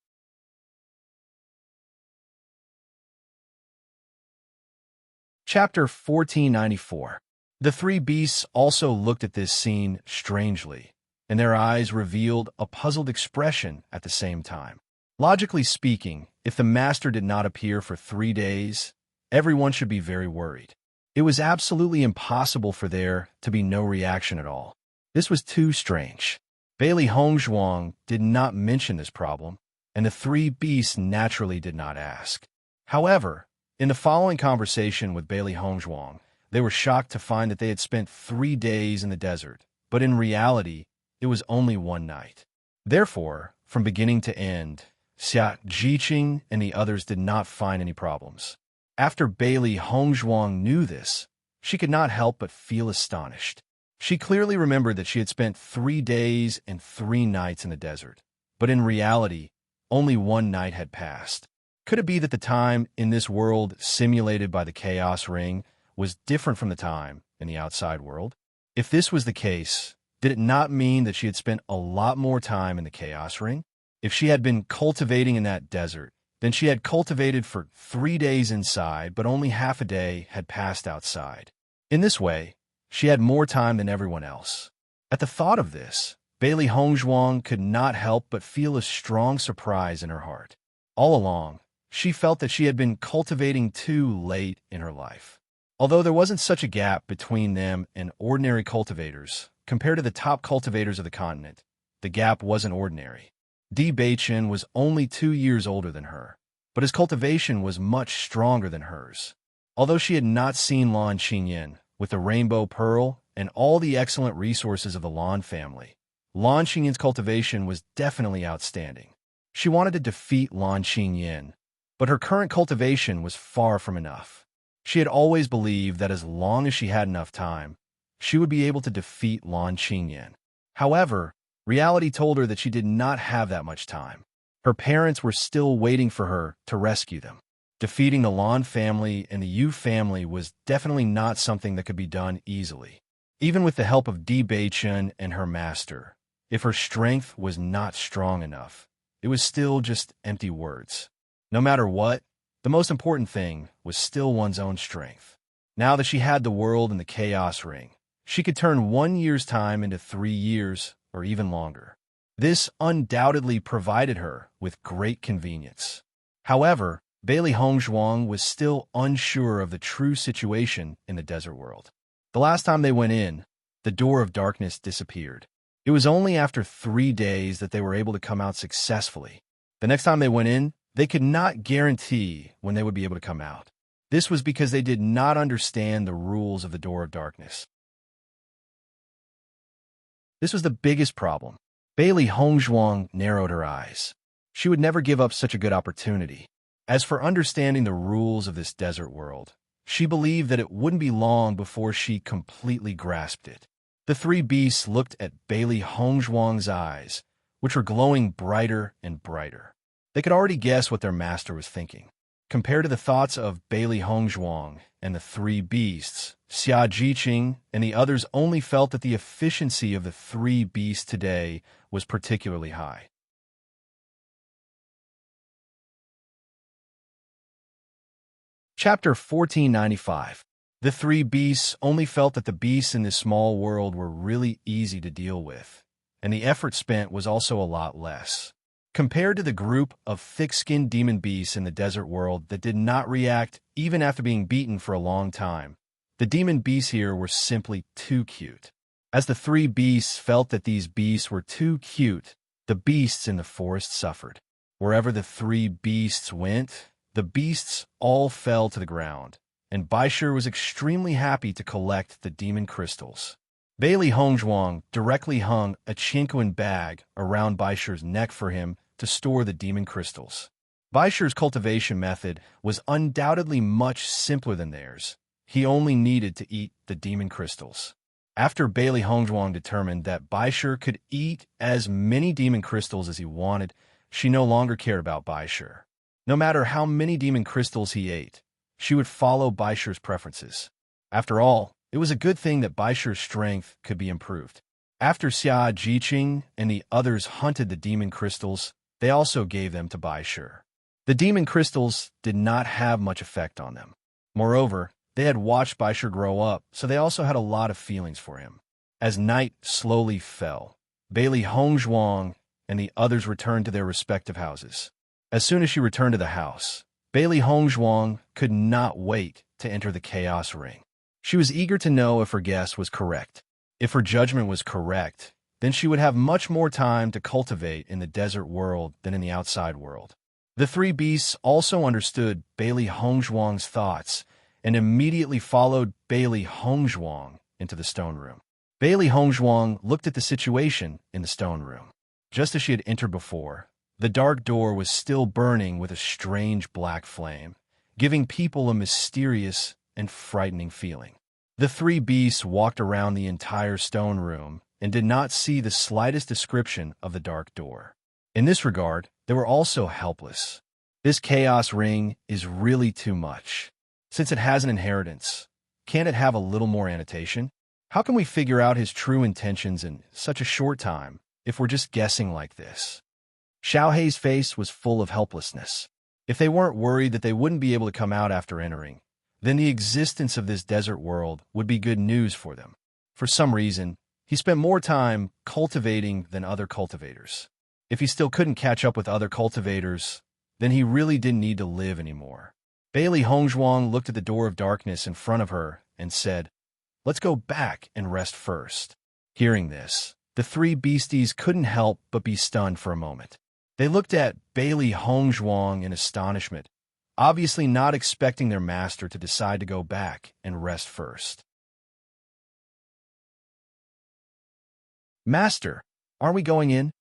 Chapter 1494. The three beasts also looked at this scene strangely, and their eyes revealed a puzzled expression at the same time. Logically speaking, if the master did not appear for 3 days, everyone should be very worried. It was absolutely impossible for there to be no reaction at all. This was too strange. Bailey Hongzhuang did not mention this problem, and the three beasts naturally did not ask. However, in the following conversation with Bailey Hongzhuang, they were shocked to find that they had spent 3 days in the desert, but in reality, it was only 1 night. Therefore, from beginning to end, Xia Jiqing and the others did not find any problems. After Bailey Hongzhuang knew this, she could not help but feel astonished. She clearly remembered that she had spent 3 days and 3 nights in the desert, but in reality, only 1 night had passed. Could it be that the time in this world simulated by the Chaos Ring was different from the time in the outside world? If this was the case, did it not mean that she had spent a lot more time in the Chaos Ring? If she had been cultivating in that desert, then she had cultivated for 3 days inside, but only half a day had passed outside. In this way, she had more time than everyone else. At the thought of this, Bailey Hongzhuang could not help but feel a strong surprise in her heart. All along, she felt that she had been cultivating too late in her life. Although there wasn't such a gap between them and ordinary cultivators, compared to the top cultivators of the continent, the gap wasn't ordinary. Di Beichen was only 2 years older than her, but his cultivation was much stronger than hers. Although she had not seen Lan Qingyan, with the rainbow pearl and all the excellent resources of the Lan family, Lan Qingyan's cultivation was definitely outstanding. She wanted to defeat Lan Qingyan, but her current cultivation was far from enough. She had always believed that as long as she had enough time, she would be able to defeat Lan Qingyan. However, reality told her that she did not have that much time. Her parents were still waiting for her to rescue them. Defeating the Lan family and the Yu family was definitely not something that could be done easily. Even with the help of Di Beichen and her master, if her strength was not strong enough, it was still just empty words. No matter what, the most important thing was still one's own strength. Now that she had the world and the Chaos Ring, she could turn 1 year's time into 3 years or even longer. This undoubtedly provided her with great convenience. However, Bailey Hongzhuang was still unsure of the true situation in the desert world. The last time they went in, the door of darkness disappeared. It was only after 3 days that they were able to come out successfully. The next time they went in, they could not guarantee when they would be able to come out. This was because they did not understand the rules of the door of darkness. This was the biggest problem. Bailey Hongzhuang narrowed her eyes. She would never give up such a good opportunity. As for understanding the rules of this desert world, she believed that it wouldn't be long before she completely grasped it. The three beasts looked at Bailey Hongzhuang's eyes, which were glowing brighter and brighter. They could already guess what their master was thinking. Compared to the thoughts of Bailey Hongzhuang and the three beasts, Xia Jiqing and the others only felt that the efficiency of the three beasts today was particularly high. Chapter 1495. The three beasts only felt that the beasts in this small world were really easy to deal with, and the effort spent was also a lot less. Compared to the group of thick-skinned demon beasts in the desert world that did not react even after being beaten for a long time, the demon beasts here were simply too cute. As the three beasts felt that these beasts were too cute, the beasts in the forest suffered. Wherever the three beasts went, the beasts all fell to the ground, and Baishir was extremely happy to collect the demon crystals. Bailey Hongzhuang directly hung a Chinquan bag around Baishir's neck for him to store the demon crystals. Baishir's cultivation method was undoubtedly much simpler than theirs. He only needed to eat the demon crystals. After Bailey Hongzhuang determined that Baishir could eat as many demon crystals as he wanted, she no longer cared about Baishir. No matter how many demon crystals he ate, she would follow Baishir's preferences. After all, it was a good thing that Baishir's strength could be improved. After Xia Jiqing and the others hunted the demon crystals, They also gave them to Bai Shi. The demon crystals did not have much effect on them. Moreover, they had watched Bai Shi grow up, so they also had a lot of feelings for him. As night slowly fell, Bailey Hongzhuang and the others returned to their respective houses. As soon as she returned to the house, Bailey Hongzhuang could not wait to enter the chaos ring. She was eager to know if her guess was correct. If her judgment was correct, then she would have much more time to cultivate in the desert world than in the outside world. The three beasts also understood Bailey Hongzhuang's thoughts and immediately followed Bailey Hongzhuang into the stone room. Bailey Hongzhuang looked at the situation in the stone room. Just as she had entered before, the dark door was still burning with a strange black flame, giving people a mysterious and frightening feeling. The three beasts walked around the entire stone room and did not see the slightest description of the dark door. In this regard, they were also helpless. This chaos ring is really too much. Since it has an inheritance, can't it have a little more annotation? How can we figure out his true intentions in such a short time if we're just guessing like this? Xiaohei's face was full of helplessness. If they weren't worried that they wouldn't be able to come out after entering, then the existence of this desert world would be good news for them. For some reason, he spent more time cultivating than other cultivators. If he still couldn't catch up with other cultivators, then he really didn't need to live anymore. Bailey Hongzhuang looked at the door of darkness in front of her and said, "Let's go back and rest first." Hearing this, the three beasties couldn't help but be stunned for a moment. They looked at Bailey Hongzhuang in astonishment, obviously not expecting their master to decide to go back and rest first. "Master, aren't we going in?"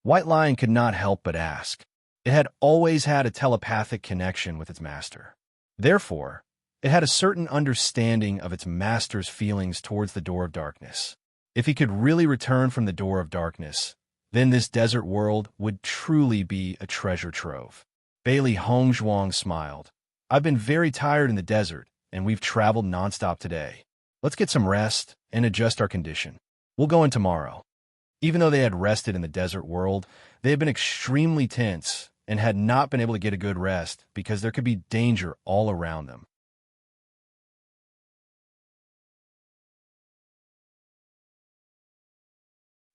White Lion could not help but ask. It had always had a telepathic connection with its master. Therefore, it had a certain understanding of its master's feelings towards the door of darkness. If he could really return from the door of darkness, then this desert world would truly be a treasure trove. Bailey Hongzhuang smiled. "I've been very tired in the desert, and we've traveled nonstop today. Let's get some rest and adjust our condition. We'll go in tomorrow." Even though they had rested in the desert world, they had been extremely tense and had not been able to get a good rest because there could be danger all around them.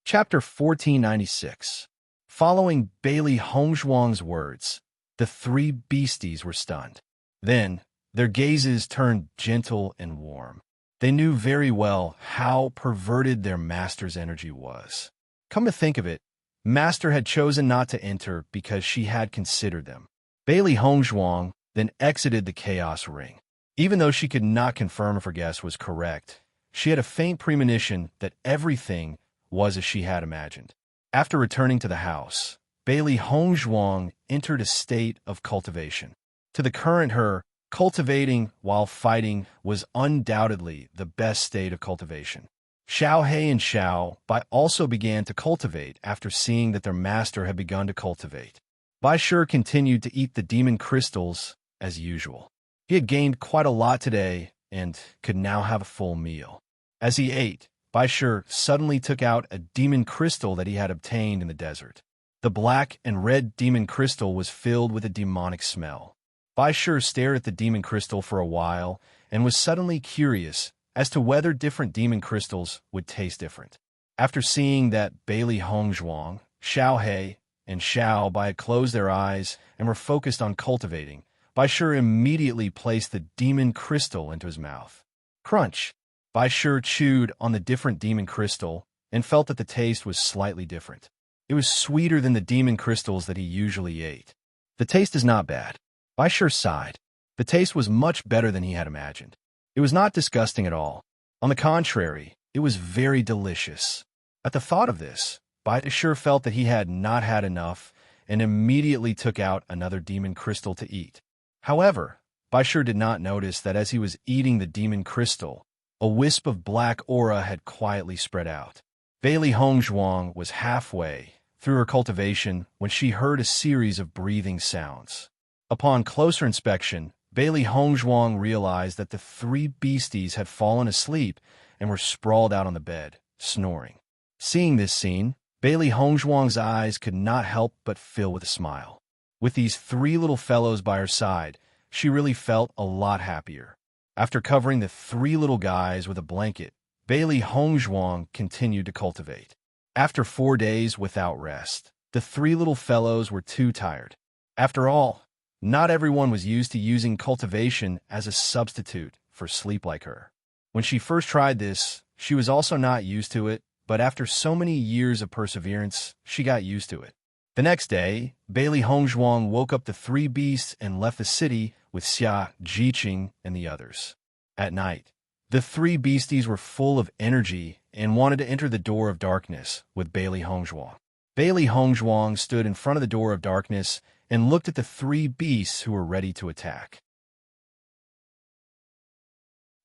Chapter 1496. Following Bailey Hongzhuang's words, the three beasties were stunned. Then, their gazes turned gentle and warm. They knew very well how perverted their master's energy was. Come to think of it, Master had chosen not to enter because she had considered them. Bailey Hongzhuang then exited the chaos ring. Even though she could not confirm if her guess was correct, she had a faint premonition that everything was as she had imagined. After returning to the house, Bailey Hongzhuang entered a state of cultivation. To the current her, cultivating while fighting was undoubtedly the best state of cultivation. Xiaohei and Xiao Bai also began to cultivate after seeing that their master had begun to cultivate. Bai Shi continued to eat the demon crystals as usual. He had gained quite a lot today and could now have a full meal. As he ate, Bai Shi suddenly took out a demon crystal that he had obtained in the desert. The black and red demon crystal was filled with a demonic smell. Bai Shi stared at the demon crystal for a while and was suddenly curious as to whether different demon crystals would taste different. After seeing that Bailey Hongzhuang, Xiaohei, and Xiao Bai had closed their eyes and were focused on cultivating, Bai Shi immediately placed the demon crystal into his mouth. Crunch! Bai Shi chewed on the different demon crystal and felt that the taste was slightly different. It was sweeter than the demon crystals that he usually ate. The taste is not bad. Bai Shi sighed. The taste was much better than he had imagined. It was not disgusting at all. On the contrary, it was very delicious. At the thought of this, Bai Shi felt that he had not had enough and immediately took out another demon crystal to eat. However, Bai Shi did not notice that as he was eating the demon crystal, a wisp of black aura had quietly spread out. Bailey Hongzhuang was halfway through her cultivation when she heard a series of breathing sounds. Upon closer inspection, Bailey Hongzhuang realized that the three beasties had fallen asleep and were sprawled out on the bed, snoring. Seeing this scene, Bailey Hongzhuang's eyes could not help but fill with a smile. With these three little fellows by her side, she really felt a lot happier. After covering the three little guys with a blanket, Bailey Hongzhuang continued to cultivate. After 4 days without rest, the three little fellows were too tired. After all, not everyone was used to using cultivation as a substitute for sleep like her. When she first tried this, she was also not used to it, but after so many years of perseverance, she got used to it. The next day, Bailey Hongzhuang woke up the three beasts and left the city with Xia, Jiqing, and the others. At night, the three beasties were full of energy and wanted to enter the door of darkness with Bailey Hongzhuang. Bailey Hongzhuang stood in front of the door of darkness and looked at the three beasts who were ready to attack.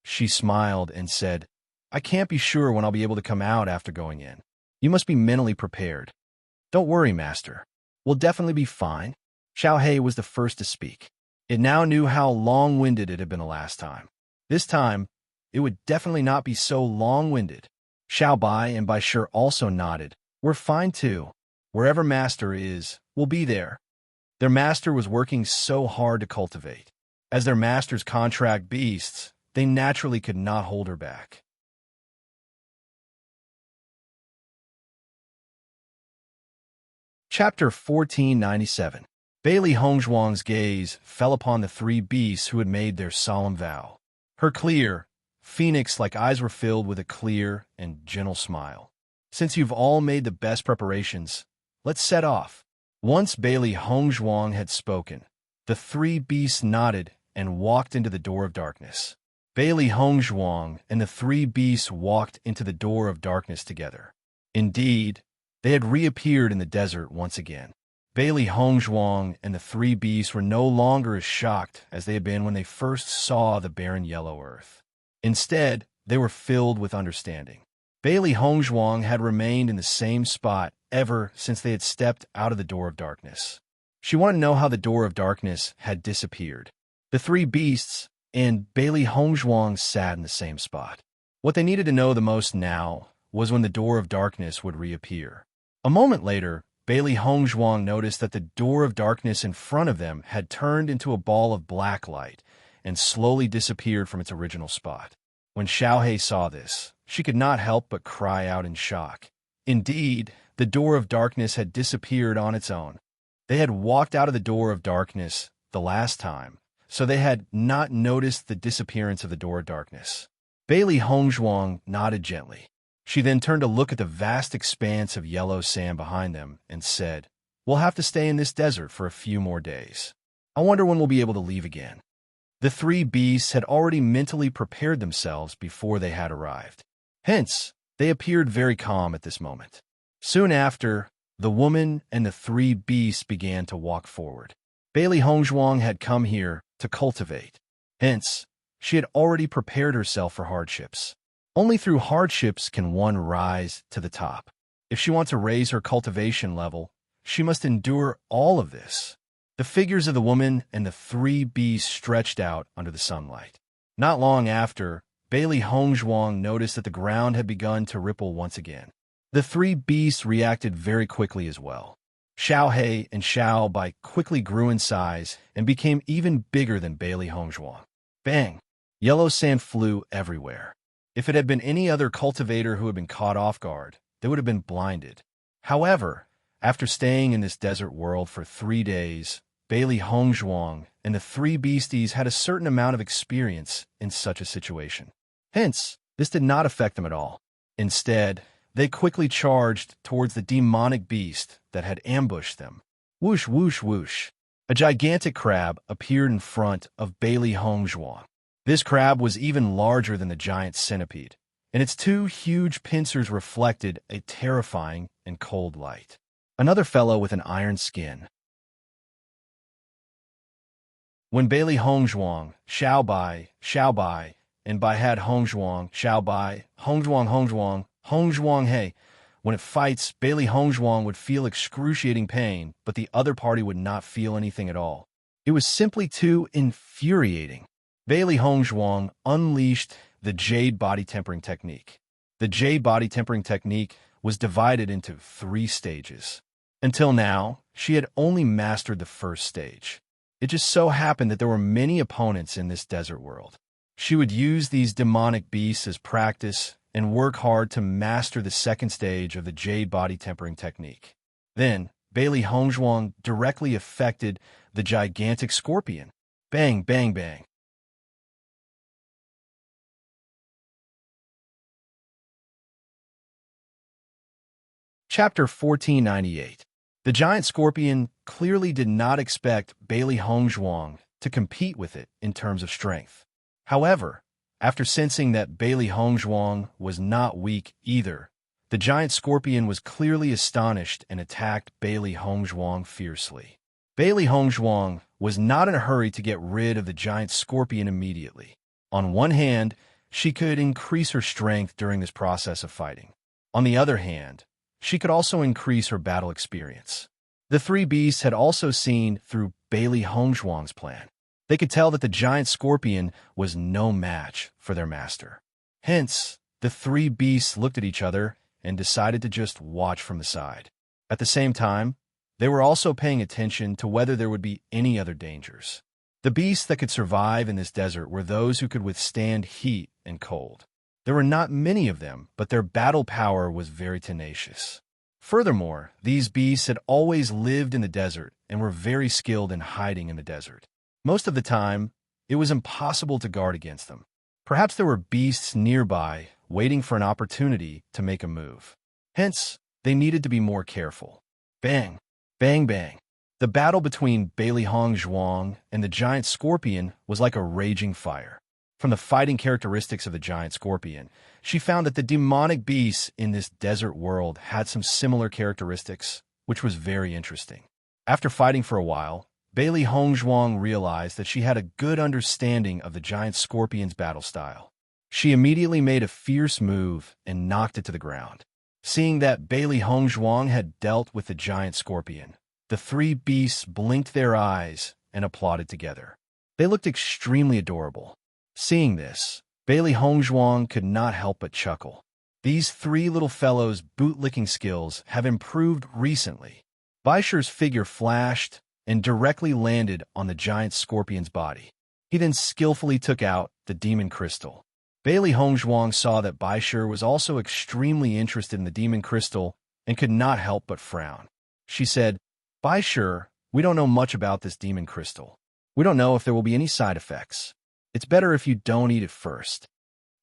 She smiled and said, "I can't be sure when I'll be able to come out after going in. You must be mentally prepared." "Don't worry, Master. We'll definitely be fine." Xiao He was the first to speak. It now knew how long-winded it had been the last time. This time, it would definitely not be so long-winded. Xiao Bai and Bai Shi also nodded. "We're fine too. Wherever Master is, we'll be there." Their master was working so hard to cultivate. As their master's contract beasts, they naturally could not hold her back. Chapter 1497. Bailey Hongzhuang's gaze fell upon the three beasts who had made their solemn vow. Her clear, phoenix-like eyes were filled with a clear and gentle smile. "Since you've all made the best preparations, let's set off." Once Bailey Hongzhuang had spoken, the three beasts nodded and walked into the door of darkness. Bailey Hongzhuang and the three beasts walked into the door of darkness together. Indeed, they had reappeared in the desert once again. Bailey Hongzhuang and the three beasts were no longer as shocked as they had been when they first saw the barren yellow earth. Instead, they were filled with understanding. Bailey Hongzhuang had remained in the same spot ever since they had stepped out of the door of darkness. She wanted to know how the door of darkness had disappeared. The three beasts and Bailey Hongzhuang sat in the same spot. What they needed to know the most now was when the door of darkness would reappear. A moment later, Bailey Hongzhuang noticed that the door of darkness in front of them had turned into a ball of black light and slowly disappeared from its original spot. When Xiao He saw this, she could not help but cry out in shock. Indeed, the door of darkness had disappeared on its own. They had walked out of the door of darkness the last time, so they had not noticed the disappearance of the door of darkness. Bailey Hongzhuang nodded gently. She then turned to look at the vast expanse of yellow sand behind them and said, "We'll have to stay in this desert for a few more days. I wonder when we'll be able to leave again." The three beasts had already mentally prepared themselves before they had arrived. Hence, they appeared very calm at this moment. Soon after, the woman and the three beasts began to walk forward. Bailey Hongzhuang had come here to cultivate. Hence, she had already prepared herself for hardships. Only through hardships can one rise to the top. If she wants to raise her cultivation level, she must endure all of this. The figures of the woman and the three beasts stretched out under the sunlight. Not long after, Bailey Hongzhuang noticed that the ground had begun to ripple once again. The three beasts reacted very quickly as well. Xiao He and Xiao Bai quickly grew in size and became even bigger than Bailey Hongzhuang. Bang! Yellow sand flew everywhere. If it had been any other cultivator who had been caught off guard, they would have been blinded. However, after staying in this desert world for 3 days, Bailey Hongzhuang and the three beasties had a certain amount of experience in such a situation. Hence, this did not affect them at all. Instead, they quickly charged towards the demonic beast that had ambushed them. Whoosh, whoosh, whoosh. A gigantic crab appeared in front of Bailey Hongzhuang. This crab was even larger than the giant centipede, and its two huge pincers reflected a terrifying and cold light. Another fellow with an iron skin. When Bailey Hongzhuang, Xiao Bai, and Bai had Hongzhuang, Xiao Bai, Hongzhuang He, when it fights, Bailey Hongzhuang would feel excruciating pain, but the other party would not feel anything at all. It was simply too infuriating. Bailey Hongzhuang unleashed the Jade Body Tempering Technique. The Jade Body Tempering Technique was divided into 3 stages. Until now, she had only mastered the first stage. It just so happened that there were many opponents in this desert world. She would use these demonic beasts as practice and work hard to master the second stage of the Jade Body Tempering technique. Then, Bailey Hongzhuang directly affected the gigantic scorpion. Bang, bang, bang. Chapter 1498. The giant scorpion clearly did not expect Bailey Hongzhuang to compete with it in terms of strength. However, after sensing that Bailey Hongzhuang was not weak either, the giant scorpion was clearly astonished and attacked Bailey Hongzhuang fiercely. Bailey Hongzhuang was not in a hurry to get rid of the giant scorpion immediately. On one hand, she could increase her strength during this process of fighting. On the other hand, she could also increase her battle experience. The 3 beasts had also seen through Bailey Hongzhuang's plan. They could tell that the giant scorpion was no match for their master. Hence, the 3 beasts looked at each other and decided to just watch from the side. At the same time, they were also paying attention to whether there would be any other dangers. The beasts that could survive in this desert were those who could withstand heat and cold. There were not many of them, but their battle power was very tenacious. Furthermore, these beasts had always lived in the desert and were very skilled in hiding in the desert. Most of the time, it was impossible to guard against them. Perhaps there were beasts nearby waiting for an opportunity to make a move. Hence, they needed to be more careful. Bang, bang, bang. The battle between Bailey Hongzhuang and the giant scorpion was like a raging fire. From the fighting characteristics of the giant scorpion, she found that the demonic beasts in this desert world had some similar characteristics, which was very interesting. After fighting for a while, Bailey Hongzhuang realized that she had a good understanding of the giant scorpion's battle style. She immediately made a fierce move and knocked it to the ground. Seeing that Bailey Hongzhuang had dealt with the giant scorpion, the 3 beasts blinked their eyes and applauded together. They looked extremely adorable. Seeing this, Bailey Hongzhuang could not help but chuckle. These 3 little fellows' bootlicking skills have improved recently. Baisher's figure flashed and directly landed on the giant scorpion's body. He then skillfully took out the demon crystal. Bailey Hongzhuang saw that Baisher was also extremely interested in the demon crystal and could not help but frown. She said, "Baisher, we don't know much about this demon crystal. We don't know if there will be any side effects. It's better if you don't eat it first."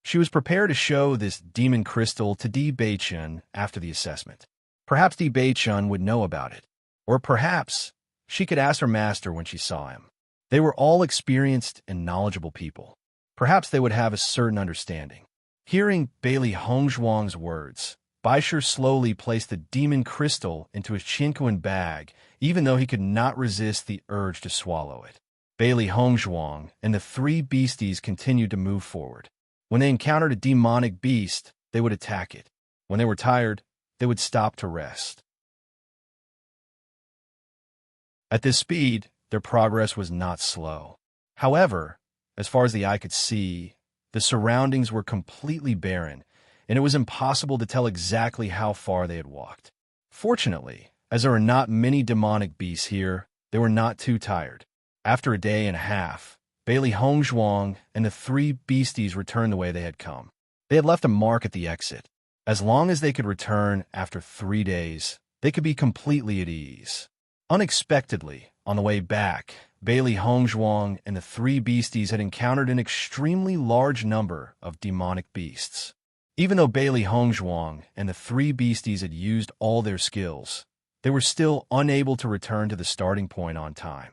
She was prepared to show this demon crystal to Di Beichun after the assessment. Perhaps Di Beichun would know about it. Or perhaps she could ask her master when she saw him. They were all experienced and knowledgeable people. Perhaps they would have a certain understanding. Hearing Bailey Hongzhuang's words, Baisher slowly placed the demon crystal into his Qinkuan bag, even though he could not resist the urge to swallow it. Bailey Hongzhuang and the 3 beasties continued to move forward. When they encountered a demonic beast, they would attack it. When they were tired, they would stop to rest. At this speed, their progress was not slow. However, as far as the eye could see, the surroundings were completely barren, and it was impossible to tell exactly how far they had walked. Fortunately, as there were not many demonic beasts here, they were not too tired. After a day and a half, Bailey Hongzhuang and the 3 beasties returned the way they had come. They had left a mark at the exit. As long as they could return after 3 days, they could be completely at ease. Unexpectedly, on the way back, Bailey Hongzhuang and the 3 beasties had encountered an extremely large number of demonic beasts. Even though Bailey Hongzhuang and the 3 beasties had used all their skills, they were still unable to return to the starting point on time.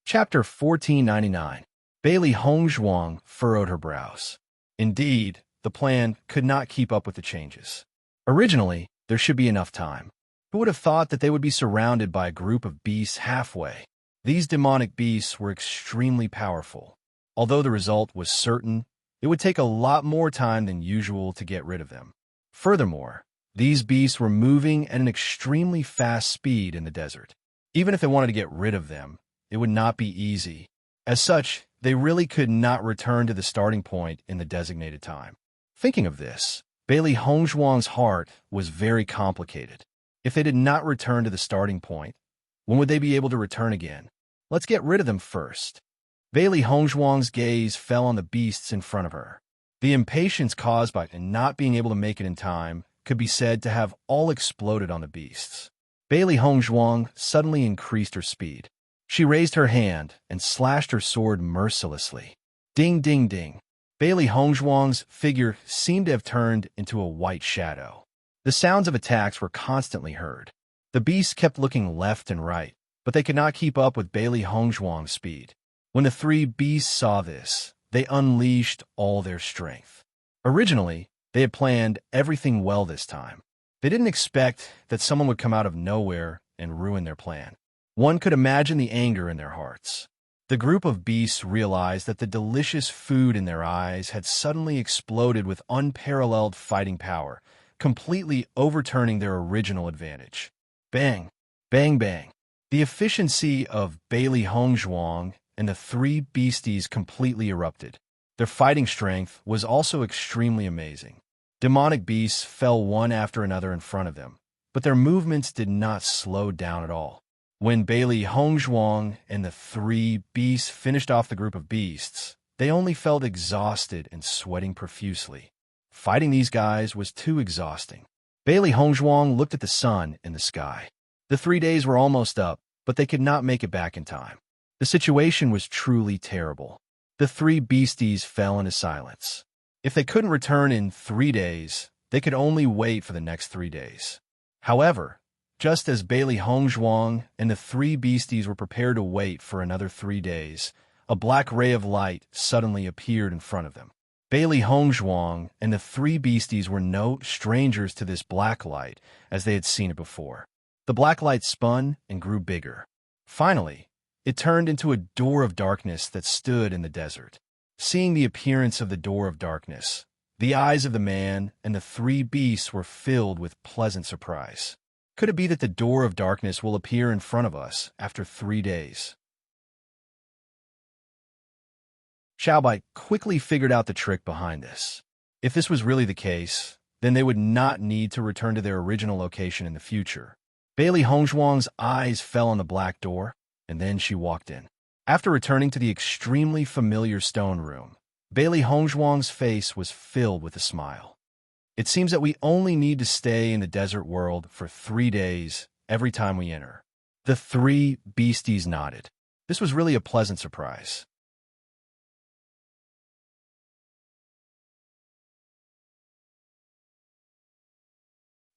Chapter 1499. Bailey Hongzhuang furrowed her brows. Indeed, the plan could not keep up with the changes. Originally, there should be enough time. Who would have thought that they would be surrounded by a group of beasts halfway? These demonic beasts were extremely powerful. Although the result was certain, it would take a lot more time than usual to get rid of them. Furthermore, these beasts were moving at an extremely fast speed in the desert. Even if they wanted to get rid of them, it would not be easy, As such, they really could not return to the starting point in the designated time. Thinking of this, Bailey Hongzhuang's heart was very complicated. If they did not return to the starting point, when would they be able to return again? Let's get rid of them first. Bailey Hongzhuang's gaze fell on the beasts in front of her. The impatience caused by not being able to make it in time could be said to have all exploded on the beasts. Bailey Hongzhuang suddenly increased her speed. She raised her hand and slashed her sword mercilessly. Ding, ding, ding. Bailey Hongzhuang's figure seemed to have turned into a white shadow. The sounds of attacks were constantly heard. The beasts kept looking left and right, but they could not keep up with Bailey Hongzhuang's speed. When the three beasts saw this, they unleashed all their strength. Originally, they had planned everything well this time. They didn't expect that someone would come out of nowhere and ruin their plan. One could imagine the anger in their hearts. The group of beasts realized that the delicious food in their eyes had suddenly exploded with unparalleled fighting power, completely overturning their original advantage. Bang! Bang bang! The efficiency of Bailey Hongzhuang and the three beasties completely erupted. Their fighting strength was also extremely amazing. Demonic beasts fell one after another in front of them, but their movements did not slow down at all. When Bailey Hongzhuang and the three beasts finished off the group of beasts, they only felt exhausted and sweating profusely. Fighting these guys was too exhausting. Bailey Hongzhuang looked at the sun in the sky. The 3 days were almost up, but they could not make it back in time. The situation was truly terrible. The three beasties fell into silence. If they couldn't return in 3 days, they could only wait for the next 3 days. However, just as Bailey Hongzhuang and the three beasties were prepared to wait for another 3 days, a black ray of light suddenly appeared in front of them. Bailey Hongzhuang and the three beasties were no strangers to this black light, as they had seen it before. The black light spun and grew bigger. Finally, it turned into a door of darkness that stood in the desert. Seeing the appearance of the door of darkness, the eyes of the man and the three beasts were filled with pleasant surprise. Could it be that the door of darkness will appear in front of us after 3 days? Xiaobai quickly figured out the trick behind this. If this was really the case, then they would not need to return to their original location in the future. Bailey Hongzhuang's eyes fell on the black door, and then she walked in. After returning to the extremely familiar stone room, Bailey Hongzhuang's face was filled with a smile. It seems that we only need to stay in the desert world for 3 days every time we enter. The three beasties nodded. This was really a pleasant surprise.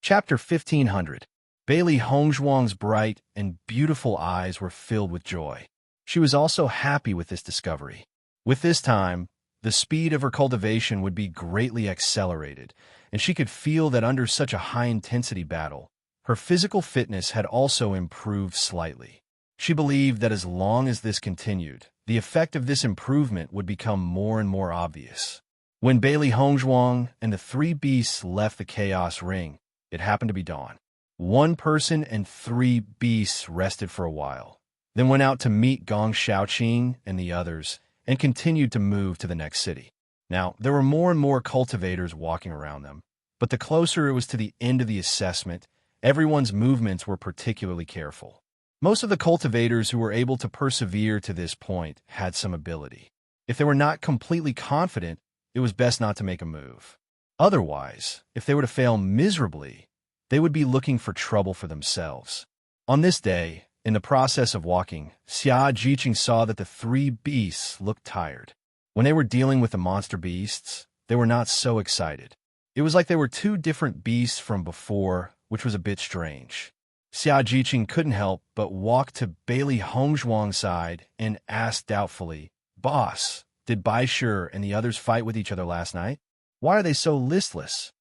Chapter 1500. Bailey Hongzhuang's bright and beautiful eyes were filled with joy. She was also happy with this discovery. With this time, the speed of her cultivation would be greatly accelerated, and she could feel that under such a high-intensity battle, her physical fitness had also improved slightly. She believed that as long as this continued, the effect of this improvement would become more and more obvious. When Bailey Hongzhuang and the three beasts left the Chaos Ring, it happened to be dawn. One person and three beasts rested for a while, then went out to meet Gong Shaoqing and the others, and continued to move to the next city. Now, there were more and more cultivators walking around them, but the closer it was to the end of the assessment, everyone's movements were particularly careful. Most of the cultivators who were able to persevere to this point had some ability. If they were not completely confident, it was best not to make a move. Otherwise, if they were to fail miserably, they would be looking for trouble for themselves. On this day, in the process of walking, Xia Jiqing saw that the three beasts looked tired. When they were dealing with the monster beasts, they were not so excited. It was like they were two different beasts from before, which was a bit strange. Xia Jiqing couldn't help but walk to Bailey Hongzhuang's side and asked doubtfully, "Boss, did Bai Shi and the others fight with each other last night? Why are they so listless?"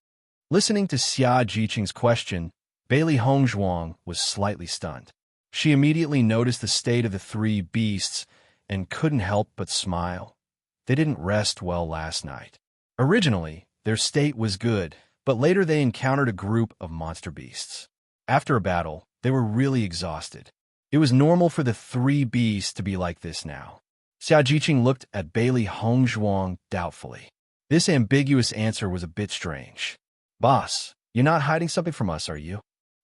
Listening to Xia Jiqing's question, Bailey Hongzhuang was slightly stunned. She immediately noticed the state of the three beasts and couldn't help but smile. They didn't rest well last night. Originally, their state was good, but later they encountered a group of monster beasts. After a battle, they were really exhausted. It was normal for the three beasts to be like this now. Xiao Jiqing looked at Bailey Hongzhuang doubtfully. This ambiguous answer was a bit strange. Boss, you're not hiding something from us, are you?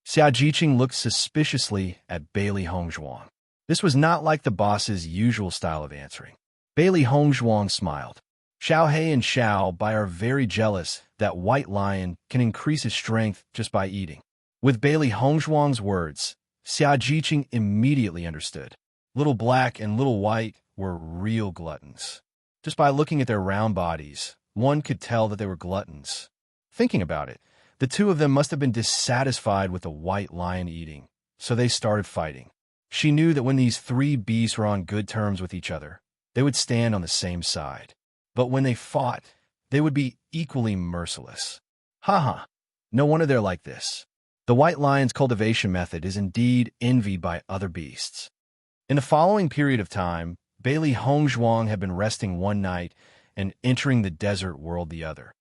Xiao Jiqing looked suspiciously at Bailey Hongzhuang. This was not like the boss's usual style of answering. Bailey Hongzhuang smiled. Xiao He and Xiao Bai are very jealous that White Lion can increase his strength just by eating. With Bailey Hongzhuang's words, Xiao Jiqing immediately understood. Little Black and Little White were real gluttons. Just by looking at their round bodies, one could tell that they were gluttons. Thinking about it, the two of them must have been dissatisfied with the White Lion eating, so they started fighting. She knew that when these three beasts were on good terms with each other, they would stand on the same side. But when they fought, they would be equally merciless. Haha, no wonder they're like this. The White Lion's cultivation method is indeed envied by other beasts. In the following period of time, Bailey Hongzhuang had been resting one night and entering the desert world the other.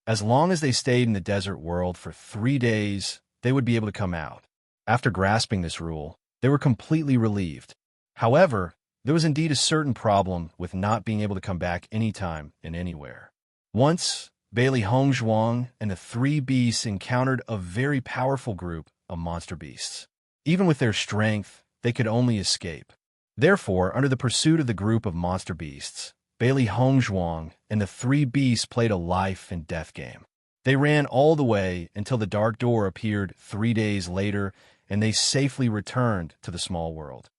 As long as they stayed in the desert world for 3 days, they would be able to come out. After grasping this rule, they were completely relieved. However, there was indeed a certain problem with not being able to come back anytime and anywhere. Once, Bailey Hongzhuang and the three beasts encountered a very powerful group of monster beasts. Even with their strength, they could only escape. Therefore, under the pursuit of the group of monster beasts, Bailey Hongzhuang and the three beasts played a life and death game. They ran all the way until the dark door appeared 3 days later, and they safely returned to the small world.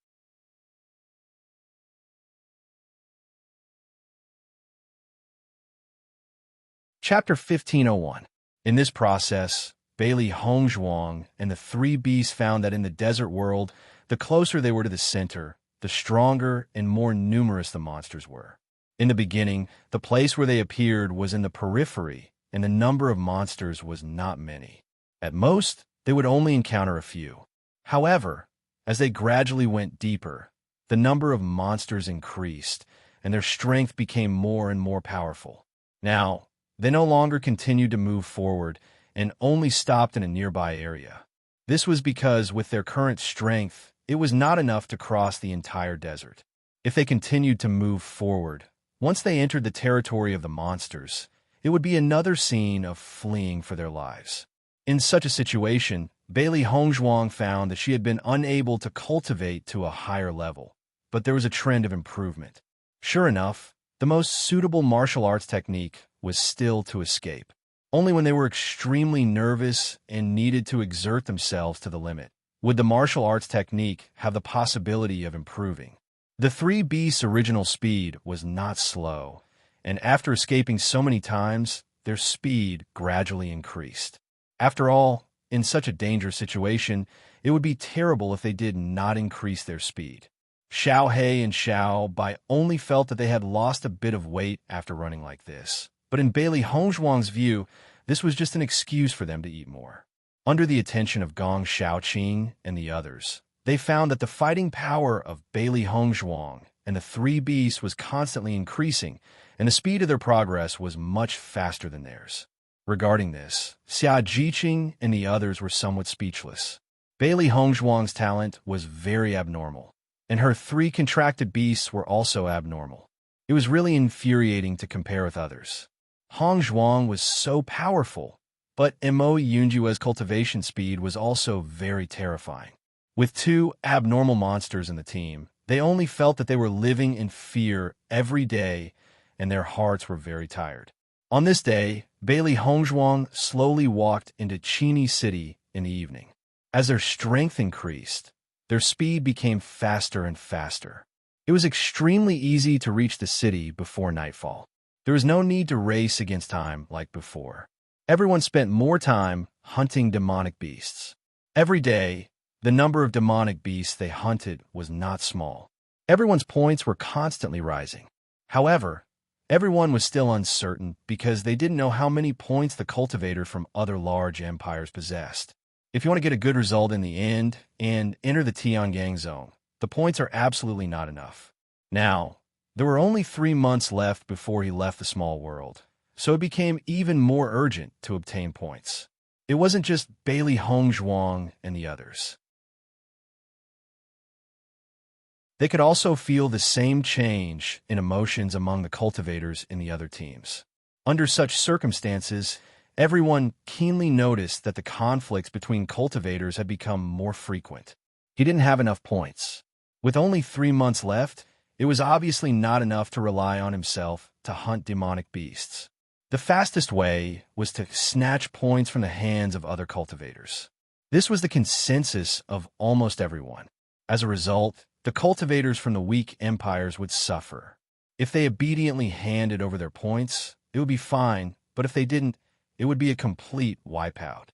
Chapter 1501. In this process, Bailey Hongzhuang and the three beasts found that in the desert world, the closer they were to the center, the stronger and more numerous the monsters were. In the beginning, the place where they appeared was in the periphery, and the number of monsters was not many. At most, they would only encounter a few. However, as they gradually went deeper, the number of monsters increased, and their strength became more and more powerful. Now, they no longer continued to move forward and only stopped in a nearby area. This was because, with their current strength, it was not enough to cross the entire desert. If they continued to move forward, once they entered the territory of the monsters, it would be another scene of fleeing for their lives. In such a situation, Bailey Hongzhuang found that she had been unable to cultivate to a higher level, but there was a trend of improvement. Sure enough, the most suitable martial arts technique was still to escape. Only when they were extremely nervous and needed to exert themselves to the limit would the martial arts technique have the possibility of improving. The three beasts' original speed was not slow, and after escaping so many times, their speed gradually increased. After all, in such a dangerous situation, it would be terrible if they did not increase their speed. Xiao He and Xiao Bai only felt that they had lost a bit of weight after running like this. But in Bailey Hongzhuang's view, this was just an excuse for them to eat more. Under the attention of Gong Shaoqing and the others, they found that the fighting power of Bailey Hongzhuang and the three beasts was constantly increasing, and the speed of their progress was much faster than theirs. Regarding this, Xiao Jiqing and the others were somewhat speechless. Bailey Hongzhuang's talent was very abnormal, and her three contracted beasts were also abnormal. It was really infuriating to compare with others. Hongzhuang was so powerful, but Mo Yunjue's cultivation speed was also very terrifying. With two abnormal monsters in the team, they only felt that they were living in fear every day, and their hearts were very tired. On this day, Bailey Hongzhuang slowly walked into Qini City in the evening. As their strength increased, their speed became faster and faster. It was extremely easy to reach the city before nightfall. There was no need to race against time like before. Everyone spent more time hunting demonic beasts. Every day, the number of demonic beasts they hunted was not small. Everyone's points were constantly rising. However, everyone was still uncertain because they didn't know how many points the cultivators from other large empires possessed. If you want to get a good result in the end and enter the Tiangang zone, the points are absolutely not enough. Now, there were only 3 months left before he left the small world, so it became even more urgent to obtain points. It wasn't just Bailey Hongzhuang and the others. They could also feel the same change in emotions among the cultivators in the other teams. Under such circumstances, everyone keenly noticed that the conflicts between cultivators had become more frequent. He didn't have enough points. With only 3 months left, it was obviously not enough to rely on himself to hunt demonic beasts. The fastest way was to snatch points from the hands of other cultivators. This was the consensus of almost everyone. As a result, the cultivators from the weak empires would suffer. If they obediently handed over their points, it would be fine, but if they didn't, it would be a complete wipeout.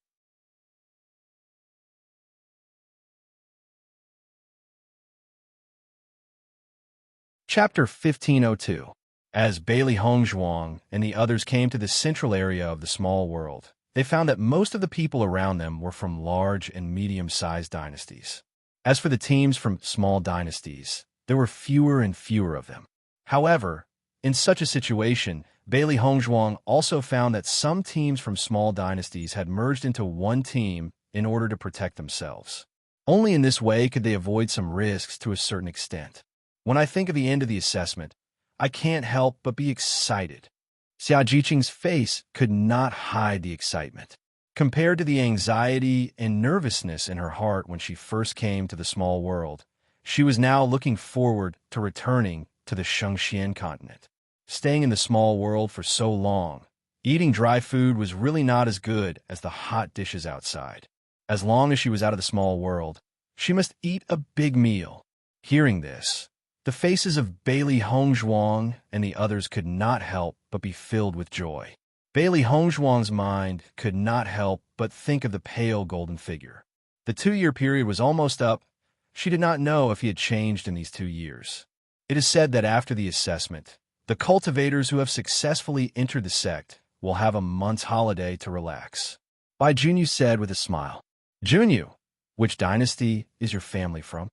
Chapter 1502. As Bailey Hongzhuang and the others came to the central area of the small world, they found that most of the people around them were from large and medium-sized dynasties. As for the teams from small dynasties, there were fewer and fewer of them. However, in such a situation, Bailey Hongzhuang also found that some teams from small dynasties had merged into one team in order to protect themselves. Only in this way could they avoid some risks to a certain extent. When I think of the end of the assessment, I can't help but be excited. Xia Jiqing's face could not hide the excitement. Compared to the anxiety and nervousness in her heart when she first came to the small world, she was now looking forward to returning to the Shengxian continent. Staying in the small world for so long, eating dry food was really not as good as the hot dishes outside. As long as she was out of the small world, she must eat a big meal. Hearing this, the faces of Bailey Hongzhuang and the others could not help but be filled with joy. Bailey Hongzhuang's mind could not help but think of the pale golden figure. The 2-year period was almost up. She did not know if he had changed in these 2 years. It is said that after the assessment, the cultivators who have successfully entered the sect will have a month's holiday to relax. Bai Junyu said with a smile. Junyu, which dynasty is your family from?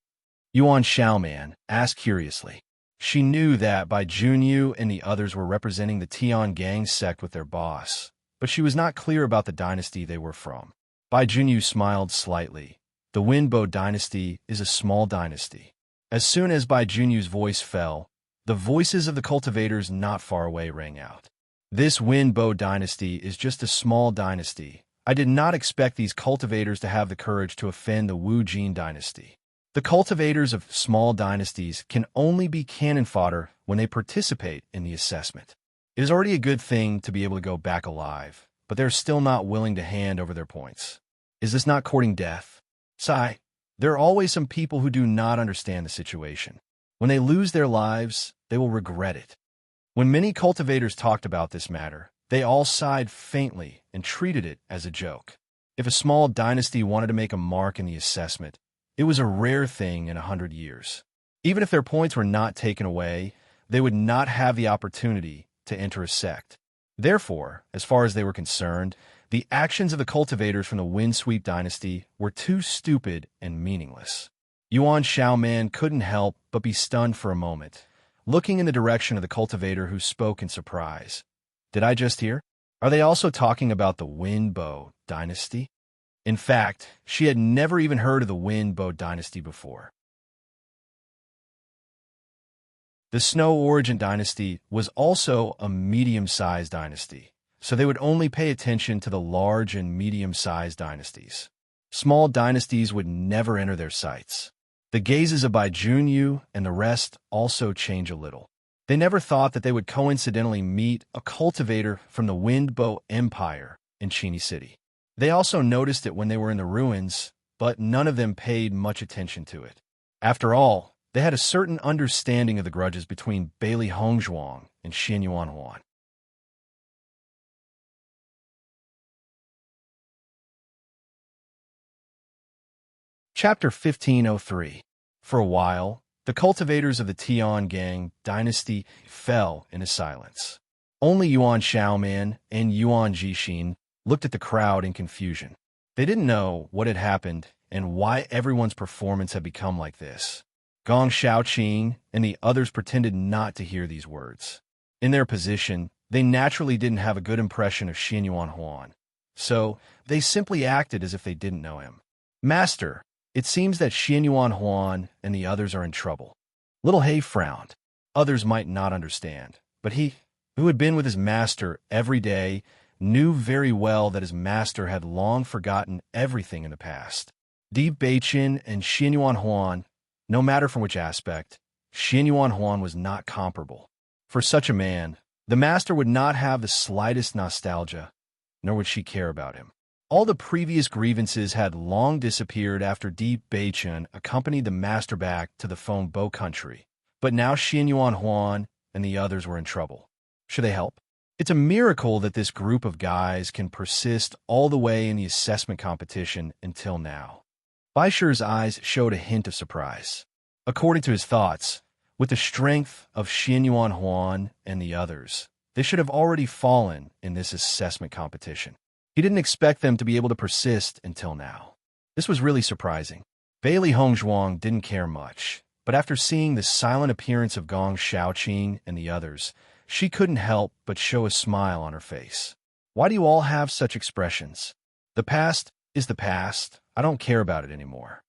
Yuan Xiaoman asked curiously. She knew that Bai Junyu and the others were representing the Tian gang sect with their boss, but she was not clear about the dynasty they were from. Bai Junyu smiled slightly. The Wenbo dynasty is a small dynasty. As soon as Bai Junyu's voice fell, the voices of the cultivators not far away rang out. This Wenbo dynasty is just a small dynasty. I did not expect these cultivators to have the courage to offend the Wu Jin dynasty. The cultivators of small dynasties can only be cannon fodder when they participate in the assessment. It is already a good thing to be able to go back alive, but they're still not willing to hand over their points. Is this not courting death? Sigh, there are always some people who do not understand the situation. When they lose their lives, they will regret it. When many cultivators talked about this matter, they all sighed faintly and treated it as a joke. If a small dynasty wanted to make a mark in the assessment, it was a rare thing in 100 years. Even if their points were not taken away, they would not have the opportunity to enter a sect. Therefore, as far as they were concerned, the actions of the cultivators from the Windsweep dynasty were too stupid and meaningless. Yuan Xiaoman couldn't help but be stunned for a moment, looking in the direction of the cultivator who spoke in surprise. Did I just hear? Are they also talking about the Wenbo dynasty? In fact, she had never even heard of the Wenbo dynasty before. The Snow Origin dynasty was also a medium-sized dynasty, so they would only pay attention to the large and medium-sized dynasties. Small dynasties would never enter their sights. The gazes of Bai Junyu and the rest also change a little. They never thought that they would coincidentally meet a cultivator from the Wenbo Empire in Chini City. They also noticed it when they were in the ruins, but none of them paid much attention to it. After all, they had a certain understanding of the grudges between Bailey Hongzhuang and Xin Yuanhuan. Chapter 1503. For a while, the cultivators of the Tian gang dynasty fell into silence. Only Yuan Xiaoman and Yuan Jixin looked at the crowd in confusion. They didn't know what had happened and why everyone's performance had become like this. Gong Xiaoqing and the others pretended not to hear these words. In their position, they naturally didn't have a good impression of Xin Yuanhuan, so they simply acted as if they didn't know him. Master, it seems that Xin Yuanhuan and the others are in trouble. Little Hay frowned. Others might not understand, but he, who had been with his master every day, knew very well that his master had long forgotten everything in the past. Di Beichin and Xin Yuan Huan, no matter from which aspect, Xin Yuan Huan was not comparable. For such a man, the master would not have the slightest nostalgia, nor would she care about him. All the previous grievances had long disappeared after Di Beichin accompanied the master back to the Feng Bo country, but now Xin Yuan Huan and the others were in trouble. Should they help? It's a miracle that this group of guys can persist all the way in the assessment competition until now. Baisher's eyes showed a hint of surprise. According to his thoughts, with the strength of Xin Yuan Huan and the others, they should have already fallen in this assessment competition. He didn't expect them to be able to persist until now. This was really surprising. Bailey Hongzhuang didn't care much, but after seeing the silent appearance of Gong Shaoqing and the others, she couldn't help but show a smile on her face. Why do you all have such expressions? The past is the past. I don't care about it anymore.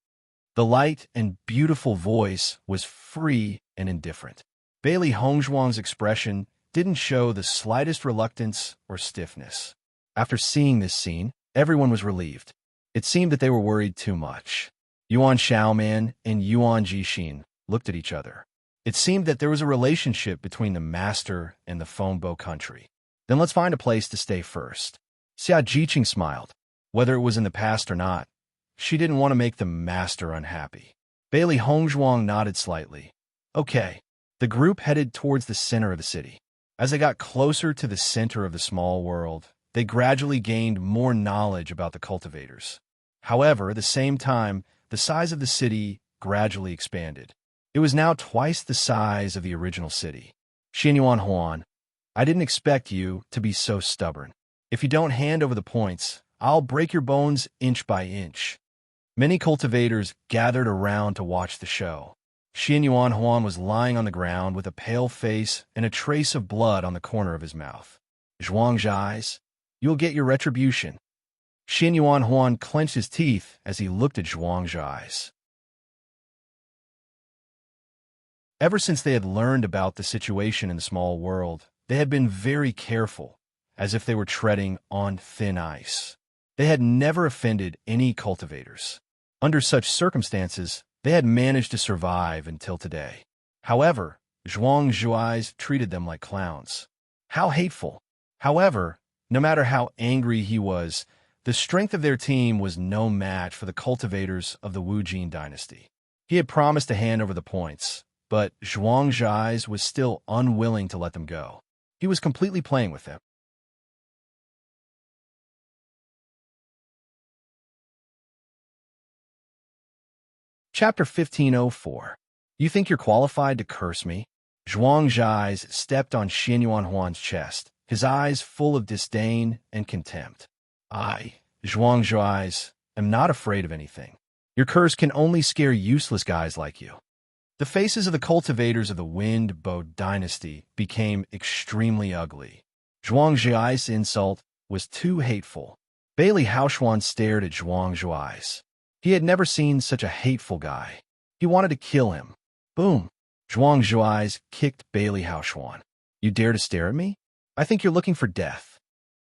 The light and beautiful voice was free and indifferent. Bailey Hongzhuang's expression didn't show the slightest reluctance or stiffness. After seeing this scene, everyone was relieved. It seemed that they were worried too much. Yuan Xiaoman and Yuan Jixin looked at each other. It seemed that there was a relationship between the master and the Feng Bo country. Then let's find a place to stay first. Xia Jiqing smiled. Whether it was in the past or not, she didn't want to make the master unhappy. Bailey Hongzhuang nodded slightly. Okay. The group headed towards the center of the city. As they got closer to the center of the small world, they gradually gained more knowledge about the cultivators. However, at the same time, the size of the city gradually expanded. It was now twice the size of the original city. Xin Yuan Huan, I didn't expect you to be so stubborn. If you don't hand over the points, I'll break your bones inch by inch. Many cultivators gathered around to watch the show. Xin Yuan Huan was lying on the ground with a pale face and a trace of blood on the corner of his mouth. Zhuang's eyes, you'll get your retribution. Xin Yuan Huan clenched his teeth as he looked at Zhuang's eyes. Ever since they had learned about the situation in the small world, they had been very careful, as if they were treading on thin ice. They had never offended any cultivators. Under such circumstances, they had managed to survive until today. However, Zhuang Zhuai's treated them like clowns. How hateful! However, no matter how angry he was, the strength of their team was no match for the cultivators of the Wu Jin dynasty. He had promised to hand over the points, but Zhuang Zhuai was still unwilling to let them go. He was completely playing with them. Chapter 1504. You think you're qualified to curse me? Zhuang Zhuai stepped on Xin Yuan Huan's chest, his eyes full of disdain and contempt. I, Zhuang Zhuai, am not afraid of anything. Your curse can only scare useless guys like you. The faces of the cultivators of the Wind Bo dynasty became extremely ugly. Zhuang Zhuai's insult was too hateful. Bailey Haoshuan stared at Zhuang Zhuai. He had never seen such a hateful guy. He wanted to kill him. Boom! Zhuang Zhuai kicked Bailey Haoshuan. You dare to stare at me? I think you're looking for death.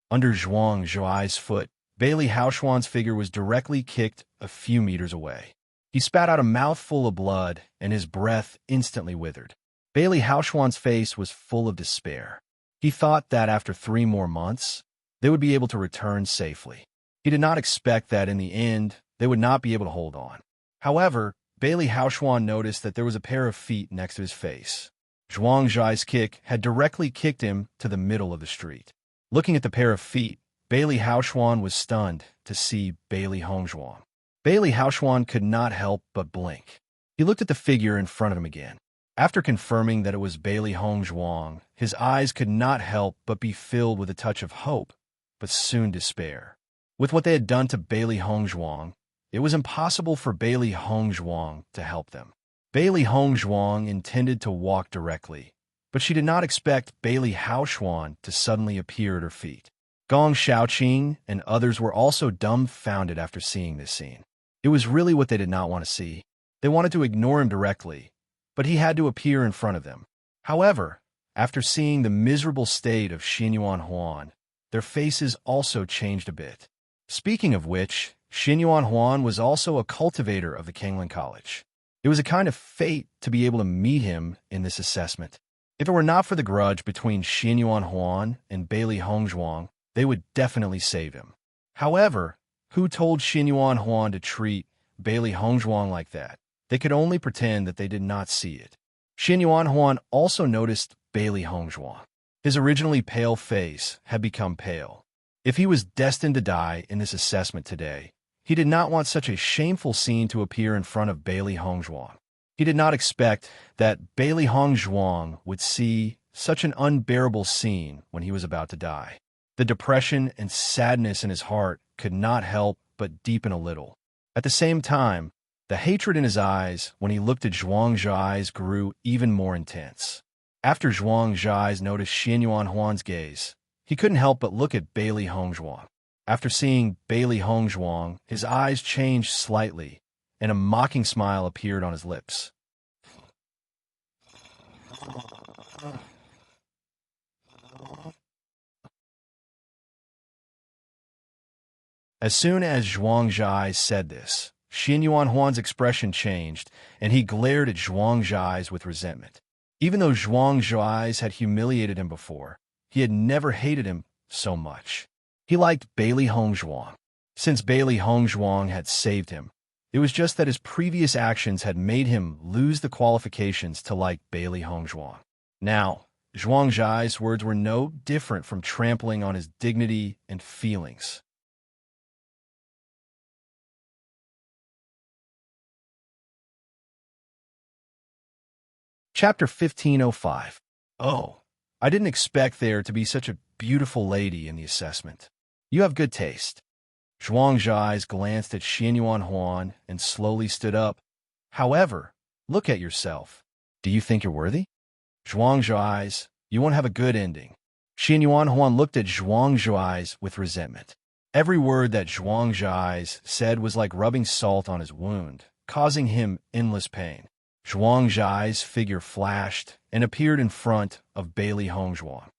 Under Zhuang Zhuai's foot, Bailey Haoshuan's figure was directly kicked a few meters away. He spat out a mouthful of blood, and his breath instantly withered. Bailey Haoshuan's face was full of despair. He thought that after 3 more months, they would be able to return safely. He did not expect that in the end, they would not be able to hold on. However, Bailey Haoshuan noticed that there was a pair of feet next to his face. Zhuang Zhuai's kick had directly kicked him to the middle of the street. Looking at the pair of feet, Bailey Haoshuan was stunned to see Bailey Hongzhuang. Bailey Haoshuan could not help but blink. He looked at the figure in front of him again. After confirming that it was Bailey Hongzhuang, his eyes could not help but be filled with a touch of hope, but soon despair. With what they had done to Bailey Hongzhuang, it was impossible for Bailey Hongzhuang to help them. Bailey Hongzhuang intended to walk directly, but she did not expect Bailey Haoshuan to suddenly appear at her feet. Gong Shaoqing and others were also dumbfounded after seeing this scene. It was really what they did not want to see. They wanted to ignore him directly, but he had to appear in front of them. However, after seeing the miserable state of Xin Yuan Huan, their faces also changed a bit. Speaking of which, Xin Yuan Huan was also a cultivator of the Kangling College. It was a kind of fate to be able to meet him in this assessment. If it were not for the grudge between Xin Yuan Huan and Bailey Hongzhuang, they would definitely save him. However, who told Xin Yuan Huan to treat Bailey Hongzhuang like that? They could only pretend that they did not see it. Xin Yuan Huan also noticed Bailey Hongzhuang. His originally pale face had become pale. If he was destined to die in this assessment today, he did not want such a shameful scene to appear in front of Bailey Hongzhuang. He did not expect that Bailey Hongzhuang would see such an unbearable scene when he was about to die. The depression and sadness in his heart could not help but deepen a little. At the same time, the hatred in his eyes when he looked at Zhuang Zhai's grew even more intense. After Zhuang Zhai's noticed Xin Yuan Huan's gaze, he couldn't help but look at Bailey Hongzhuang. After seeing Bailey Hongzhuang, his eyes changed slightly, and a mocking smile appeared on his lips. As soon as Zhuang Zhai said this, Xin Yuan Huan's expression changed, and he glared at Zhuang Zhai's with resentment. Even though Zhuang Zhai's had humiliated him before, he had never hated him so much. He liked Bailey Hongzhuang. Since Bailey Hongzhuang had saved him, it was just that his previous actions had made him lose the qualifications to like Bailey Hongzhuang. Now, Zhuang Zhai's words were no different from trampling on his dignity and feelings. Chapter 1505. Oh, I didn't expect there to be such a beautiful lady in the assessment. You have good taste. Zhuang Zhai's glanced at Xin Yuan Huan and slowly stood up. However, look at yourself. Do you think you're worthy? Zhuang Zhai's, you won't have a good ending. Xin Yuan Huan looked at Zhuang Zhai's with resentment. Every word that Zhuang Zhai's said was like rubbing salt on his wound, causing him endless pain. Zhuang Zhai's figure flashed and appeared in front of Bailey Hongzhuang.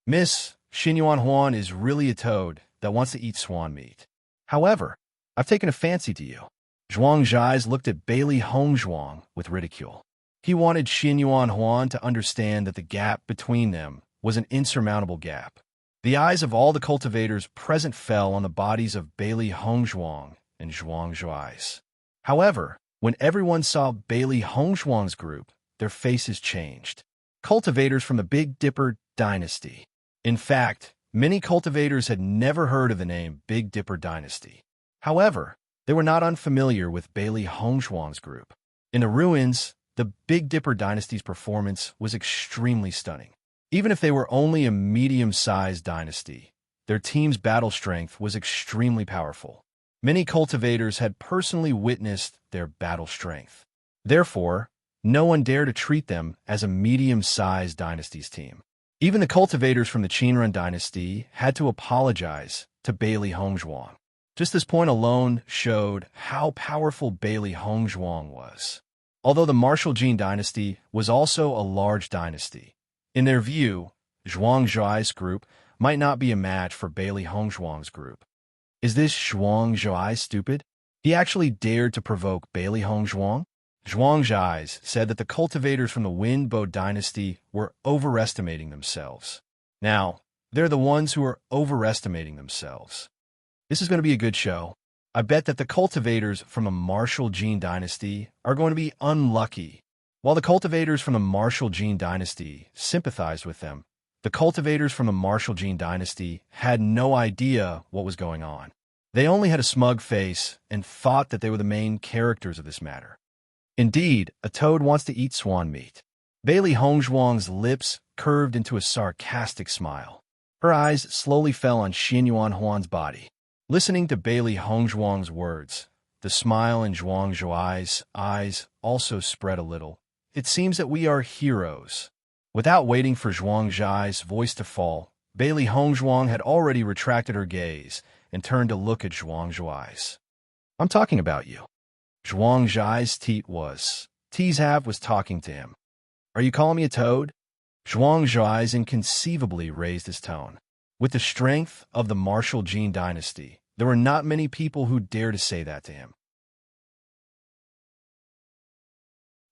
Miss, Xin Yuan Huan is really a toad that wants to eat swan meat. However, I've taken a fancy to you. Zhuang Zhai's looked at Bailey Hongzhuang with ridicule. He wanted Xin Yuan Huan to understand that the gap between them was an insurmountable gap. The eyes of all the cultivators present fell on the bodies of Bailey Hongzhuang and Zhuang Zhai's. However, when everyone saw Bailey Hongzhuang's group, their faces changed. Cultivators from the Big Dipper dynasty. In fact, many cultivators had never heard of the name Big Dipper dynasty. However, they were not unfamiliar with Bailey Hongzhuang's group. In the ruins, the Big Dipper dynasty's performance was extremely stunning. Even if they were only a medium-sized dynasty, their team's battle strength was extremely powerful. Many cultivators had personally witnessed their battle strength. Therefore, no one dared to treat them as a medium-sized dynasty's team. Even the cultivators from the Qinren dynasty had to apologize to Bailey Hongzhuang. Just this point alone showed how powerful Bailey Hongzhuang was. Although the Martial Jin dynasty was also a large dynasty, in their view, Zhuang Zhai's group might not be a match for Bailey Hongzhuang's group. Is this Zhuang Zhai stupid? He actually dared to provoke Bailey Hongzhuang? Zhuang Zhai's said that the cultivators from the Winbo dynasty were overestimating themselves. Now, they're the ones who are overestimating themselves. This is going to be a good show. I bet that the cultivators from the Martial Jin dynasty are going to be unlucky. While the cultivators from the Martial Jin dynasty sympathized with them, the cultivators from the Martial Jin dynasty had no idea what was going on. They only had a smug face and thought that they were the main characters of this matter. Indeed, a toad wants to eat swan meat. Bailey Hongzhuang's lips curved into a sarcastic smile. Her eyes slowly fell on Xin Yuan Huan's body. Listening to Bailey Hongzhuang's words, the smile in Zhuang Zhai's eyes also spread a little. It seems that we are heroes. Without waiting for Zhuang Zhai's voice to fall, Bailey Hongzhuang had already retracted her gaze and turned to look at Zhuang Zhai's. I'm talking about you. Zhuang Zhai's teeth was Teashav was talking to him. Are you calling me a toad? Zhuang Zhai's inconceivably raised his tone. With the strength of the martial Jin dynasty, there were not many people who dared to say that to him.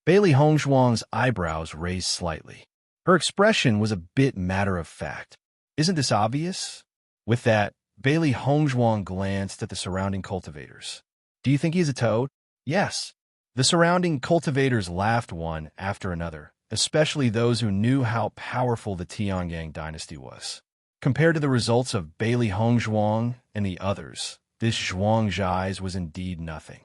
Bailey Hongzhuang's eyebrows raised slightly. Her expression was a bit matter-of-fact. Isn't this obvious? With that, Bailey Hongzhuang glanced at the surrounding cultivators. Do you think he's a toad? Yes. The surrounding cultivators laughed one after another, especially those who knew how powerful the Tiangang dynasty was. Compared to the results of Bailey Hongzhuang and the others, this Zhuang Zhai's was indeed nothing.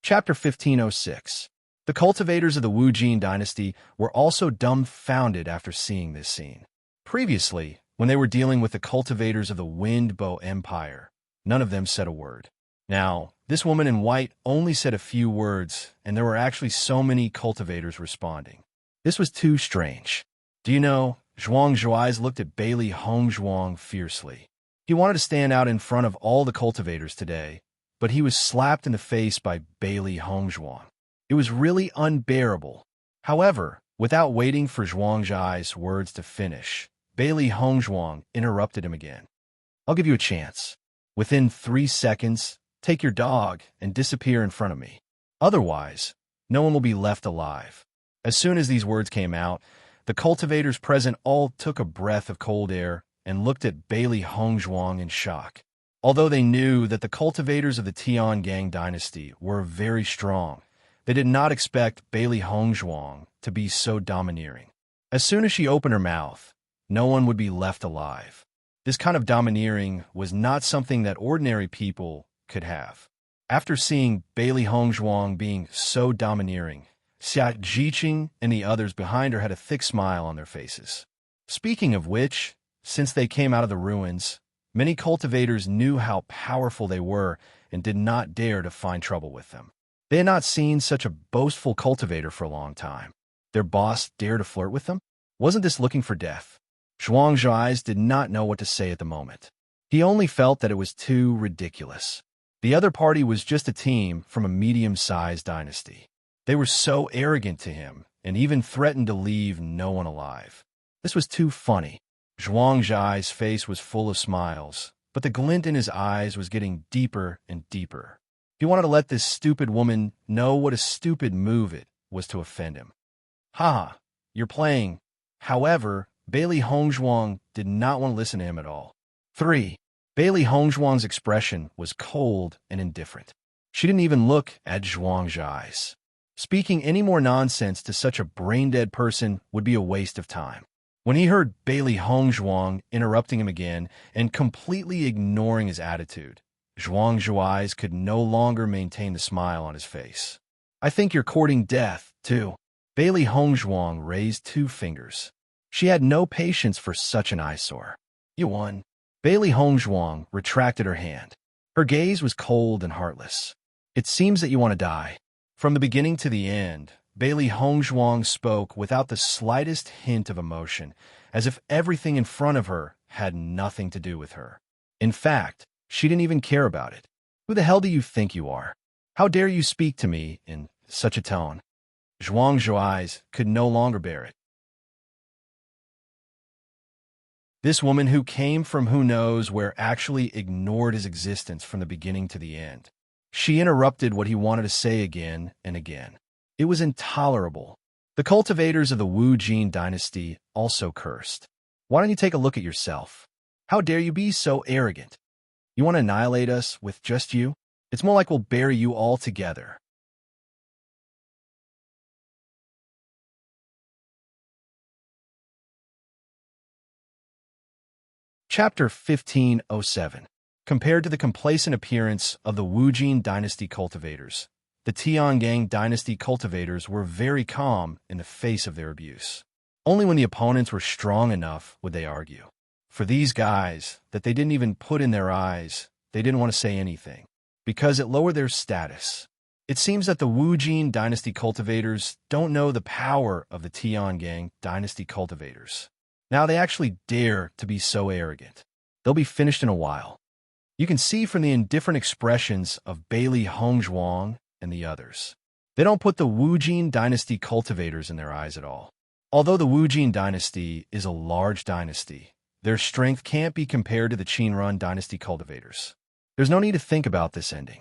Chapter 1506. The cultivators of the Wu Jin dynasty were also dumbfounded after seeing this scene. Previously, when they were dealing with the cultivators of the Wind Bow Empire, none of them said a word. Now, this woman in white only said a few words, and there were actually so many cultivators responding. This was too strange. Do you know, Zhuang Zhuai's looked at Bailey Hongzhuang fiercely. He wanted to stand out in front of all the cultivators today, but he was slapped in the face by Bailey Hongzhuang. It was really unbearable. However, without waiting for Zhuang Zhai's words to finish, Bailey Hongzhuang interrupted him again. I'll give you a chance. Within 3 seconds, take your dog and disappear in front of me. Otherwise, no one will be left alive. As soon as these words came out, the cultivators present all took a breath of cold air and looked at Bailey Hongzhuang in shock. Although they knew that the cultivators of the Tiangang dynasty were very strong, they did not expect Bailey Hongzhuang to be so domineering. As soon as she opened her mouth, no one would be left alive. This kind of domineering was not something that ordinary people could have. After seeing Bailey Hongzhuang being so domineering, Xia Jiqing and the others behind her had a thick smile on their faces. Speaking of which, since they came out of the ruins, many cultivators knew how powerful they were and did not dare to find trouble with them. They had not seen such a boastful cultivator for a long time. Their boss dared to flirt with them? Wasn't this looking for death? Zhuang Zhai's did not know what to say at the moment. He only felt that it was too ridiculous. The other party was just a team from a medium-sized dynasty. They were so arrogant to him and even threatened to leave no one alive. This was too funny. Zhuang Zhai's face was full of smiles, but the glint in his eyes was getting deeper and deeper. He wanted to let this stupid woman know what a stupid move it was to offend him. Ha! You're playing. However, Bailey Hongzhuang did not want to listen to him at all. 3. Bailey Hongzhuang's expression was cold and indifferent. She didn't even look at Zhuang Zhai's. Speaking any more nonsense to such a brain-dead person would be a waste of time. When he heard Bailey Hongzhuang interrupting him again and completely ignoring his attitude, Zhuang Zhuai's could no longer maintain the smile on his face. I think you're courting death, too. Bailey Hongzhuang raised 2 fingers. She had no patience for such an eyesore. You won. Bailey Hongzhuang retracted her hand. Her gaze was cold and heartless. It seems that you want to die. From the beginning to the end, Bailey Hongzhuang spoke without the slightest hint of emotion, as if everything in front of her had nothing to do with her. In fact, she didn't even care about it. Who the hell do you think you are? How dare you speak to me in such a tone? Zhuang Zhuai's could no longer bear it. This woman who came from who knows where actually ignored his existence from the beginning to the end. She interrupted what he wanted to say again and again. It was intolerable. The cultivators of the Wu Jin dynasty also cursed. Why don't you take a look at yourself? How dare you be so arrogant? You want to annihilate us with just you? It's more like we'll bury you all together. Chapter 1507. Compared to the complacent appearance of the Wu Jin dynasty cultivators, the Tiangang dynasty cultivators were very calm in the face of their abuse. Only when the opponents were strong enough would they argue. For these guys, that they didn't even put in their eyes, they didn't want to say anything, because it lowered their status. It seems that the Wu Jin dynasty cultivators don't know the power of the Tiangang dynasty cultivators. Now they actually dare to be so arrogant. They'll be finished in a while. You can see from the indifferent expressions of Bailey Hongzhuang and the others. They don't put the Wu-Jin dynasty cultivators in their eyes at all. Although the Wu-Jin dynasty is a large dynasty, their strength can't be compared to the Qinrun dynasty cultivators. There's no need to think about this ending.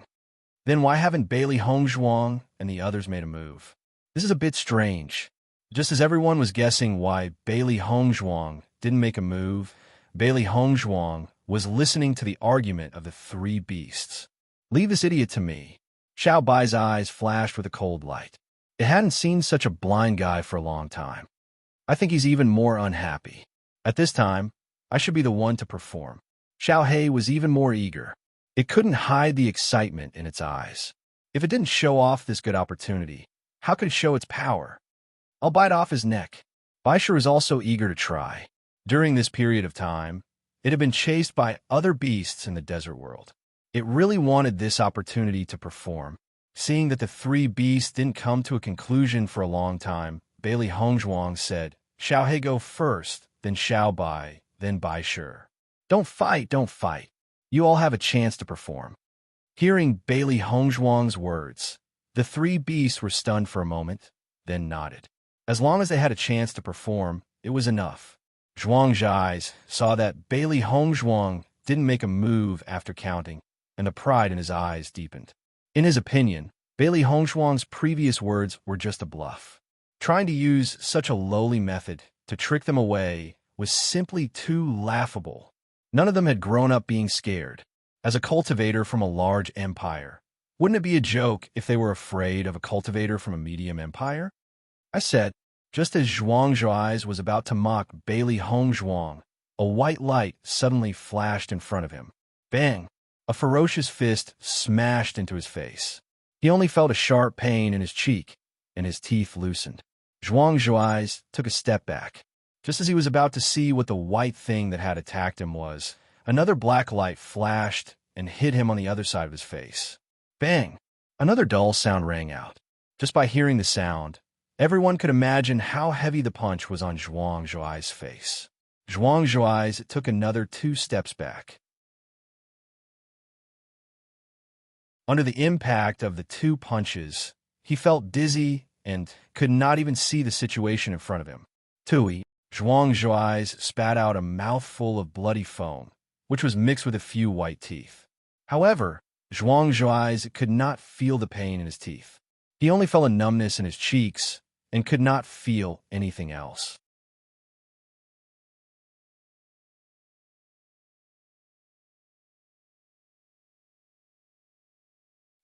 Then why haven't Bailey Hongzhuang and the others made a move? This is a bit strange. Just as everyone was guessing why Bailey Hongzhuang didn't make a move, Bailey Hongzhuang was listening to the argument of the three beasts. Leave this idiot to me. Xiao Bai's eyes flashed with a cold light. It hadn't seen such a blind guy for a long time. I think he's even more unhappy. At this time, I should be the one to perform. Xiao He was even more eager. It couldn't hide the excitement in its eyes. If it didn't show off this good opportunity, how could it show its power? I'll bite off his neck. Baisha was also eager to try. During this period of time, it had been chased by other beasts in the desert world. It really wanted this opportunity to perform. Seeing that the three beasts didn't come to a conclusion for a long time, Bailey Hongzhuang said, Xiao He go first, then Xiao Bai, then Bai Shi. Don't fight, don't fight. You all have a chance to perform. Hearing Bailey Hongzhuang's words, the three beasts were stunned for a moment, then nodded. As long as they had a chance to perform, it was enough. Zhuang Zhai's saw that Bailey Hongzhuang didn't make a move after counting, and the pride in his eyes deepened. In his opinion, Bailey Hongzhuang's previous words were just a bluff. Trying to use such a lowly method to trick them away was simply too laughable. None of them had grown up being scared. As a cultivator from a large empire, wouldn't it be a joke if they were afraid of a cultivator from a medium empire? I said, just as Zhuang Zhuai's was about to mock Bailey Hongzhuang, a white light suddenly flashed in front of him. Bang! A ferocious fist smashed into his face. He only felt a sharp pain in his cheek, and his teeth loosened. Zhuang Zhuai's took a step back. Just as he was about to see what the white thing that had attacked him was, another black light flashed and hit him on the other side of his face. Bang! Another dull sound rang out. Just by hearing the sound, everyone could imagine how heavy the punch was on Zhuang Zhuai's face. Zhuang Zhuai's took another 2 steps back. Under the impact of the 2 punches, he felt dizzy and could not even see the situation in front of him. Tui, Zhuang Zhuai's spat out a mouthful of bloody foam, which was mixed with a few white teeth. However, Zhuang Zhuai's could not feel the pain in his teeth. He only felt a numbness in his cheeks and could not feel anything else.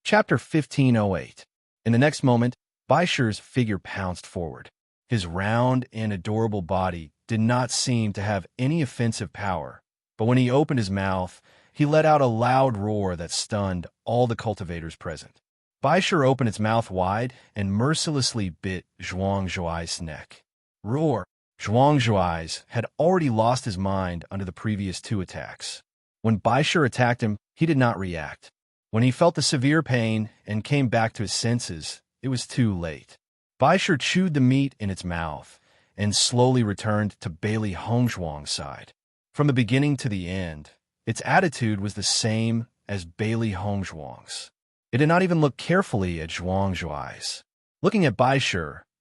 Chapter 1508. In the next moment, Bai Shi's figure pounced forward. His round and adorable body did not seem to have any offensive power, but when he opened his mouth, he let out a loud roar that stunned all the cultivators present. Bai Shi opened its mouth wide and mercilessly bit Zhuang Zhuai's neck. Roar! Zhuang Zhuai's had already lost his mind under the previous 2 attacks. When Bai Shi attacked him, he did not react. When he felt the severe pain and came back to his senses, it was too late. Bai Shi chewed the meat in its mouth and slowly returned to Bailey Hongzhuang's side. From the beginning to the end, its attitude was the same as Bailey Hongzhuang's. It did not even look carefully at Zhuang Zhuai's. Looking at Bai Shi,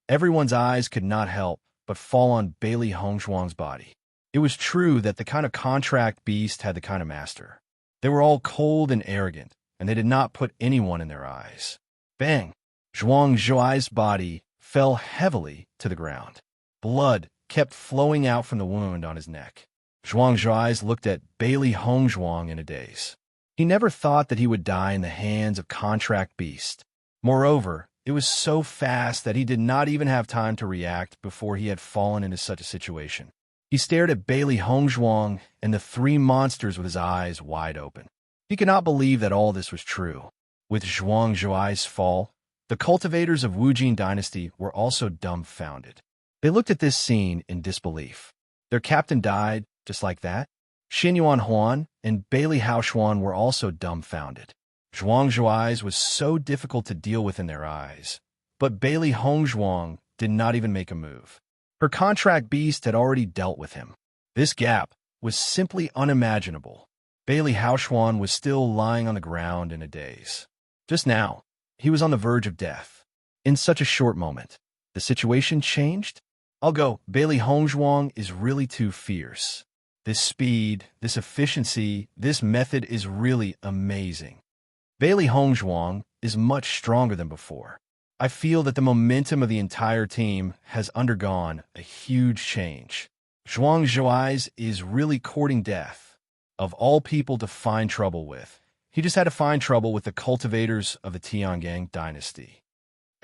everyone's eyes could not help but fall on Bailey Hongzhuang's body. It was true that the kind of contract beast had the kind of master. They were all cold and arrogant, and they did not put anyone in their eyes. Bang! Zhuang Zhuai's body fell heavily to the ground. Blood kept flowing out from the wound on his neck. Zhuang Zhuai's looked at Bailey Hongzhuang in a daze. He never thought that he would die in the hands of contract beast. Moreover, it was so fast that he did not even have time to react before he had fallen into such a situation. He stared at Bailey Hongzhuang and the 3 monsters with his eyes wide open. He could not believe that all this was true. With Zhuang Zhuai's fall, the cultivators of Wu-Jin dynasty were also dumbfounded. They looked at this scene in disbelief. Their captain died just like that? Xin Yuan Huan and Bailey Haoshuan were also dumbfounded. Zhuang Zhuai's was so difficult to deal with in their eyes, but Bailey Hongzhuang did not even make a move. Her contract beast had already dealt with him. This gap was simply unimaginable. Bailey Haoxuan was still lying on the ground in a daze. Just now, he was on the verge of death. In such a short moment, the situation changed? I'll go, Bailey Hongzhuang is really too fierce. This speed, this efficiency, this method is really amazing. Bailey Hongzhuang is much stronger than before. I feel that the momentum of the entire team has undergone a huge change. Zhuang Zhuai's is really courting death. Of all people to find trouble with, he just had to find trouble with the cultivators of the Tiangang dynasty.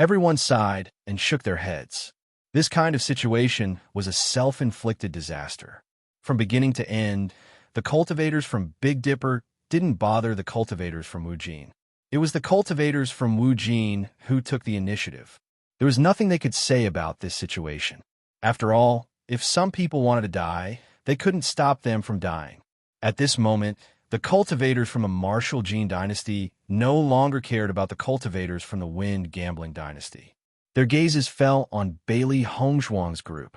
Everyone sighed and shook their heads. This kind of situation was a self-inflicted disaster. From beginning to end, the cultivators from Big Dipper didn't bother the cultivators from Wujin. It was the cultivators from Wujin who took the initiative. There was nothing they could say about this situation. After all, if some people wanted to die, they couldn't stop them from dying. At this moment, the cultivators from the Martial Jin dynasty no longer cared about the cultivators from the Wind Gambling dynasty. Their gazes fell on Bailey Hongzhuang's group.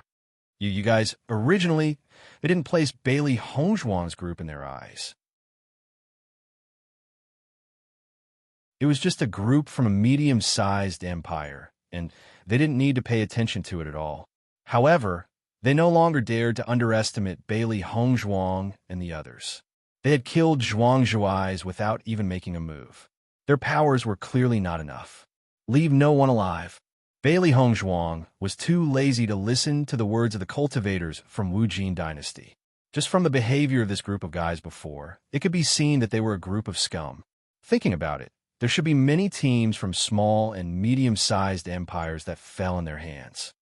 You guys, originally, they didn't place Bailey Hongzhuang's group in their eyes. It was just a group from a medium-sized empire, and they didn't need to pay attention to it at all. However, they no longer dared to underestimate Bailey Hongzhuang and the others. They had killed Zhuang Zhuai's without even making a move. Their powers were clearly not enough. Leave no one alive. Bailey Hongzhuang was too lazy to listen to the words of the cultivators from Wujin dynasty. Just from the behavior of this group of guys before, it could be seen that they were a group of scum. Thinking about it, there should be many teams from small and medium-sized empires that fell in their hands.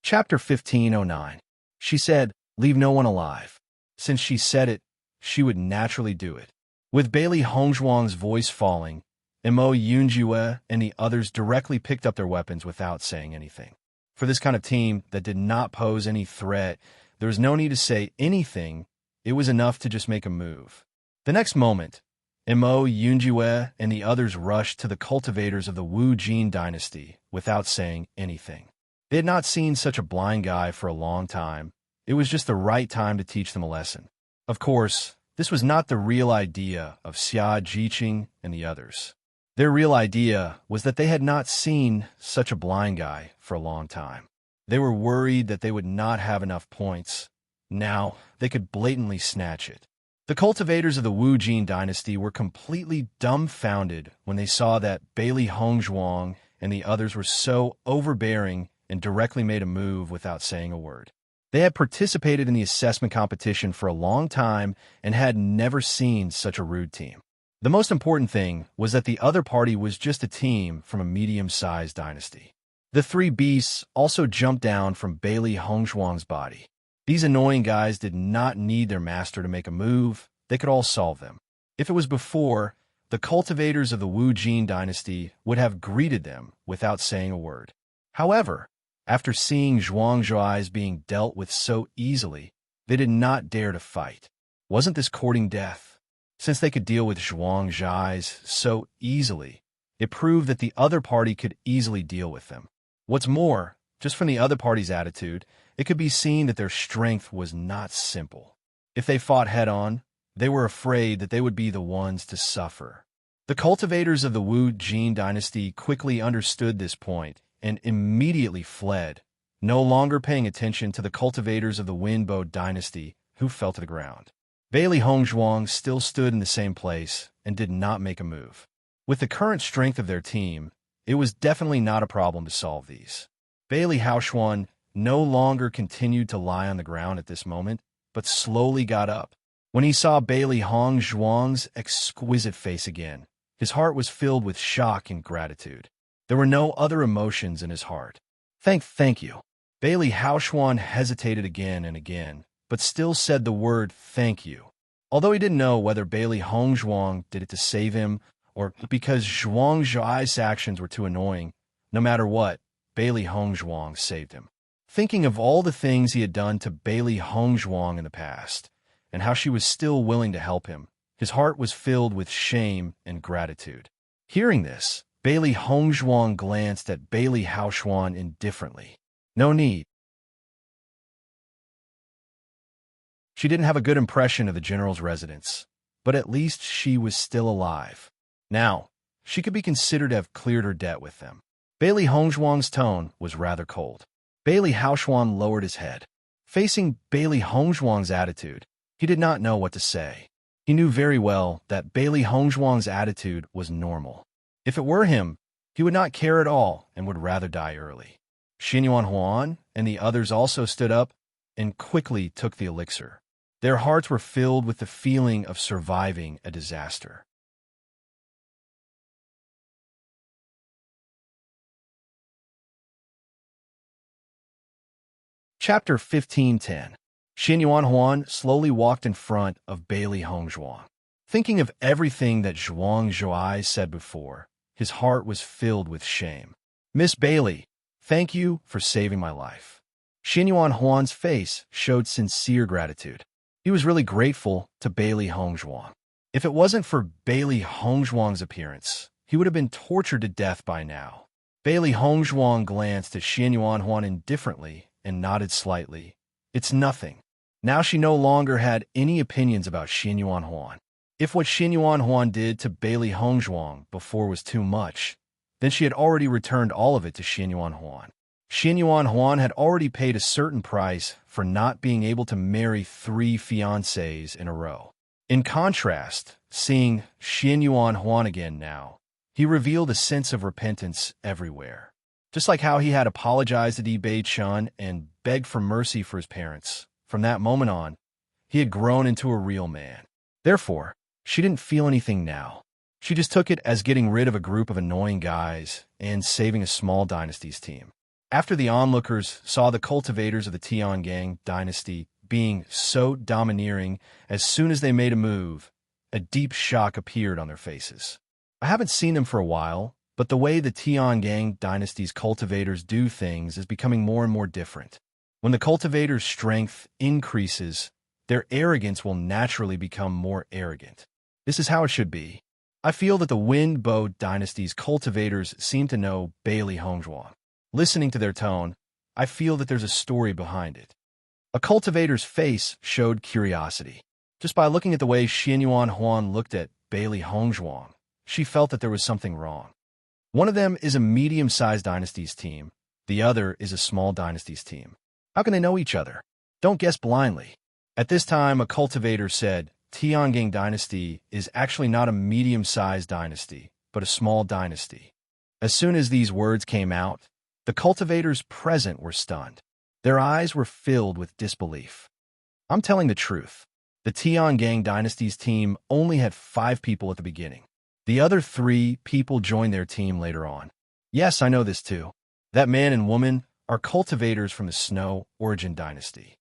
Chapter 1509. She said, leave no one alive. Since she said it, she would naturally do it. With Bailey Hongzhuang's voice falling, Mo Yunjue and the others directly picked up their weapons without saying anything. For this kind of team that did not pose any threat, there was no need to say anything. It was enough to just make a move. The next moment, Mo Yunjue and the others rushed to the cultivators of the Wu Jin dynasty without saying anything. They had not seen such a blind guy for a long time. It was just the right time to teach them a lesson. Of course, this was not the real idea of Xia Jiqing and the others. Their real idea was that they had not seen such a blind guy for a long time. They were worried that they would not have enough points. Now, they could blatantly snatch it. The cultivators of the Wu Jin dynasty were completely dumbfounded when they saw that Bailey Hongzhuang and the others were so overbearing and directly made a move without saying a word. They had participated in the assessment competition for a long time and had never seen such a rude team. The most important thing was that the other party was just a team from a medium-sized dynasty. The three beasts also jumped down from Bailey Hongzhuang's body. These annoying guys did not need their master to make a move. They could all solve them. If it was before, the cultivators of the Wu Jin dynasty would have greeted them without saying a word. However, after seeing Zhuang Zhuai's being dealt with so easily, they did not dare to fight. Wasn't this courting death? Since they could deal with Zhuang Zhuai's so easily, it proved that the other party could easily deal with them. What's more, just from the other party's attitude, it could be seen that their strength was not simple. If they fought head-on, they were afraid that they would be the ones to suffer. The cultivators of the Wu Jin dynasty quickly understood this point and immediately fled, no longer paying attention to the cultivators of the Winbo dynasty who fell to the ground. Bailey Hongzhuang still stood in the same place and did not make a move. With the current strength of their team, it was definitely not a problem to solve these. Bailey Haoxuan no longer continued to lie on the ground at this moment, but slowly got up. When he saw Bailey Hongzhuang's exquisite face again, his heart was filled with shock and gratitude. There were no other emotions in his heart. Thank you. Bailey Haoxuan hesitated again and again, but still said the word thank you. Although he didn't know whether Bailey Hongzhuang did it to save him or because Zhuang Zhuai's actions were too annoying, no matter what, Bailey Hongzhuang saved him. Thinking of all the things he had done to Bailey Hongzhuang in the past, and how she was still willing to help him, his heart was filled with shame and gratitude. Hearing this, Bailey Hongzhuang glanced at Bailey Haoshuan indifferently. No need. She didn't have a good impression of the general's residence, but at least she was still alive. Now, she could be considered to have cleared her debt with them. Bailey Hongzhuang's tone was rather cold. Bailey Haoshuan lowered his head. Facing Bailey Hongzhuang's attitude, he did not know what to say. He knew very well that Bailey Hongzhuang's attitude was normal. If it were him, he would not care at all and would rather die early. Xinyuan Huan and the others also stood up and quickly took the elixir. Their hearts were filled with the feeling of surviving a disaster. Chapter 15:10. Xinyuan Huan slowly walked in front of Bailey Hongzhuang. Thinking of everything that Zhuang Zhuai said before, his heart was filled with shame. Miss Bailey, thank you for saving my life. Xinyuan Huan's face showed sincere gratitude. He was really grateful to Bailey Hongzhuang. If it wasn't for Bailey Hongzhuang's appearance, he would have been tortured to death by now. Bailey Hongzhuang glanced at Xinyuan Huan indifferently and nodded slightly. It's nothing. Now she no longer had any opinions about Xinyuan Huan. If what Xinyuan Huan did to Bailey Hongzhuang before was too much, then she had already returned all of it to Xinyuan Huan. Xinyuan Huan had already paid a certain price for not being able to marry 3 fiancés in a row. In contrast, seeing Xinyuan Huan again now, he revealed a sense of repentance everywhere. Just like how he had apologized to Di Bei-chun and begged for mercy for his parents, from that moment on, he had grown into a real man. Therefore, she didn't feel anything now. She just took it as getting rid of a group of annoying guys and saving a small dynasty's team. After the onlookers saw the cultivators of the Tiangang dynasty being so domineering, as soon as they made a move, a deep shock appeared on their faces. I haven't seen them for a while, but the way the Tiangang dynasty's cultivators do things is becoming more and more different. When the cultivators' strength increases, their arrogance will naturally become more arrogant. This is how it should be. I feel that the Wenbo dynasty's cultivators seem to know Bailey Hongzhuang. Listening to their tone, I feel that there's a story behind it. A cultivator's face showed curiosity. Just by looking at the way Xinyuan Huan looked at Bailey Hongzhuang, she felt that there was something wrong. One of them is a medium-sized dynasty's team. The other is a small dynasty's team. How can they know each other? Don't guess blindly. At this time, a cultivator said, Tiangang dynasty is actually not a medium-sized dynasty, but a small dynasty. As soon as these words came out, the cultivators present were stunned. Their eyes were filled with disbelief. I'm telling the truth. The Tiangang dynasty's team only had 5 people at the beginning. The other 3 people joined their team later on. Yes, I know this too. That man and woman are cultivators from the Snow Origin dynasty.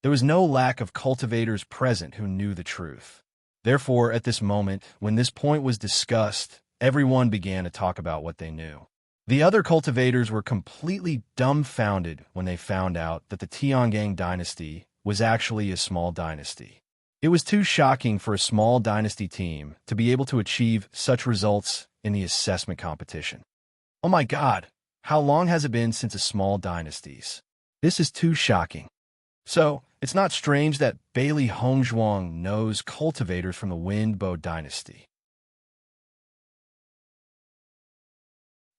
There was no lack of cultivators present who knew the truth. Therefore, at this moment, when this point was discussed, everyone began to talk about what they knew. The other cultivators were completely dumbfounded when they found out that the Tiangang dynasty was actually a small dynasty. It was too shocking for a small dynasty team to be able to achieve such results in the assessment competition. Oh my God, how long has it been since a small dynasties? This is too shocking. So, it's not strange that Bailey Hongzhuang knows cultivators from the Wenbo dynasty.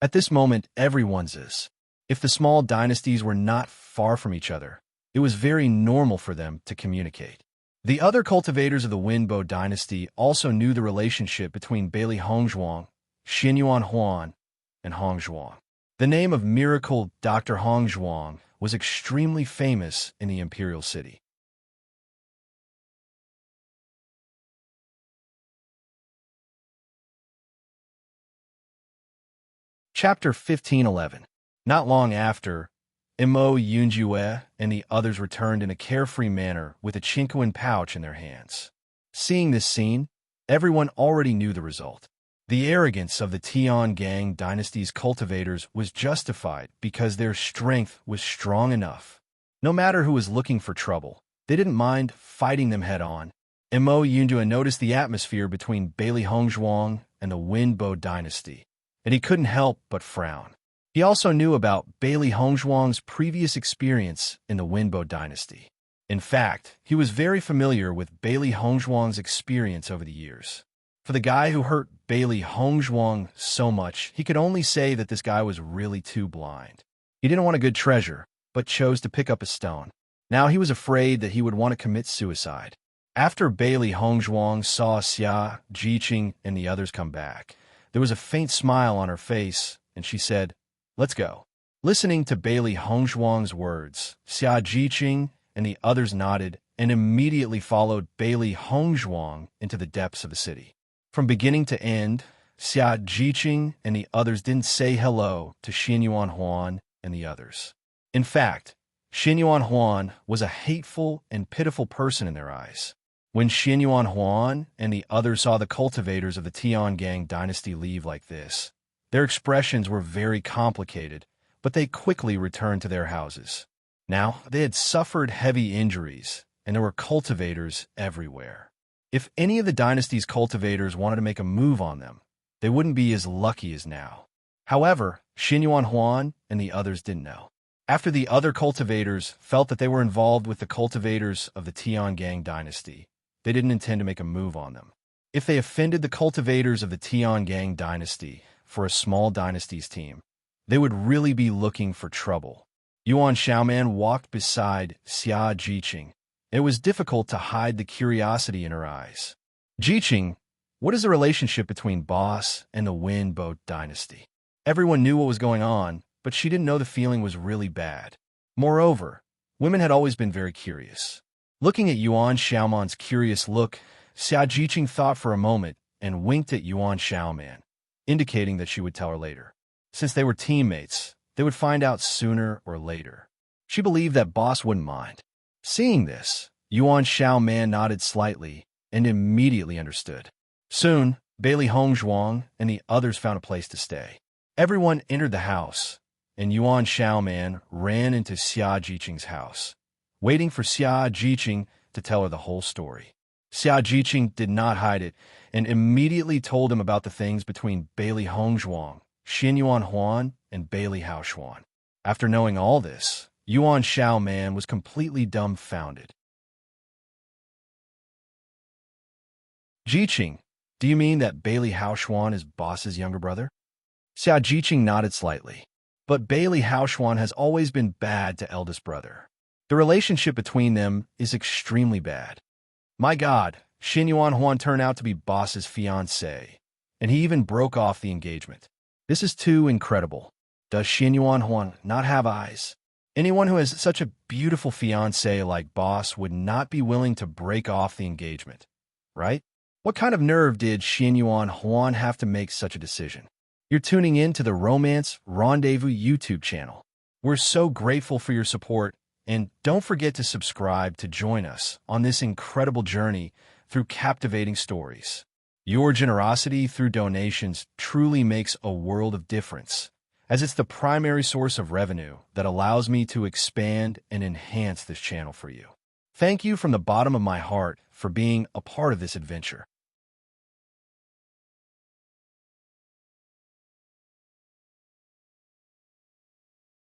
At this moment, everyone's is. If the small dynasties were not far from each other, it was very normal for them to communicate. The other cultivators of the Wenbo dynasty also knew the relationship between Bailey Hongzhuang, Xinyuan Huan, and Hongzhuang. The name of miracle Dr. Hongzhuang was extremely famous in the imperial city. Chapter 15:11. Not long after, Imo Yunjue and the others returned in a carefree manner with a chinquan pouch in their hands. Seeing this scene, everyone already knew the result. The arrogance of the Tiangang dynasty's cultivators was justified because their strength was strong enough. No matter who was looking for trouble, they didn't mind fighting them head-on. Imo Yunjue noticed the atmosphere between Bailey Hongzhuang and the Wenbo dynasty. and he couldn't help but frown. He also knew about Bailey Hongzhuang's previous experience in the Wenbo dynasty. In fact, he was very familiar with Bailey Hongzhuang's experience over the years. For the guy who hurt Bailey Hongzhuang so much, he could only say that this guy was really too blind. He didn't want a good treasure, but chose to pick up a stone. Now he was afraid that he would want to commit suicide. After Bailey Hongzhuang saw Xia, Jiqing, and the others come back, there was a faint smile on her face, and she said, "Let's go." Listening to Bailey Hongzhuang's words, Xia Jiqing and the others nodded and immediately followed Bailey Hongzhuang into the depths of the city. From beginning to end, Xia Jiqing and the others didn't say hello to Xinyuan Huan and the others. In fact, Xinyuan Huan was a hateful and pitiful person in their eyes. When Xinyuan Huan and the others saw the cultivators of the Tiangang dynasty leave like this, their expressions were very complicated, but they quickly returned to their houses. Now, they had suffered heavy injuries, and there were cultivators everywhere. If any of the dynasty's cultivators wanted to make a move on them, they wouldn't be as lucky as now. However, Xinyuan Huan and the others didn't know. After the other cultivators felt that they were involved with the cultivators of the Tiangang dynasty, they didn't intend to make a move on them. If they offended the cultivators of the Tiangang dynasty for a small dynasty's team, they would really be looking for trouble. Yuan Xiaoman walked beside Xia Jiqing. It was difficult to hide the curiosity in her eyes. "Jiqing, what is the relationship between Boss and the Wenbo dynasty?" Everyone knew what was going on, but she didn't know the feeling was really bad. Moreover, women had always been very curious. Looking at Yuan Xiaoman's curious look, Xia Jiqing thought for a moment and winked at Yuan Xiaoman, indicating that she would tell her later. Since they were teammates, they would find out sooner or later. She believed that Boss wouldn't mind. Seeing this, Yuan Xiaoman nodded slightly and immediately understood. Soon, Bailey Hongzhuang and the others found a place to stay. Everyone entered the house, and Yuan Xiaoman ran into Xia Jiqing's house, waiting for Xia Jiqing to tell her the whole story. Xia Jiqing did not hide it and immediately told him about the things between Bailey Hongzhuang, Xinyuan Huan, and Bailey Haoshuan. After knowing all this, Yuan Xiaoman was completely dumbfounded. "Jiqing, do you mean that Bailey Haoshuan is Boss's younger brother?" Xia Jiqing nodded slightly. But Bailey Haoshuan has always been bad to eldest brother. The relationship between them is extremely bad. My God, Xinyuan Huan turned out to be Boss's fiancé, and he even broke off the engagement. This is too incredible. Does Xinyuan Huan not have eyes? Anyone who has such a beautiful fiancé like Boss would not be willing to break off the engagement, right? What kind of nerve did Xinyuan Huan have to make such a decision? You're tuning in to the Romance Rendezvous YouTube channel. We're so grateful for your support, and don't forget to subscribe to join us on this incredible journey through captivating stories. Your generosity through donations truly makes a world of difference, as it's the primary source of revenue that allows me to expand and enhance this channel for you. Thank you from the bottom of my heart for being a part of this adventure.